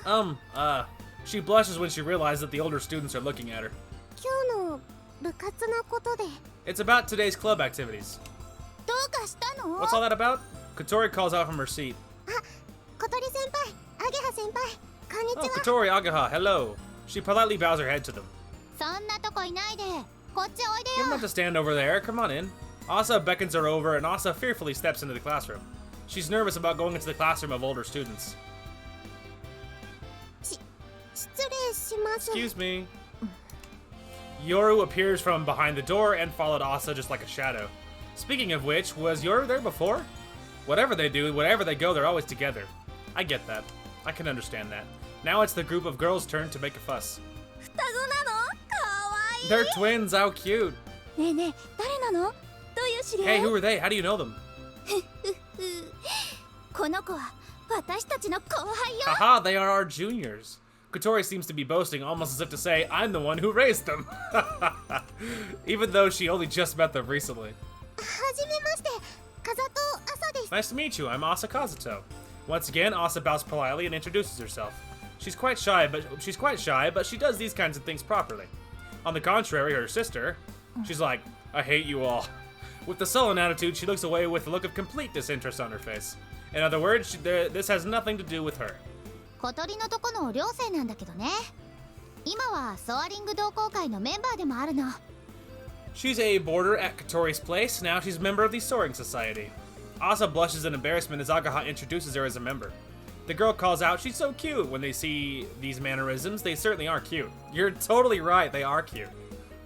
Speaker 2: の
Speaker 1: She blushes when she realizes that the older students are looking at her.
Speaker 2: 今日の部活のことで
Speaker 1: It's about today's club activities.
Speaker 3: どうかしたの？
Speaker 1: What's all that about? Kotori calls out from her seat.
Speaker 2: 小鳥先輩、アゲハ先輩、こんに
Speaker 1: Oh,
Speaker 2: ちは。
Speaker 1: Kotori, Agaha, hello. She politely bows her head to them.
Speaker 3: そんなとこいないで。こっちおいで
Speaker 1: You
Speaker 3: よ
Speaker 1: don't。have to stand over there. Come on in. Asa beckons her over, and Asa fearfully steps into the classroom. She's nervous about going into the classroom of older students.
Speaker 2: 失礼します。
Speaker 1: Excuse me. Yoru appears from behind the door and followed Asa just like a shadow. Speaking of which, was Yoru there before? Whatever they do, wherever they go, they're always together. I get that. I can understand that. Now it's the group of girls' turn to make a fuss.
Speaker 2: 双子なの？かわいい。
Speaker 1: They're twins, how cute.
Speaker 2: ねえねえ、誰なの？どういう知り合
Speaker 1: Hey,
Speaker 2: い？
Speaker 1: who are they? How do you know them?
Speaker 3: この子は私たちの後輩よ。
Speaker 1: Haha, they are our juniors. Kotori seems to be boasting almost as if to say, I'm the one who raised them. Even though she only just met them recently.
Speaker 2: はじめまして、風と朝です。
Speaker 1: Nice to meet you, I'm Asa Kazuto. Once again, Asa bows politely and introduces herself. She's quite shy, but she does these kinds of things properly. On the contrary, her sister, she's like, I hate you all. With the sullen attitude, she looks away with a look of complete disinterest on her face. In other words, this has nothing to do with her.
Speaker 3: 小鳥のとこの寮生なんだけどね。今はソアリング同好会のメンバーでもあるの。
Speaker 1: She's a boarder at Katori's place. Now she's a member of the Soaring Society. Asa blushes in embarrassment as Agaha introduces her as a member. The girl calls out, she's so cute. When they see these mannerisms, they certainly are cute. You're totally right, they are cute.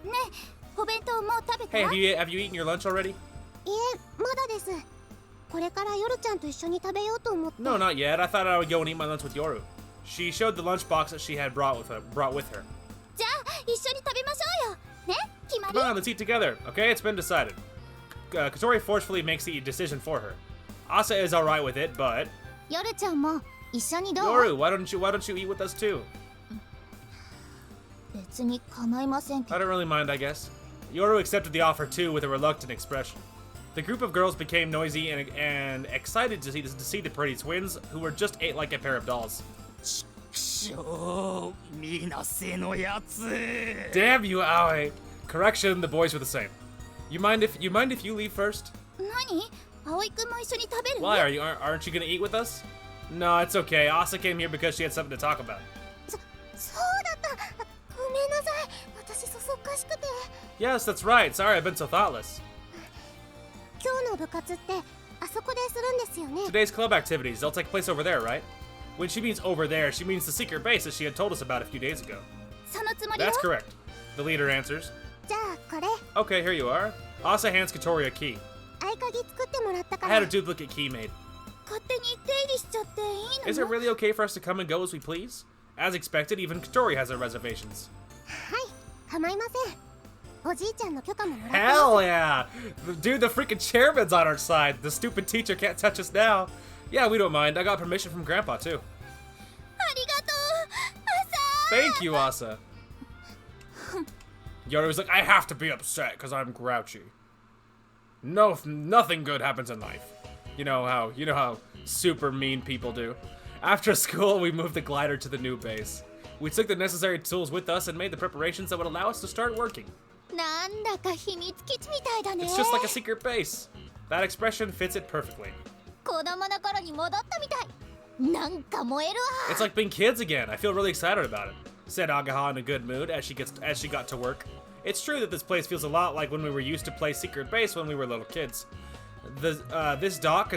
Speaker 3: ねえ、お弁当もう食べた？
Speaker 1: Hey, have you eaten your lunch already?
Speaker 2: いえ、まだです。これからヨルちゃんと一緒に食べようと思って。
Speaker 1: No, not yet. I thought I would go and eat my lunch with Yoru. She showed the lunchbox that she had brought with her.
Speaker 3: じゃあ一緒に食べましょうよ。ね、決まり？
Speaker 1: Come on, let's eat together. Okay, it's been decided. Katori forcefully makes the decision for her. Asa is alright with it, but
Speaker 3: ヨルちゃんも一緒にどう？
Speaker 1: Yoru, why don't you eat with us too?
Speaker 3: 別に構いませんけ
Speaker 1: I
Speaker 3: ど。
Speaker 1: don't really mind, I guess. Yoru accepted the offer too with a reluctant expression. The group of girls became noisy and excited to see the pretty twins, who were just ate like a pair of dolls.
Speaker 5: くしょう、みなせのやつ。
Speaker 1: Damn you, Aoi! Correction, the boys were the same. You mind if you leave first?
Speaker 3: 何？葵くんも一緒に食べる？
Speaker 1: Why aren't you gonna eat with us? No, it's okay. Asa came here because she had something to talk about.
Speaker 2: そうだった。ごめんなさい。私そそっかしくて。
Speaker 1: Yes, that's right. Sorry, I've been so thoughtless.
Speaker 2: 今日の部活ってあそこでするんですよね。
Speaker 1: Today's club activities, they'll take place over there, right? When she means over there, she means the secret base that she had told us about a few days ago.
Speaker 3: そのつもりよ。
Speaker 1: That's correct. The leader answers.
Speaker 2: じゃあこれ
Speaker 1: Okay, here you are. Asa hands Katori a key.
Speaker 2: 合鍵作ってもらったか
Speaker 1: I
Speaker 2: ら。
Speaker 1: had a duplicate key made.
Speaker 3: 勝手に出入りしちゃっていいの？
Speaker 1: Is it really okay for us to come and go as we please? As expected, even Katori has her reservations.
Speaker 2: はい、構いません。おじいちゃんの許可ももらってます。
Speaker 1: Hell yeah! Dude, the freaking chairman's on our side. The stupid teacher can't touch us now. Yeah, we don't mind. I got permission from Grandpa, too.
Speaker 3: ありがとう、朝。
Speaker 1: Thank you, Asa. Yoru's like, I have to be upset because I'm grouchy. No, nothing good happens in life. You know how super mean people do. After school, we moved the glider to the new base. We took the necessary tools with us and made the preparations that would allow us to start working.
Speaker 3: なんだか秘密基地みたいだね。
Speaker 1: It's just like a secret base. That expression fits it perfectly.
Speaker 3: 子供の頃に戻ったみたい。なんか燃えるわ。
Speaker 1: It's like being kids again. I feel really excited about it, said Agaha in a good mood as she got to work. It's true that this place feels a lot like when we were used to play secret base when we were little kids. This dock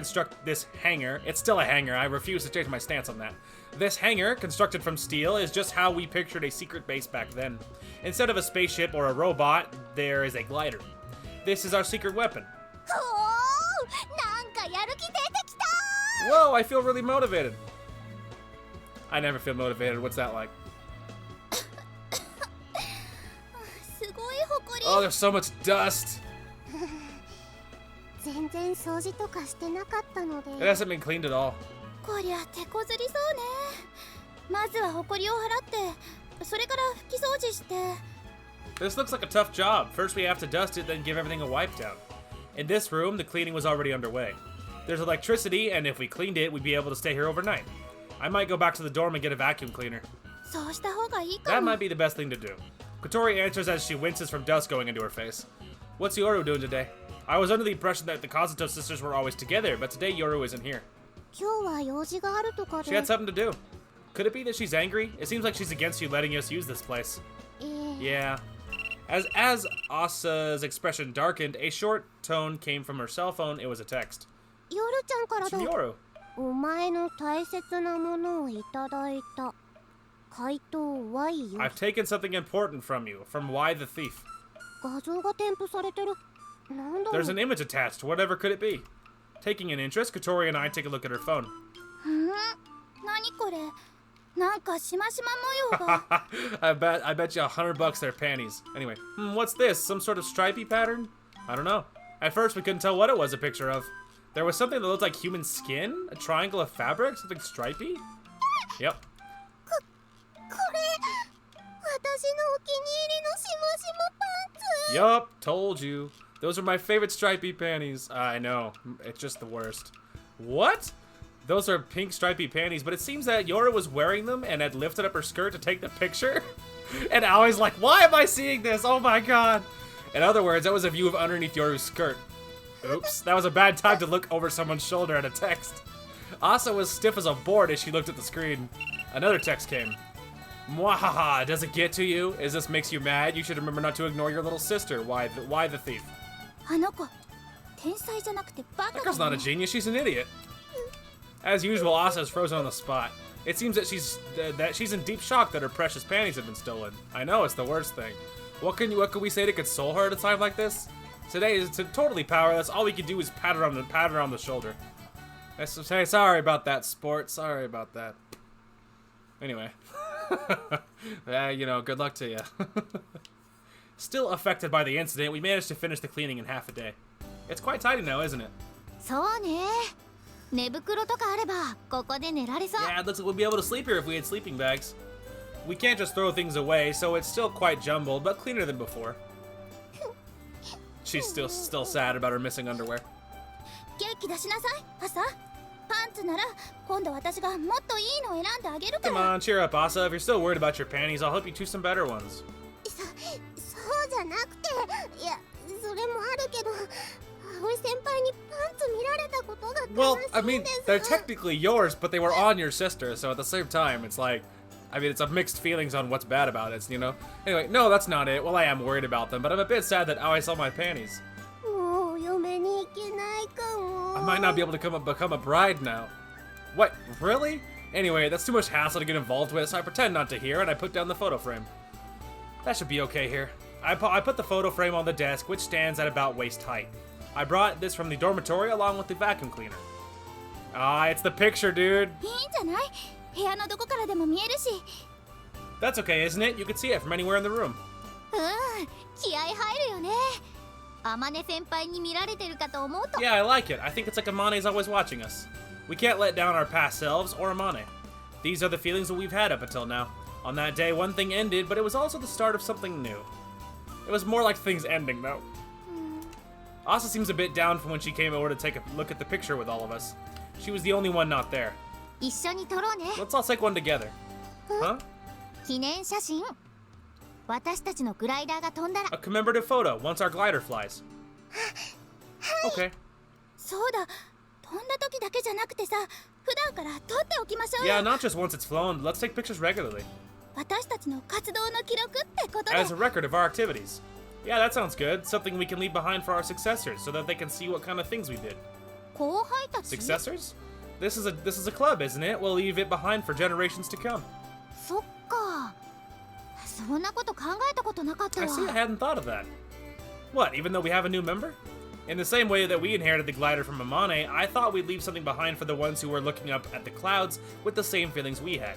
Speaker 1: this hangar. It's still a hangar. I refuse to change my stance on that. This hangar, constructed from steel, is just how we pictured a secret base back then. Instead of a spaceship or a robot, there is a glider. This is our secret weapon.
Speaker 3: おお、なんかやる気出てきた。
Speaker 1: Whoa, I feel really motivated. I never feel motivated. What's that like?
Speaker 3: すごい埃。
Speaker 1: Oh, there's so much dust.
Speaker 2: 全然掃除とかしてなかったので。
Speaker 1: It hasn't been cleaned at all.
Speaker 3: こりゃ手こずりそうね。まずは埃を払ってそれから拭き掃除して。
Speaker 1: This looks like a tough job. First we have to dust it, then give everything a wipe down. In this room, the cleaning was already underway. There's electricity, and if we cleaned it, we'd be able to stay here overnight. I might go back to the dorm and get a vacuum cleaner.
Speaker 3: そうした方がいいか
Speaker 1: That
Speaker 3: も。
Speaker 1: might be the best thing to do. Kotori answers as she winces from dust going into her face. What's Yoru doing today? I was under the impression that the Kazuto sisters were always together, but today Yoru isn't here.
Speaker 2: 今日は用事があるとか
Speaker 1: She
Speaker 2: で。
Speaker 1: had something to do. Could it be that she's angry? It seems like she's against you letting us use this place.
Speaker 2: えー
Speaker 1: Yeah. As Asa's expression darkened, a short tone came from her cell phone. It was a text.
Speaker 2: ヨルちゃんから
Speaker 1: It's
Speaker 2: だ。
Speaker 1: from Yoru.
Speaker 2: お前の大切なものをいただいた。回答 Y よ。
Speaker 1: I've taken something important from you. From Why the Thief.
Speaker 2: 画像が添付されてる。なんだろ
Speaker 1: There's
Speaker 2: う。
Speaker 1: an image attached. Whatever could it be? Taking an interest, Kotori and I take a look at her phone.
Speaker 3: 何これ？なんかしましま模様が。
Speaker 1: I bet you $100 they're panties. Anyway, what's this? Some sort of stripy pattern? I don't know. At first, we couldn't tell what it was a picture of. There was something that looked like human skin? A triangle of fabric? Something stripy? Yep.
Speaker 2: これ私のお気に入りのしましまパンツ。
Speaker 1: Yup, told you. Those are my favorite stripy panties. I know. It's just the worst. What? Those are pink stripy panties, but it seems that Yora was wearing them and had lifted up her skirt to take the picture. And Aoi's like, why am I seeing this? Oh my god. In other words, that was a view of underneath Yoru's skirt. Oops, that was a bad time to look over someone's shoulder at a text. Asa was stiff as a board as she looked at the screen. Another text came. Mwahaha, does it get to you? Is this makes you mad? You should remember not to ignore your little sister. Why the thief?
Speaker 3: あの子天才じゃなくてバカ
Speaker 1: That
Speaker 3: だ
Speaker 1: girl's not a
Speaker 3: よね
Speaker 1: genius, she's an idiot. As usual, Asa is frozen on the spot. It seems that she's in deep shock that her precious panties have been stolen. I know, it's the worst thing. What can we say to console her at a time like this? Today is totally powerless. All we can do is pat her on the shoulder. I say sorry about that, sport. Sorry about that. Anyway, you know, good luck to you. Still affected by the incident, we managed to finish the cleaning in half a day. It's quite tidy now, isn't it?
Speaker 3: そうね寝袋とかあればここで寝られそう
Speaker 1: Yeah, it looks like we'd be able to sleep here if we had sleeping bags. We can't just throw things away, so it's still quite jumbled, but cleaner than before. She's still sad about her missing underwear.
Speaker 3: 元気出しなさい朝パンツなら今度私がもっといいのを選んであげるか
Speaker 1: Come
Speaker 3: ら
Speaker 1: on, cheer up, Asa. If you're still worried about your panties, I'll help you choose some better ones.
Speaker 2: そうじゃなくて、いやそれもあるけど葵先輩にパンツ見られたことが
Speaker 1: Well,
Speaker 2: 悲し
Speaker 1: I
Speaker 2: いん
Speaker 1: mean,
Speaker 2: です
Speaker 1: they're technically yours, but they were on your sister, so at the same time, it's like, I mean, it's a mixed feelings on what's bad about it, you know? Anyway, no, that's not it. Well, I am worried about them, but I'm a bit sad that I saw my panties.
Speaker 2: もうお嫁に行けないかも
Speaker 1: I might not be able to become a bride now. What? Really? Anyway, that's too much hassle to get involved with, so I pretend not to hear and I put down the photo frame. That should be okay here. I put the photo frame on the desk, which stands at about waist height. I brought this from the dormitory along with the vacuum cleaner. Ah, it's the picture, dude.
Speaker 3: いいんじゃない部屋のどこからでも見えるし
Speaker 1: That's okay, isn't it? You can see it from anywhere in the room.
Speaker 3: うん気合入るよね天音先輩に見られてるかと思うと
Speaker 1: Yeah, I like it. I think it's like Amane's always watching us. We can't let down our past selves or Amane. These are the feelings that we've had up until now. On that day, one thing ended, but it was also the start of something new. It was more like things ending, though. Asa seems a bit down from when she came over to take a look at the picture with all of us. She was the only one not there.
Speaker 3: 一緒に撮ろうね
Speaker 1: Let's all take one together. Huh?
Speaker 3: 記念写真私たちのグライダーが飛んだら
Speaker 1: A commemorative photo once our glider flies. Okay.
Speaker 3: そうだ飛んだ時だけじゃなくてさ普段から撮っておきましょうよ
Speaker 1: Yeah, not just once it's flown. Let's take pictures regularly.
Speaker 3: 私たちの活動の記録ってことで
Speaker 1: As a record of our activities. Yeah, that sounds good. Something we can leave behind for our successors so that they can see what kind of things we did.
Speaker 3: 後輩たち
Speaker 1: Successors? This is a club, isn't it? We'll leave it behind for generations to come.
Speaker 3: そっかそんなこと考えたことなかった
Speaker 1: I
Speaker 3: わ
Speaker 1: see, I hadn't thought of that. What, even though we have a new member? In the same way that we inherited the glider from Amane, I thought we'd leave something behind for the ones who were looking up at the clouds with the same feelings we had.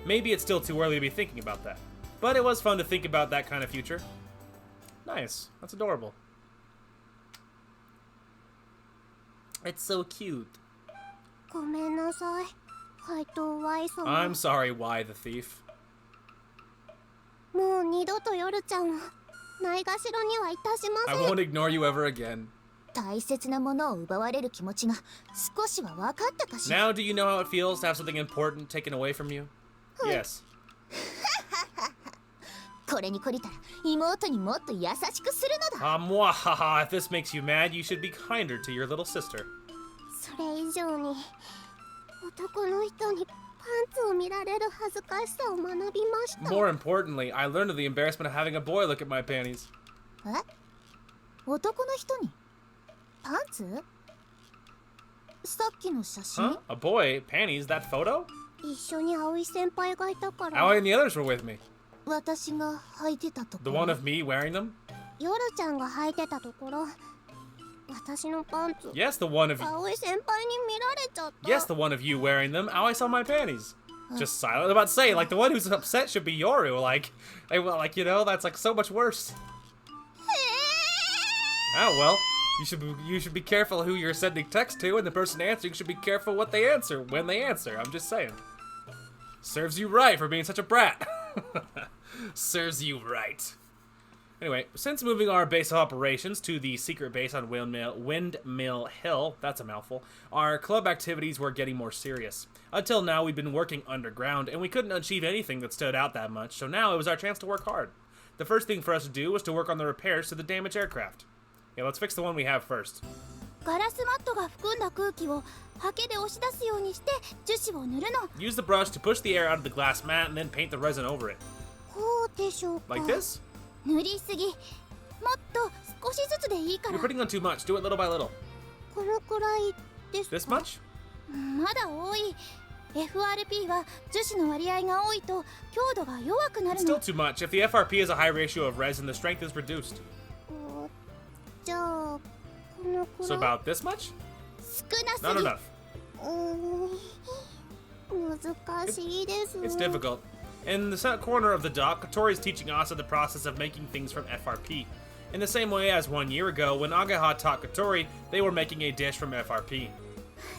Speaker 1: Maybe it's still too early to be thinking about that. But it was fun to think about that kind of future. Nice. That's adorable. It's so cute.
Speaker 2: ごめんなさい怪盗ワイ様
Speaker 1: I'm sorry, why the thief?
Speaker 2: もう二度と夜ちゃんをないがしろにはいたしま
Speaker 1: I
Speaker 2: せん
Speaker 1: won't ignore you ever again.
Speaker 3: 大切なものを奪われる気持ちが少しは分かったかしら
Speaker 1: Now do you know how it feels to have something important taken away from you? Yes.
Speaker 3: これに懲りたら妹にもっと優しくするのだ
Speaker 1: Mwahaha, if this makes you mad, you should be kinder to your little sister.
Speaker 2: それ以上に男の人にパンツを見られる恥ずかしさを学びました
Speaker 1: More importantly, I learned of the embarrassment of having a boy look at my panties.
Speaker 3: え男の人にパンツさっきの写真
Speaker 1: Huh? A boy? Panties? That photo?
Speaker 2: 一緒に葵先輩がいたから
Speaker 1: Aoi and the others were with me.
Speaker 3: 私が履いてたとこ
Speaker 1: The one of me wearing them?
Speaker 2: 夜ちゃんが履いてたところ私のパンツ
Speaker 1: Yes, the one of you.
Speaker 2: 葵先輩に見られちゃった
Speaker 1: Yes, the one of you wearing them. Aoi saw my panties. Just silent. About to say, like, the one who's upset should be Yoru. Like, you know, that's like so much worse. Oh well. You should be careful who you're sending text to, and the person answering should be careful what they answer when they answer. I'm just saying. Serves you right for being such a brat. Serves you right. Anyway, since moving our base of operations to the secret base on Windmill Hill, that's a mouthful, our club activities were getting more serious. Until now, we'd been working underground, and we couldn't achieve anything that stood out that much, so now it was our chance to work hard. The first thing for us to do was to work on the repairs to the damaged aircraft. Yeah, let's fix the one we have first.
Speaker 3: ガラスマットが含んだ空気をハケで押し出すようにして樹脂を塗るの。
Speaker 1: Use the brush to push the air out of the glass mat and then paint the resin over it.
Speaker 2: こうでしょうか。
Speaker 1: Like this?
Speaker 3: 塗りすぎ。もっと少しずつでいいから。
Speaker 1: You're putting on too much. Do it little by little.
Speaker 2: このくらいですか。
Speaker 1: This much?
Speaker 3: まだ多い。FRP は樹脂の割合が多いと強度が弱くなる
Speaker 1: Still
Speaker 3: の。
Speaker 1: too much. If the FRP has a high ratio of resin, the strength is reduced.
Speaker 2: じゃあこのく
Speaker 1: So
Speaker 2: らい。
Speaker 1: about this much?
Speaker 3: 少なす
Speaker 1: Not
Speaker 3: ぎ。
Speaker 1: enough.
Speaker 2: 難しいです。
Speaker 1: It's difficult. In the corner of the dock, Katori is teaching Asa the process of making things from FRP. In the same way as 1 year ago, when Agaha taught Katori, they were making a dish from FRP.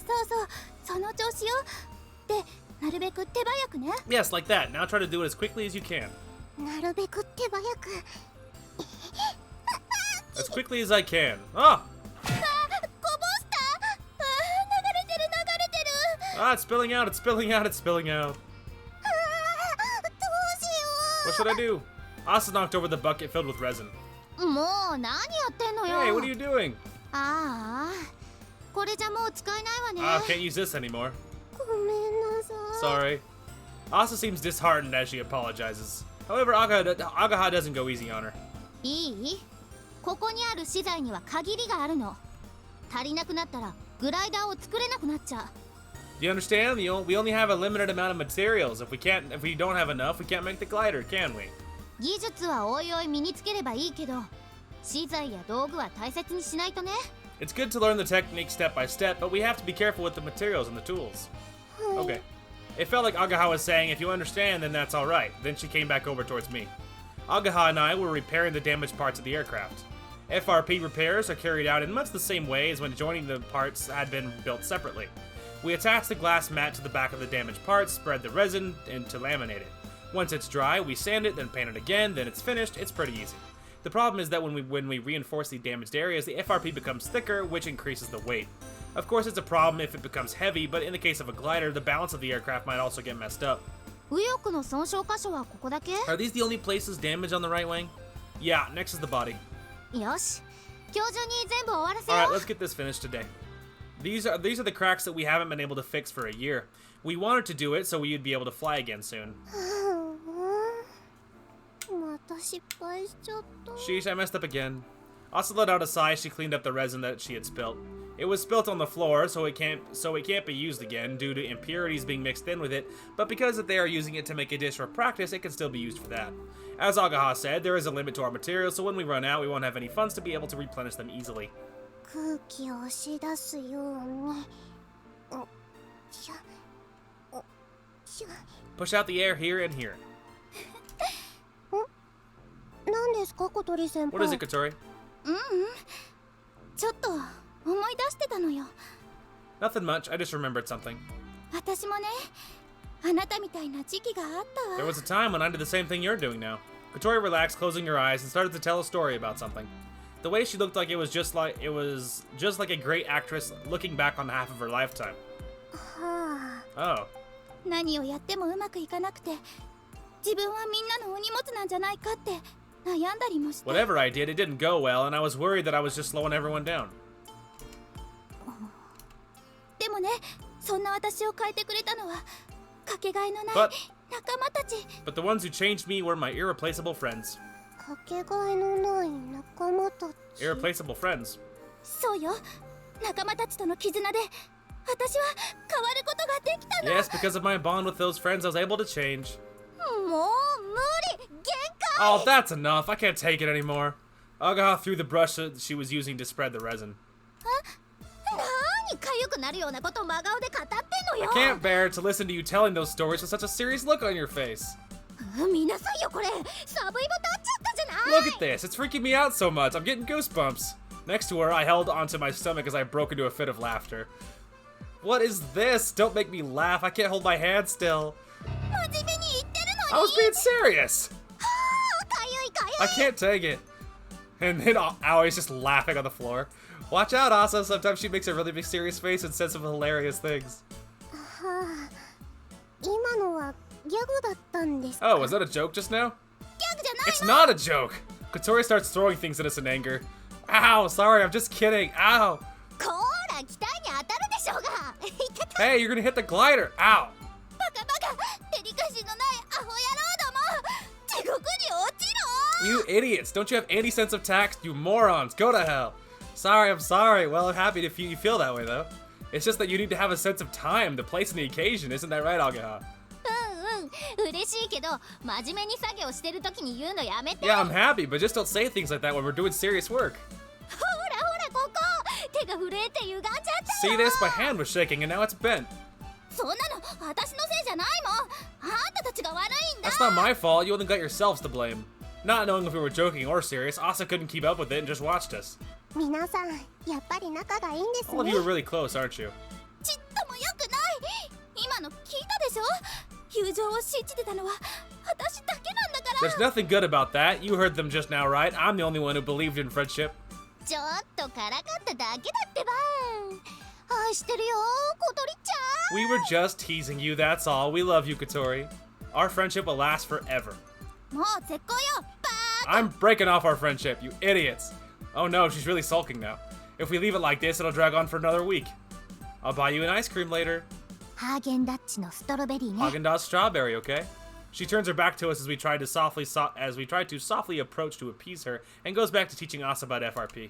Speaker 3: そうそう、その調子よ。で、なるべく手早くね。
Speaker 1: Yes, like that. Now try to do it as quickly as you can.
Speaker 2: なるべく手早く。
Speaker 1: As quickly as I can. Ah!
Speaker 3: こぼした。流れてる流れてる。
Speaker 1: Ah, it's spilling out, it's spilling out, it's spilling out.
Speaker 2: どうしよ
Speaker 1: What should I do? Asa knocked over the bucket filled with resin.
Speaker 3: もう何やってんのよ。
Speaker 1: Hey, what are you doing?
Speaker 3: ああ、これじゃもう使えないわ
Speaker 1: Ah,
Speaker 3: ね。
Speaker 1: can't use this anymore.
Speaker 2: う。ごめんなさい。
Speaker 1: Sorry. Asa seems disheartened as she apologizes. However, Agaha doesn't go easy on her.
Speaker 3: いい？ここにある資材には限りがあるの。足りなくなったらグライダーを作れなくなっちゃう。
Speaker 1: Do you understand? We only have a limited amount of materials. If we don't have enough, we can't make the glider, can we?
Speaker 3: 技術はおいおい身につければいいけど、資材や道具は大切にしないとね。
Speaker 1: It's good to learn the technique step by step, but we have to be careful with the materials and the tools. Okay. It felt like Agaha was saying, if you understand, then that's alright. Then she came back over towards me. Agaha and I were repairing the damaged parts of the aircraft. FRP repairs are carried out in much the same way as when joining the parts had been built separately. We attach the glass mat to the back of the damaged parts, spread the resin, and to laminate it. Once it's dry, we sand it, then paint it again, then it's finished. It's pretty easy. The problem is that when we reinforce the damaged areas, the FRP becomes thicker, which increases the weight. Of course, it's a problem if it becomes heavy, but in the case of a glider, the balance of the aircraft might also get messed up.
Speaker 3: 右翼の損傷箇所はここだけ？
Speaker 1: Are these the only places damaged on the right wing? Yeah, next is the body.
Speaker 3: よし、今日中に全部終わらせ
Speaker 1: Alright,
Speaker 3: よう。
Speaker 1: let's get this finished today. These are the cracks that we haven't been able to fix for a year. We wanted to do it so we would be able to fly again soon.
Speaker 2: また失敗しちゃった。
Speaker 1: Sheesh, I messed up again. Asa let out a sigh as she cleaned up the resin that she had spilt. It was spilt on the floor, so it can't be used again due to impurities being mixed in with it, but because they are using it to make a dish for practice, it can still be used for that. As Agaha said, there is a limit to our materials, so when we run out, we won't have any funds to be able to replenish them easily.
Speaker 2: 空気を押し出すように。しゃ。しゃ。
Speaker 1: Push out the air here and here.
Speaker 2: 何ですか、小鳥先輩。
Speaker 1: What is it, Katori?
Speaker 3: ちょっと思い出してたのよ。
Speaker 1: Nothing much, I just remembered something.
Speaker 3: 私もね、あなたみたいな時期があった
Speaker 1: There
Speaker 3: わ。
Speaker 1: was a time when I did the same thing you're doing now. Katori relaxed, closing her eyes, and started to tell a story about something. The way she looked like it was just like a great actress looking back on half of her lifetime.
Speaker 2: はあ。
Speaker 1: Oh.
Speaker 3: 何をやってもうまくいかなくて、自分はみんなのお荷物なんじゃないかって悩んだりもして。
Speaker 1: Whatever I did, it didn't go well, and I was worried that I was just slowing everyone down.
Speaker 3: でもね、そんな私を変えてくれたのはかけがえのない
Speaker 1: But-
Speaker 3: 仲間たち。
Speaker 1: But the ones who changed me were my irreplaceable friends.
Speaker 2: かけがえのない仲間たち。
Speaker 1: Irreplaceable friends.
Speaker 3: そうよ、仲間たちとの絆で私は変わることができたの。
Speaker 1: Yes, because of my bond with those friends, I was able to change.
Speaker 3: もう無理、限界。
Speaker 1: Oh, that's enough. I can't take it anymore. Agaha threw the brush that she was using to spread the resin.
Speaker 3: 何かゆくなるようなこと真顔で語ってんのよ。
Speaker 1: Can't bear to listen to you telling those stories with such a serious look on your face.
Speaker 3: 見なさいよこれ、サブイボ立っちゃったじゃない。
Speaker 1: Look at this. It's freaking me out so much. I'm getting goosebumps. Next to her, I held onto my stomach as I broke into a fit of laughter. What is this? Don't make me laugh. I can't hold my hand still.
Speaker 3: 真面目に言ってる
Speaker 1: I
Speaker 3: の
Speaker 1: was
Speaker 3: に。
Speaker 1: being serious.
Speaker 3: かゆいかゆい。
Speaker 1: I can't take it. And then Aoi's just laughing on the floor. Watch out, Asa. Sometimes she makes a really big serious face and says some hilarious things.
Speaker 2: はあ、今のはギャグだったんですか？
Speaker 1: Oh, was that a joke just now?
Speaker 3: ギャグじゃない
Speaker 1: It's not a joke. Katori starts throwing things at us in anger. Ow, sorry, I'm just kidding. Ow.
Speaker 3: こーら、期待に当たるでしょうが。いたた。
Speaker 1: Hey, you're gonna hit the glider. Ow.
Speaker 3: バカバカ、デリカシーのないアホ野郎ども。地獄に落ちろ。
Speaker 1: You idiots. Don't you have any sense of tact? You morons. Go to hell. Sorry, I'm sorry. Well, I'm happy if you feel that way, though. It's just that you need to have a sense of time, the place, and the occasion. Isn't that right, Agaha?
Speaker 3: 嬉しいけど、真面目に作業してる時に言うのやめて。
Speaker 1: Yeah, I'm happy, but just don't say things like that when we're doing serious work.
Speaker 3: ほらほら、ここ。手が震えて歪んじゃったよ。
Speaker 1: See this? My hand was shaking, and now it's bent.
Speaker 3: そんなの私のせいじゃないもん。あんたたちが悪いんだ。
Speaker 1: That's not my fault. You only got yourselves to blame. Not knowing if we were joking or serious, Asa couldn't keep up with it and just watched us.
Speaker 2: 皆さん、やっぱり仲がいいんです
Speaker 1: All of
Speaker 2: ね。
Speaker 1: you are really close, aren't you?
Speaker 3: ちっとも良くない。今の聞いたでしょ。友情を信じてたのは私だけなんだから。
Speaker 1: There's nothing good about that. You heard them just now, right? I'm the only one who believed in friendship.
Speaker 3: ちょっとからかっただけだってば。愛してるよ、小鳥ちゃん。
Speaker 1: We were just teasing you, that's all. We love you, Katori. Our friendship will last forever.
Speaker 3: もう絶好よ、バー
Speaker 1: I'm breaking off our friendship, you idiots. Oh no, she's really sulking now. If we leave it like this, it'll drag on for another week. I'll buy you an ice cream later.
Speaker 2: ハーゲンダッツのストロベリーね。
Speaker 1: Haagen-Dazs strawberry, okay? She turns her back to us as we try to softly approach to appease her, and goes back to teaching us about FRP.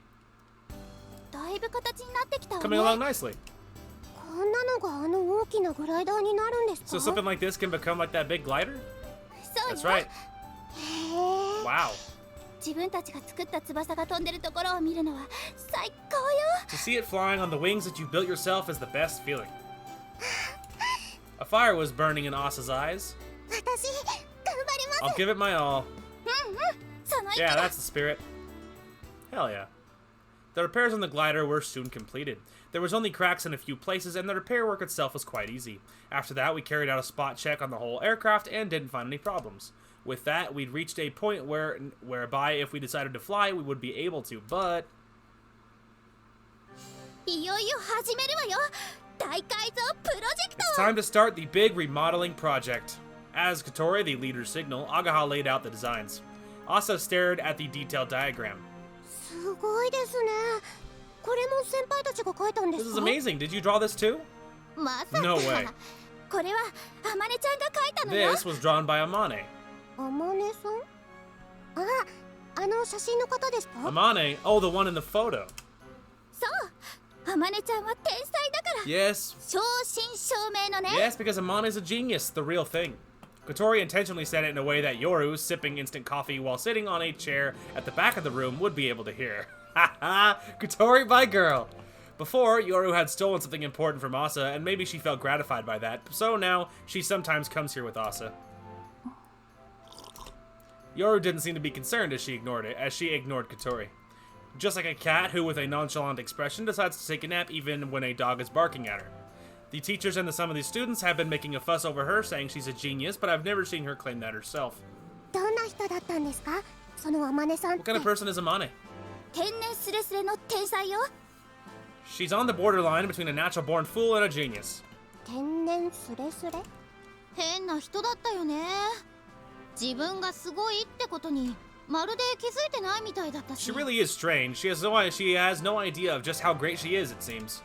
Speaker 3: だいぶ形になってきたわ
Speaker 1: Coming along
Speaker 3: ね。
Speaker 1: nicely.
Speaker 2: こんなのがあの大きなグライダーになるんですか？
Speaker 1: So something like this can become like that big glider?
Speaker 3: そう
Speaker 1: That's
Speaker 3: よ。
Speaker 1: right.
Speaker 2: へえ。
Speaker 1: Wow.
Speaker 3: 自分たちが作った翼が飛んでるところを見るのは最高よ。
Speaker 1: To see it flying on the wings that you built yourself is the best feeling. A fire was burning in Asa's eyes.
Speaker 2: 私、頑張ります。
Speaker 1: I'll give it my all.
Speaker 3: その意見
Speaker 1: Yeah, that's the spirit. Hell yeah. The repairs on the glider were soon completed. There was only cracks in a few places, and the repair work itself was quite easy. After that, we carried out a spot check on the whole aircraft and didn't find any problems. With that, we'd reached a point whereby if we decided to fly, we would be able to, but...
Speaker 3: いよいよ始めるわよ。大改造プロジェク
Speaker 1: It's
Speaker 3: ト。
Speaker 1: time to start the big remodeling project. As Katori, the leader's signal, Agaha laid out the designs. Asa stared at the detailed diagram.
Speaker 2: すごいですね。これも先輩たちが書いたんで
Speaker 1: This
Speaker 2: す
Speaker 1: is
Speaker 2: か？
Speaker 1: amazing. Did you draw this too?
Speaker 3: まさか。
Speaker 1: No way.
Speaker 3: これはあまねちゃんが書いたのよ。
Speaker 1: This was drawn by Amane.
Speaker 2: あまねさん？あ、あの写真の方ですか？
Speaker 1: Amane? Oh, the one in the photo.
Speaker 3: そう。あまねちゃんは天才だから。
Speaker 1: Yes.
Speaker 3: 正真正銘のね。
Speaker 1: Yes, because Amane's a genius, the real thing. Katori intentionally said it in a way that Yoru, sipping instant coffee while sitting on a chair at the back of the room, would be able to hear. Ha ha! Katori, my girl! Before, Yoru had stolen something important from Asa, and maybe she felt gratified by that, so now she sometimes comes here with Asa. Yoru didn't seem to be concerned as she ignored Katori. Just like a cat who, with a nonchalant expression, decides to take a nap even when a dog is barking at her. The teachers and some of the students have been making a fuss over her, saying she's a genius, but I've never seen her claim that herself.
Speaker 2: どんな人だったんですか？そのあまねさんっ
Speaker 1: What
Speaker 2: て。
Speaker 1: kind of person is Amane?
Speaker 3: 天然スレスレの天才よ。
Speaker 1: She's on the borderline between a natural-born fool and a genius.
Speaker 2: 天然スレスレ？
Speaker 3: 変な人だったよね。自分がすごいってことにまるで気づいてないみたいだったし。
Speaker 1: She really is strange. She has no idea of just how great she is, it seems.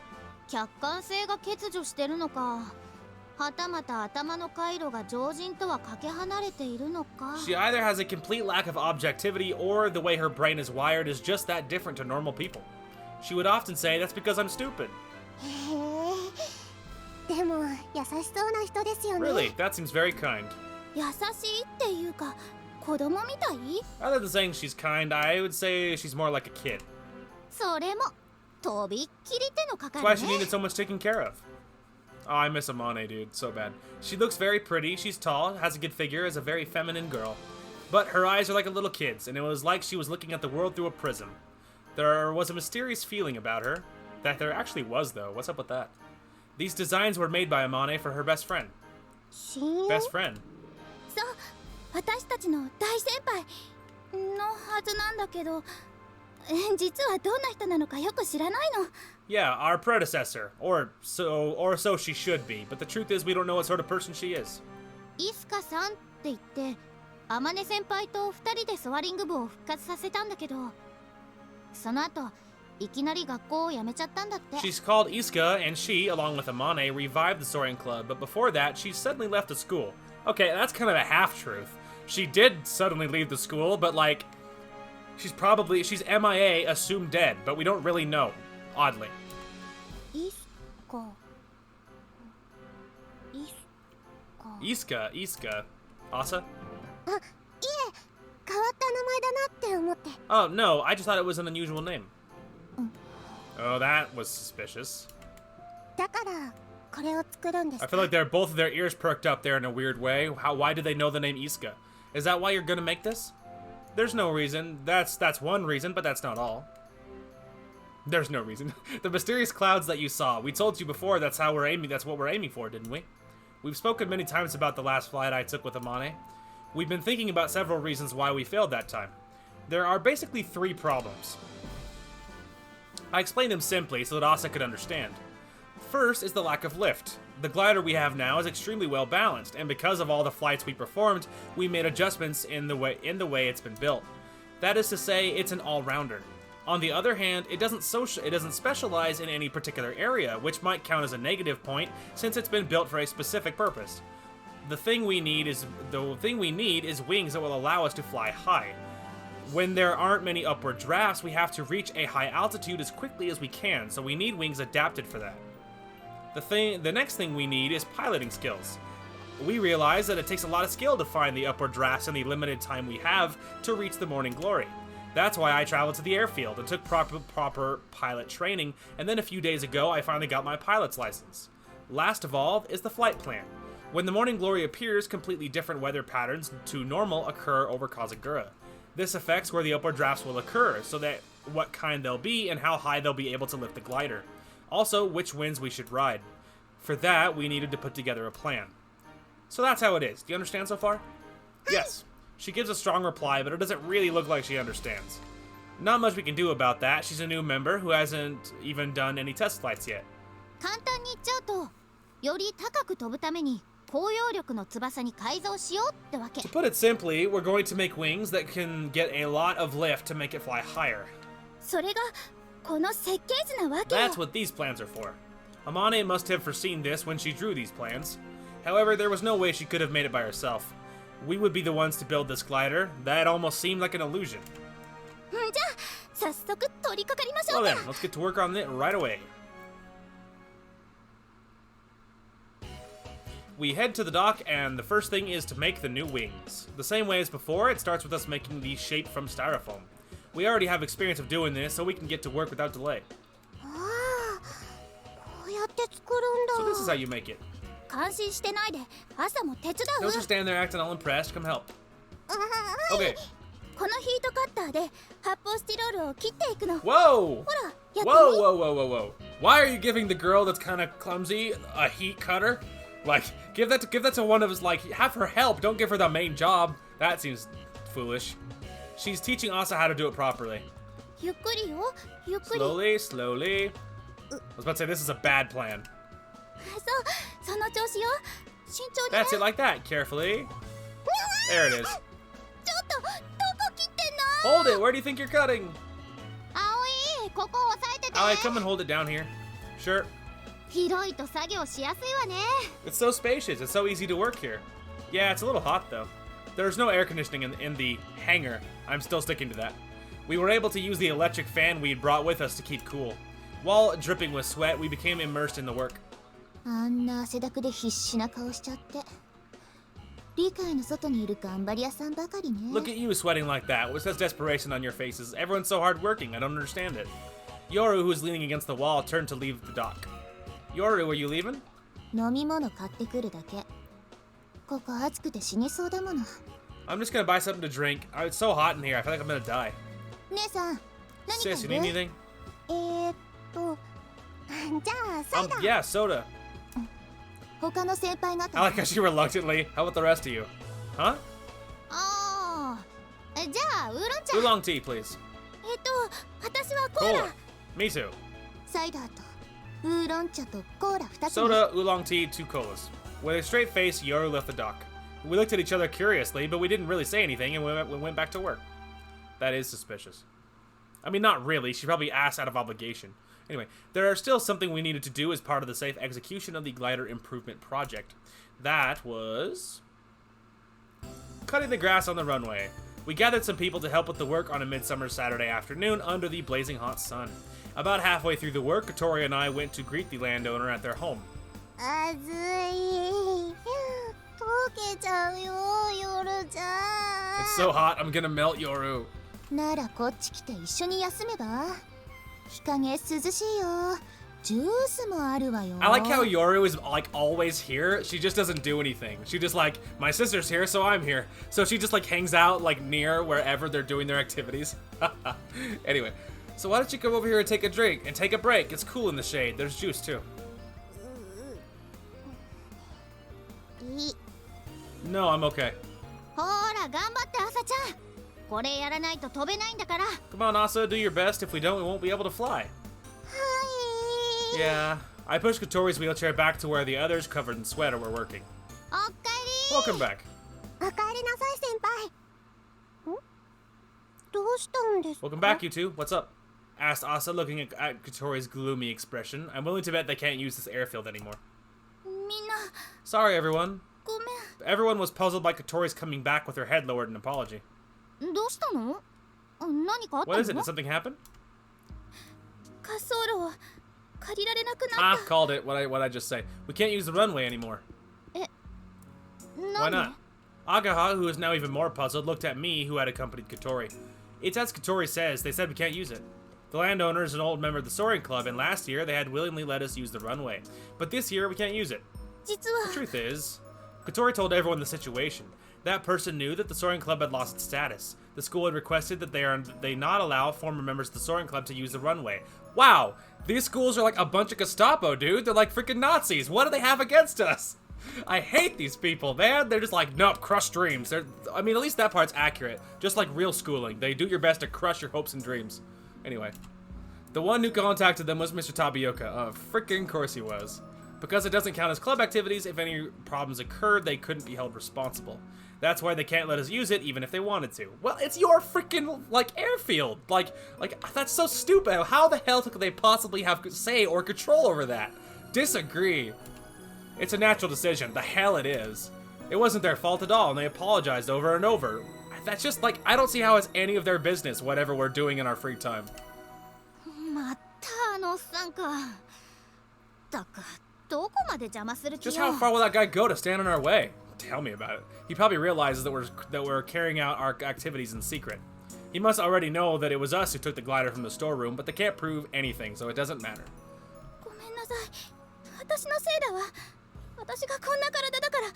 Speaker 3: 客観性が欠如してるのか。はたまた頭の回路が常人とはかけ離れているのか。
Speaker 1: She either has a complete lack of objectivity or the way her brain is wired is just that different to normal people. She would often say, that's because I'm stupid.
Speaker 2: へえ。でも優しそうな人ですよね。
Speaker 1: Really? That seems very kind.
Speaker 3: 優しいっていうか子供みたい。
Speaker 1: Rather than saying she's kind, I would say she's more like a kid.
Speaker 3: それもとびっきり手のかか
Speaker 1: That's why
Speaker 3: る
Speaker 1: she
Speaker 3: ね。
Speaker 1: needed so much taking care of. Oh, I miss Amane, dude. So bad. She looks very pretty, she's tall, has a good figure, is a very feminine girl. But her eyes are like a little kid's, and it was like she was looking at the world through a prism. There was a mysterious feeling about her. That there actually was, though. What's up with that? These designs were made by Amane for her best friend.
Speaker 2: 親友？
Speaker 1: Best friend?
Speaker 3: そう、私たちの大先輩のはずなんだけど、実はどんな人なのかよく知らないの。
Speaker 1: Yeah, our predecessor. Or so she should be. But the truth is we don't know what sort of person she is.
Speaker 3: イスカさんって言ってアマネ先輩と2人でソアリング部を復活させたんだけど、その後いきなり学校を辞めちゃったんだって。
Speaker 1: She's called Iska, and she, along with Amane, revived the Soaring Club, but before that, she suddenly left the school. Okay, that's kind of a half-truth. She did suddenly leave the school, but like, she's MIA, assumed dead, but we don't really know, oddly.
Speaker 2: イスカイスカ
Speaker 1: Iska. Asa?
Speaker 2: あ、いえ、変わった名前だなって思って。
Speaker 1: Oh, no, I just thought it was an unusual name. Oh, that was suspicious.
Speaker 2: だからこれを作るんです。
Speaker 1: I feel like both of their ears perked up there in a weird way. Why did they know the name Iska? Is that why you're gonna make this? There's no reason. That's one reason, but that's not all. There's no reason. The mysterious clouds that you saw. We told you before that's what we're aiming for, didn't we? We've spoken many times about the last flight I took with Amane. We've been thinking about several reasons why we failed that time. There are basically 3 problems. I explained them simply so that Asa could understand. First is the lack of lift. The glider we have now is extremely well balanced, and because of all the flights we performed, we made adjustments in the way it's been built. That is to say, it's an all-rounder. On the other hand, it doesn't specialize in any particular area, which might count as a negative point since it's been built for a specific purpose. The thing we need is wings that will allow us to fly high. When there aren't many upward drafts, we have to reach a high altitude as quickly as we can, so we need wings adapted for that. The next thing we need is piloting skills. We realize that it takes a lot of skill to find the upward drafts in the limited time we have to reach the morning glory. That's why I traveled to the airfield and took proper pilot training, and then a few days ago I finally got my pilot's license. Last of all is the flight plan. When the morning glory appears, completely different weather patterns to normal occur over Kazagura. This affects where the upward drafts will occur, so that what kind they'll be and how high they'll be able to lift the glider. Also, which winds we should ride. For that, we needed to put together a plan. So that's how it is. Do you understand so far? Yes. She gives a strong reply, but it doesn't really look like she understands. Not much we can do about that. She's a new member who hasn't even done any test flights yet.
Speaker 3: 簡単に言っちゃうと、より高く飛ぶために高揚力の翼に改造しようってわけ。
Speaker 1: To put it simply, we're going to make wings that can get a lot of lift to make it fly higher.
Speaker 3: それがこの設計図なわけよ。
Speaker 1: That's what these plans are for. Amane must have foreseen this when she drew these plans. However, there was no way she could have made it by herself. We would be the ones to build this glider. That almost seemed like an illusion.
Speaker 3: じゃあ早速取り掛かりましょ
Speaker 1: Well
Speaker 3: うか。
Speaker 1: then, let's get to work on it right away. We head to the dock, and the first thing is to make the new wings. The same way as before, it starts with us making the shape from styrofoam. We already have experience of doing this, so we can get to work without delay.
Speaker 2: ああ、こうやって作る
Speaker 1: So
Speaker 2: ん
Speaker 1: this is
Speaker 2: だ。
Speaker 1: how you make it.
Speaker 3: 感心してないで朝も手伝
Speaker 1: Don't
Speaker 3: う。
Speaker 1: just stand there acting all impressed. Come help.
Speaker 2: あはい
Speaker 1: Okay.
Speaker 3: このヒートカッターで発泡スチロールを切っていくの。
Speaker 1: Whoa!
Speaker 3: ほら、やってみ。
Speaker 1: Whoa! Why are you giving the girl that's kind of clumsy a heat cutter? Like, give that to one of us. Like, have her help. Don't give her the main job. That seems foolish. She's teaching Asa how to do it properly.
Speaker 3: ゆっくりよ、ゆっくり。
Speaker 1: Slowly. I was about to say this is a bad plan.
Speaker 3: そう、その調子よ。慎重にね。
Speaker 1: That's it, like that. Carefully. There it is.
Speaker 3: ちょっと、どこ切ってんの？
Speaker 1: Hold it. Where do you think you're cutting?
Speaker 3: 葵、ここ押さえてて。
Speaker 1: Allie, come and hold it down here. Sure.
Speaker 3: 広いと作業しやすいわね。
Speaker 1: It's so spacious. It's so easy to work here. Yeah, it's a little hot though. There's no air conditioning in the hangar. I'm still sticking to that. We were able to use the electric fan we had brought with us to keep cool. While dripping with sweat, we became immersed in the work.
Speaker 3: あんな汗だくで必死な顔しちゃって。理解の外にいる頑張り屋さんばかりね。
Speaker 1: Look at you sweating like that. What says desperation on your faces? Everyone's so hardworking. I don't understand it. Yoru, who was leaning against the wall, turned to leave the dock. Yoru, are you leaving?
Speaker 3: 飲み物買ってくるだけ。ここ暑くて死にそうだもの。
Speaker 1: I'm just gonna buy something to drink. It's so hot in here. I feel like I'm gonna die.
Speaker 3: 姉さん、何か
Speaker 1: Sis, you need
Speaker 3: いる？
Speaker 1: anything?
Speaker 2: じゃあソーダ。
Speaker 1: Yeah, soda.
Speaker 3: 他の先輩方。
Speaker 1: I like how she reluctantly. How about the rest of you? Huh?
Speaker 3: ああ、じゃあウーロン茶。
Speaker 1: Oolong tea, please.
Speaker 3: い
Speaker 2: 私はコーラ
Speaker 1: Cola. Me too.
Speaker 3: サイダーとウーロン茶とコーラ2つね。
Speaker 1: Soda, oolong tea, 2 colas. With a straight face, Yoru left the dock. We looked at each other curiously, but we didn't really say anything, and we went back to work. That is suspicious. I mean, not really. She probably asked out of obligation. Anyway, there are still something we needed to do as part of the safe execution of the glider improvement project. That was cutting the grass on the runway. We gathered some people to help with the work on a midsummer Saturday afternoon under the blazing hot sun. About halfway through the work, Katori and I went to greet the landowner at their home.
Speaker 2: あずい溶けちゃうよ夜ちゃん
Speaker 1: It's so hot, I'm gonna melt Yoru.
Speaker 3: ならこっち来て一緒に休めば。日陰涼しいよ。ジュースもあるわよ。
Speaker 1: I like how Yoru is like always here. She just doesn't do anything. She just like, my sister's here, so I'm here. So she just like hangs out like near wherever they're doing their activities. Anyway, so why don't you come over here and take a drink and take a break? It's cool in the shade. There's juice too.
Speaker 2: いい
Speaker 1: No, I'm okay.
Speaker 2: ほら頑張って朝ちゃんこれやらないと飛べないんだから
Speaker 1: Come on, Asa, do your best. If we don't, we won't be able to fly.
Speaker 2: はい
Speaker 1: Yeah. I pushed Katori's wheelchair back to where the others covered in sweat were working.
Speaker 2: おかえり
Speaker 1: Welcome back.
Speaker 2: おかえりなさい先輩んどうしたんですか
Speaker 1: Welcome back, you two. What's up? Asked Asa, looking at Katori's gloomy expression. I'm willing to bet they can't use this airfield anymore.
Speaker 2: みんな
Speaker 1: Sorry, everyone.
Speaker 2: ごめ
Speaker 1: Everyone was puzzled by Katori's coming back with her head lowered in apology.
Speaker 2: んどうしたの何かあった
Speaker 1: What is it?
Speaker 2: の
Speaker 1: Did something happen?
Speaker 2: 滑走路を借りられなく
Speaker 1: Ah,
Speaker 2: なっ
Speaker 1: called it. What I just say? We can't use the runway anymore.
Speaker 2: た
Speaker 1: Why
Speaker 2: なんで
Speaker 1: not? Agaha, who is now even more puzzled, looked at me, who had accompanied Katori. It's as Katori says, they said we can't use it. The landowner is an old member of the Soaring Club, and last year they had willingly let us use the runway. But this year we can't use it.
Speaker 2: 実
Speaker 1: The
Speaker 2: は
Speaker 1: truth is, Katori told everyone the situation. That person knew that the Soaring Club had lost its status. The school had requested that they not allow former members of the Soaring Club to use the runway. Wow, these schools are like a bunch of Gestapo, dude. They're like freaking Nazis. What do they have against us? I hate these people, man. They're just like, nope, crush dreams. I mean, at least that part's accurate. Just like real schooling. They do your best to crush your hopes and dreams. Anyway, the one who contacted them was Mr. Tapioca. Freaking course he was. Because it doesn't count as club activities, if any problems occurred, they couldn't be held responsible. That's why they can't let us use it, even if they wanted to. Well, it's your freaking, like, airfield. Like, that's so stupid. How the hell could they possibly have say or control over that? Disagree. It's a natural decision. The hell it is. It wasn't their fault at all, and they apologized over and over. That's just, like, I don't see how it's any of their business, whatever we're doing in our free time.
Speaker 2: またあのおっさんかだからどこまで邪魔する気
Speaker 1: Just
Speaker 2: よ
Speaker 1: how far will that guy go to stand in our way? Tell me about it. He probably realizes that we're carrying out our activities in secret. He must already know that it was us who took the glider from the storeroom, but they can't prove anything, so it doesn't matter.
Speaker 2: ごめんなさい私のせいだわ私がこんな体だから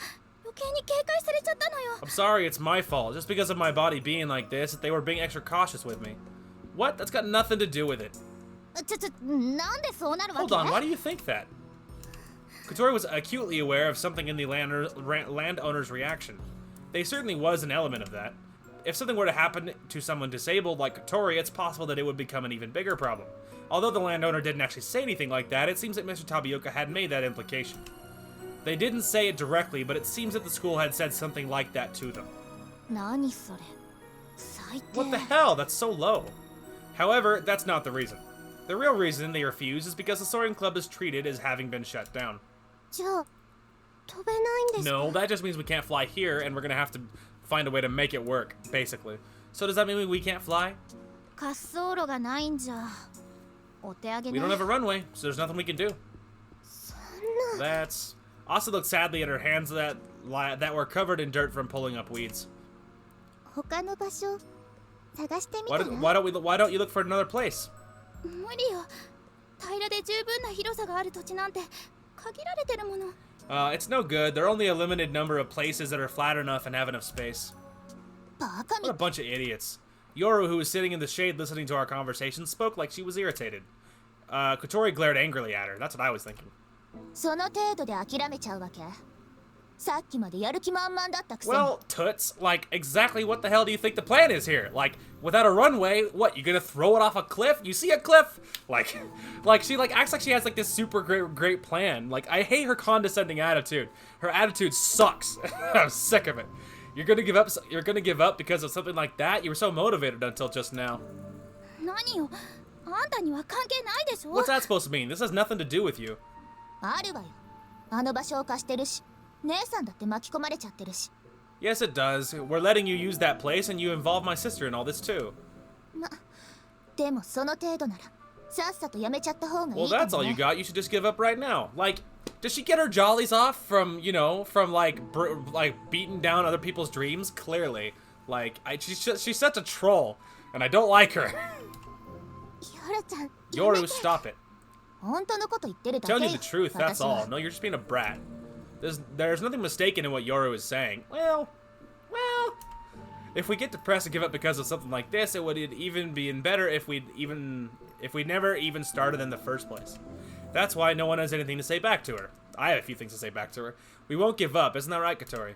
Speaker 2: 余計に警戒されちゃったのよ
Speaker 1: I'm sorry, it's my fault. Just because of my body being like this, they were being extra cautious with me. What? That's got nothing to do with it.
Speaker 2: なんでそうなるわ
Speaker 1: Hold
Speaker 2: け
Speaker 1: on, why do you think that? Katori was acutely aware of something in the landowner's reaction. There certainly was an element of that. If something were to happen to someone disabled like Katori, it's possible that it would become an even bigger problem. Although the landowner didn't actually say anything like that, it seems that Mr. Tapioca had made that implication. They didn't say it directly, but it seems that the school had said something like that to them.
Speaker 2: 何それ最低
Speaker 1: What the hell? That's so low. However, that's not the reason. The real reason they refuse is because the Soaring Club is treated as having been shut down.
Speaker 2: じゃあ飛べないんですか
Speaker 1: No, that just means we can't fly here, and we're gonna have to find a way to make it work, basically. So does that mean we can't fly?
Speaker 2: 滑走路がないんじゃお手上げ
Speaker 1: We
Speaker 2: ね
Speaker 1: don't have a runway, so there's nothing we can do.
Speaker 2: そんな
Speaker 1: That's... Asa looked sadly at her hands that were covered in dirt from pulling up weeds.
Speaker 2: 他の場所探してみ
Speaker 1: Why
Speaker 2: たら
Speaker 1: why don't you look for another place?
Speaker 2: 無理よ平らで十分な広さがある土地なんて限られてるもの
Speaker 1: It's no good. There are only a limited number of places that are flat enough and have enough space.
Speaker 2: バカ
Speaker 1: What a bunch of idiots. Yoru, who was sitting in the shade listening to our conversation, spoke like she was irritated. Katori glared angrily at her. That's what I was thinking.
Speaker 3: その程度で諦めちゃうわけさっきまでやる気満々だったくせに。
Speaker 1: Well, Toots, like, exactly what the hell do you think the plan is here? Like, without a runway, what, you gonna throw it off a cliff? You see a cliff? Like she, like, acts like she has, like, this super great plan. Like, I hate her condescending attitude. Her attitude sucks. I'm sick of it. You're gonna give up because of something like that? You were so motivated until just now.
Speaker 3: 何よ、あんたには関係ないでしょ。
Speaker 1: What's that supposed to mean? This has nothing to do with you.
Speaker 3: あるわよ。あの場所を貸してるし、姉さんだって巻き込まれちゃってるし。
Speaker 1: Yes, it does. We're letting you use that place, and you involve my sister in all this too.
Speaker 3: でもその程度ならさっさとやめちゃった方がい
Speaker 1: Well,
Speaker 3: いか
Speaker 1: that's
Speaker 3: も
Speaker 1: all you
Speaker 3: ね。
Speaker 1: got. You should just give up right now. Like, does she get her jollies off from, you know, from like beating down other people's dreams? Clearly, like, she's such a troll, and I don't like her.
Speaker 2: 夜ちゃん
Speaker 1: Yoru, stop it.
Speaker 3: 本当のこと言ってるだけよ。
Speaker 1: Telling you the truth, that's
Speaker 3: 私は
Speaker 1: all. No, you're just being a brat. There's nothing mistaken in what Yoru is saying. Well, if we get depressed and give up because of something like this, it would even be better if we never even started in the first place. That's why no one has anything to say back to her. I have a few things to say back to her. We won't give up, isn't that right, Katori?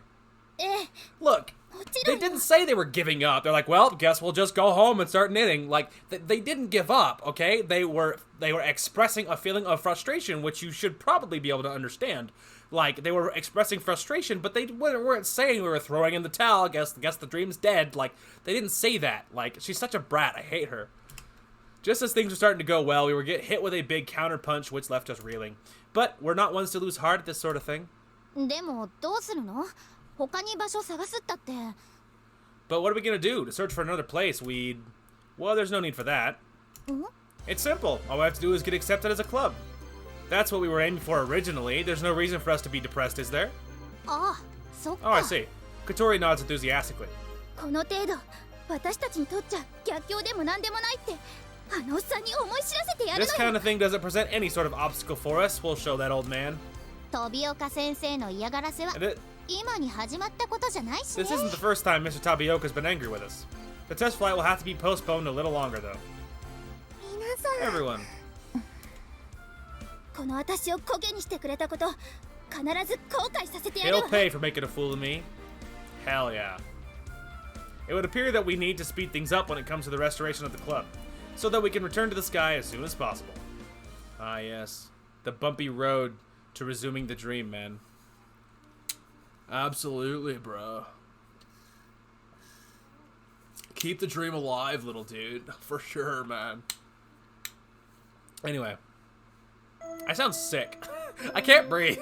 Speaker 3: ええ、
Speaker 1: Look,
Speaker 3: もち
Speaker 1: they
Speaker 3: ろんよ。
Speaker 1: didn't say they were giving up. They're like, well, guess we'll just go home and start knitting. Like, they didn't give up, okay? They were expressing a feeling of frustration, which you should probably be able to understand. Like, they were expressing frustration, but they weren't saying we were throwing in the towel. Guess the dream's dead. Like, they didn't say that. Like, she's such a brat. I hate her. Just as things were starting to go well, we were hit with a big counterpunch, which left us reeling. But we're not ones to lose heart at this sort of thing.
Speaker 3: でもどうするの？他に場所探すったって。
Speaker 1: But what are we gonna do? To search for another place, well, there's no need for that. It's simple. All we have to do is get accepted as a club. That's what we were aiming for originally. There's no reason for us to be depressed, is there?
Speaker 3: ああ、そっ
Speaker 1: Oh, I
Speaker 3: か。
Speaker 1: see. Katori nods enthusiastically.
Speaker 3: この程度、私たちにとっちゃ逆境でもなんでもないって、あのおっさんに思い知らせてやる
Speaker 1: This
Speaker 3: の
Speaker 1: kind
Speaker 3: よ。
Speaker 1: of thing doesn't present any sort of obstacle for us. We'll show that old man.
Speaker 3: 飛岡先生の嫌がらせは
Speaker 1: And
Speaker 3: 今に始まったことじゃないしね。
Speaker 1: this isn't the first time Mr. Tapioca's been angry with us. The test flight will have to be postponed a little longer, though.
Speaker 2: 皆さん
Speaker 1: Everyone.
Speaker 3: この私をコケにしてくれたこと、必ず後悔させてやる
Speaker 1: He'll
Speaker 3: わ。
Speaker 1: pay for making a fool of me. Hell yeah. It would appear that we need to speed things up when it comes to the restoration of the club, so that we can return to the sky as soon as possible. Ah, yes. The bumpy road to resuming the dream, man. Absolutely, bro. Keep the dream alive, little dude. For sure, man. Anyway. I sound sick. I can't breathe.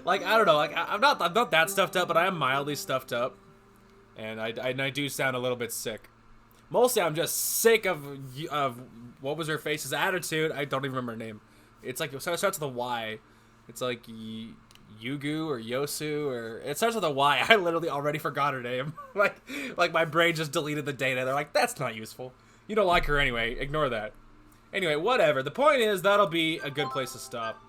Speaker 1: Like, I don't know. Like, I'm not that stuffed up, but I am mildly stuffed up. And I do sound a little bit sick. Mostly, I'm just sick of what was her face's attitude. I don't even remember her name. It's like, it starts with a Y. It's like Yugu or Yosu, or it starts with a Y. I literally already forgot her name. like my brain just deleted the data. They're like, that's not useful. You don't like her anyway. Ignore that. Anyway, whatever. The point is, that'll be a good place to stop.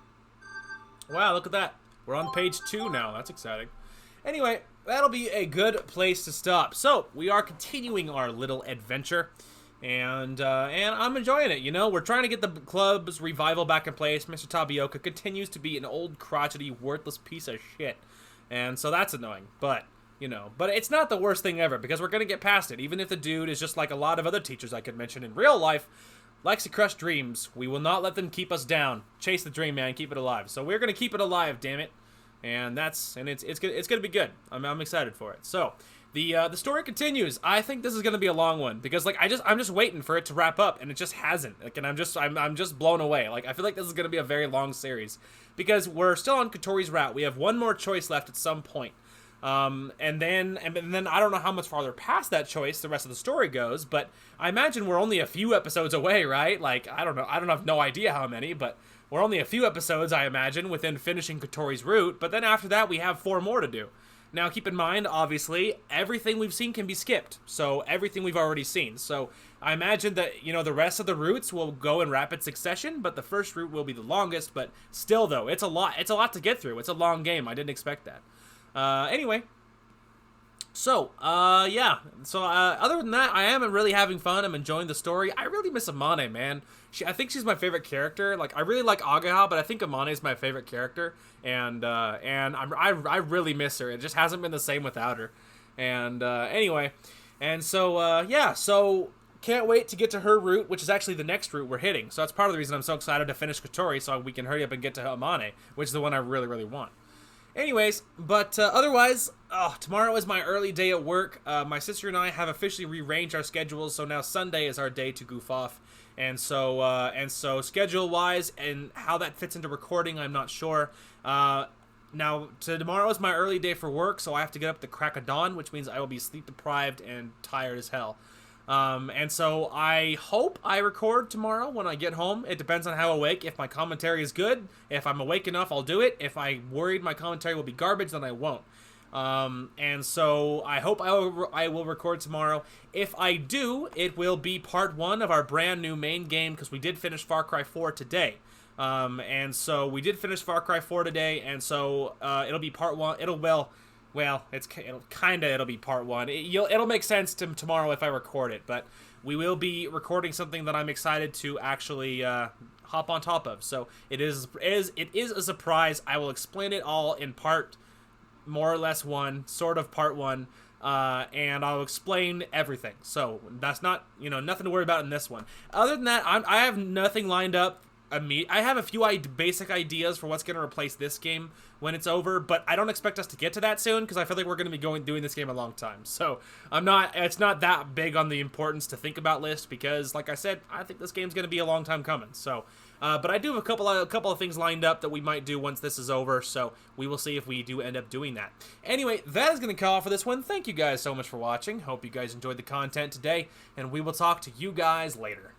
Speaker 1: Wow, look at that. We're on page 2 now. That's exciting. Anyway, that'll be a good place to stop. So, we are continuing our little adventure. And I'm enjoying it, you know? We're trying to get the club's revival back in place. Mr. Tapioca continues to be an old, crotchety, worthless piece of shit. And so that's annoying. But, you know, but it's not the worst thing ever, because we're going to get past it. Even if the dude is just like a lot of other teachers I could mention in real life, likes to crush dreams. We will not let them keep us down. Chase the dream, man. Keep it alive. So we're going to keep it alive, damn it. And it's going to be good. I'm excited for it. So, the story continues. I think this is going to be a long one because like I'm just waiting for it to wrap up and it just hasn't. Like, and I'm just blown away. Like, I feel like this is going to be a very long series because we're still on Katori's route. We have one more choice left at some point. And then I don't know how much farther past that choice the rest of the story goes, but I imagine we're only a few episodes away, right? Like, I don't have no idea how many, but we're only a few episodes, I imagine, within finishing Katori's route, but then after that we have 4 more to do. Now, keep in mind, obviously, everything we've seen can be skipped, so everything we've already seen. So I imagine that, you know, the rest of the routes will go in rapid succession, but the first route will be the longest, but still, though, it's a lot to get through. It's a long game. I didn't expect that. Anyway, So, yeah. So, other than that, I am really having fun. I'm enjoying the story. I really miss Amane, man. I think she's my favorite character. Like, I really like Agaha, but I think Amane is my favorite character. And I really miss her. It just hasn't been the same without her. And, anyway. And so, yeah. So, can't wait to get to her route, which is actually the next route we're hitting. So, that's part of the reason I'm so excited to finish Kotori, so we can hurry up and get to Amane, which is the one I really, really want. Anyways, but otherwise, tomorrow is my early day at work. My sister and I have officially rearranged our schedules, so now Sunday is our day to goof off. And so schedule-wise and how that fits into recording, I'm not sure. Now, tomorrow is my early day for work, so I have to get up at the crack of dawn, which means I will be sleep-deprived and tired as hell. And so I hope I record tomorrow when I get home. It depends on how awake. If my commentary is good, if I'm awake enough, I'll do it. If I'm worried my commentary will be garbage, then I won't. And so I hope I will record tomorrow. If I do, it will be part 1 of our brand new main game, because we did finish Far Cry 4 today. And so we did finish Far Cry 4 today, and so it'll be part 1. It'll be part 1. It'll make sense tomorrow if I record it, but we will be recording something that I'm excited to actually hop on top of. So it is a surprise. I will explain it all in part more or less 1, sort of part 1, and I'll explain everything. So that's not, nothing to worry about in this one. Other than that, I have nothing lined up. I have a few basic ideas for what's going to replace this game when it's over, but I don't expect us to get to that soon, because I feel like we're going to be doing this game a long time. So it's not that big on the importance to think about list, because like I said, I think this game's going to be a long time coming. So, but I do have a couple of things lined up that we might do once this is over, so we will see if we do end up doing that. Anyway, that is going to call for this one. Thank you guys so much for watching. Hope you guys enjoyed the content today, and we will talk to you guys later.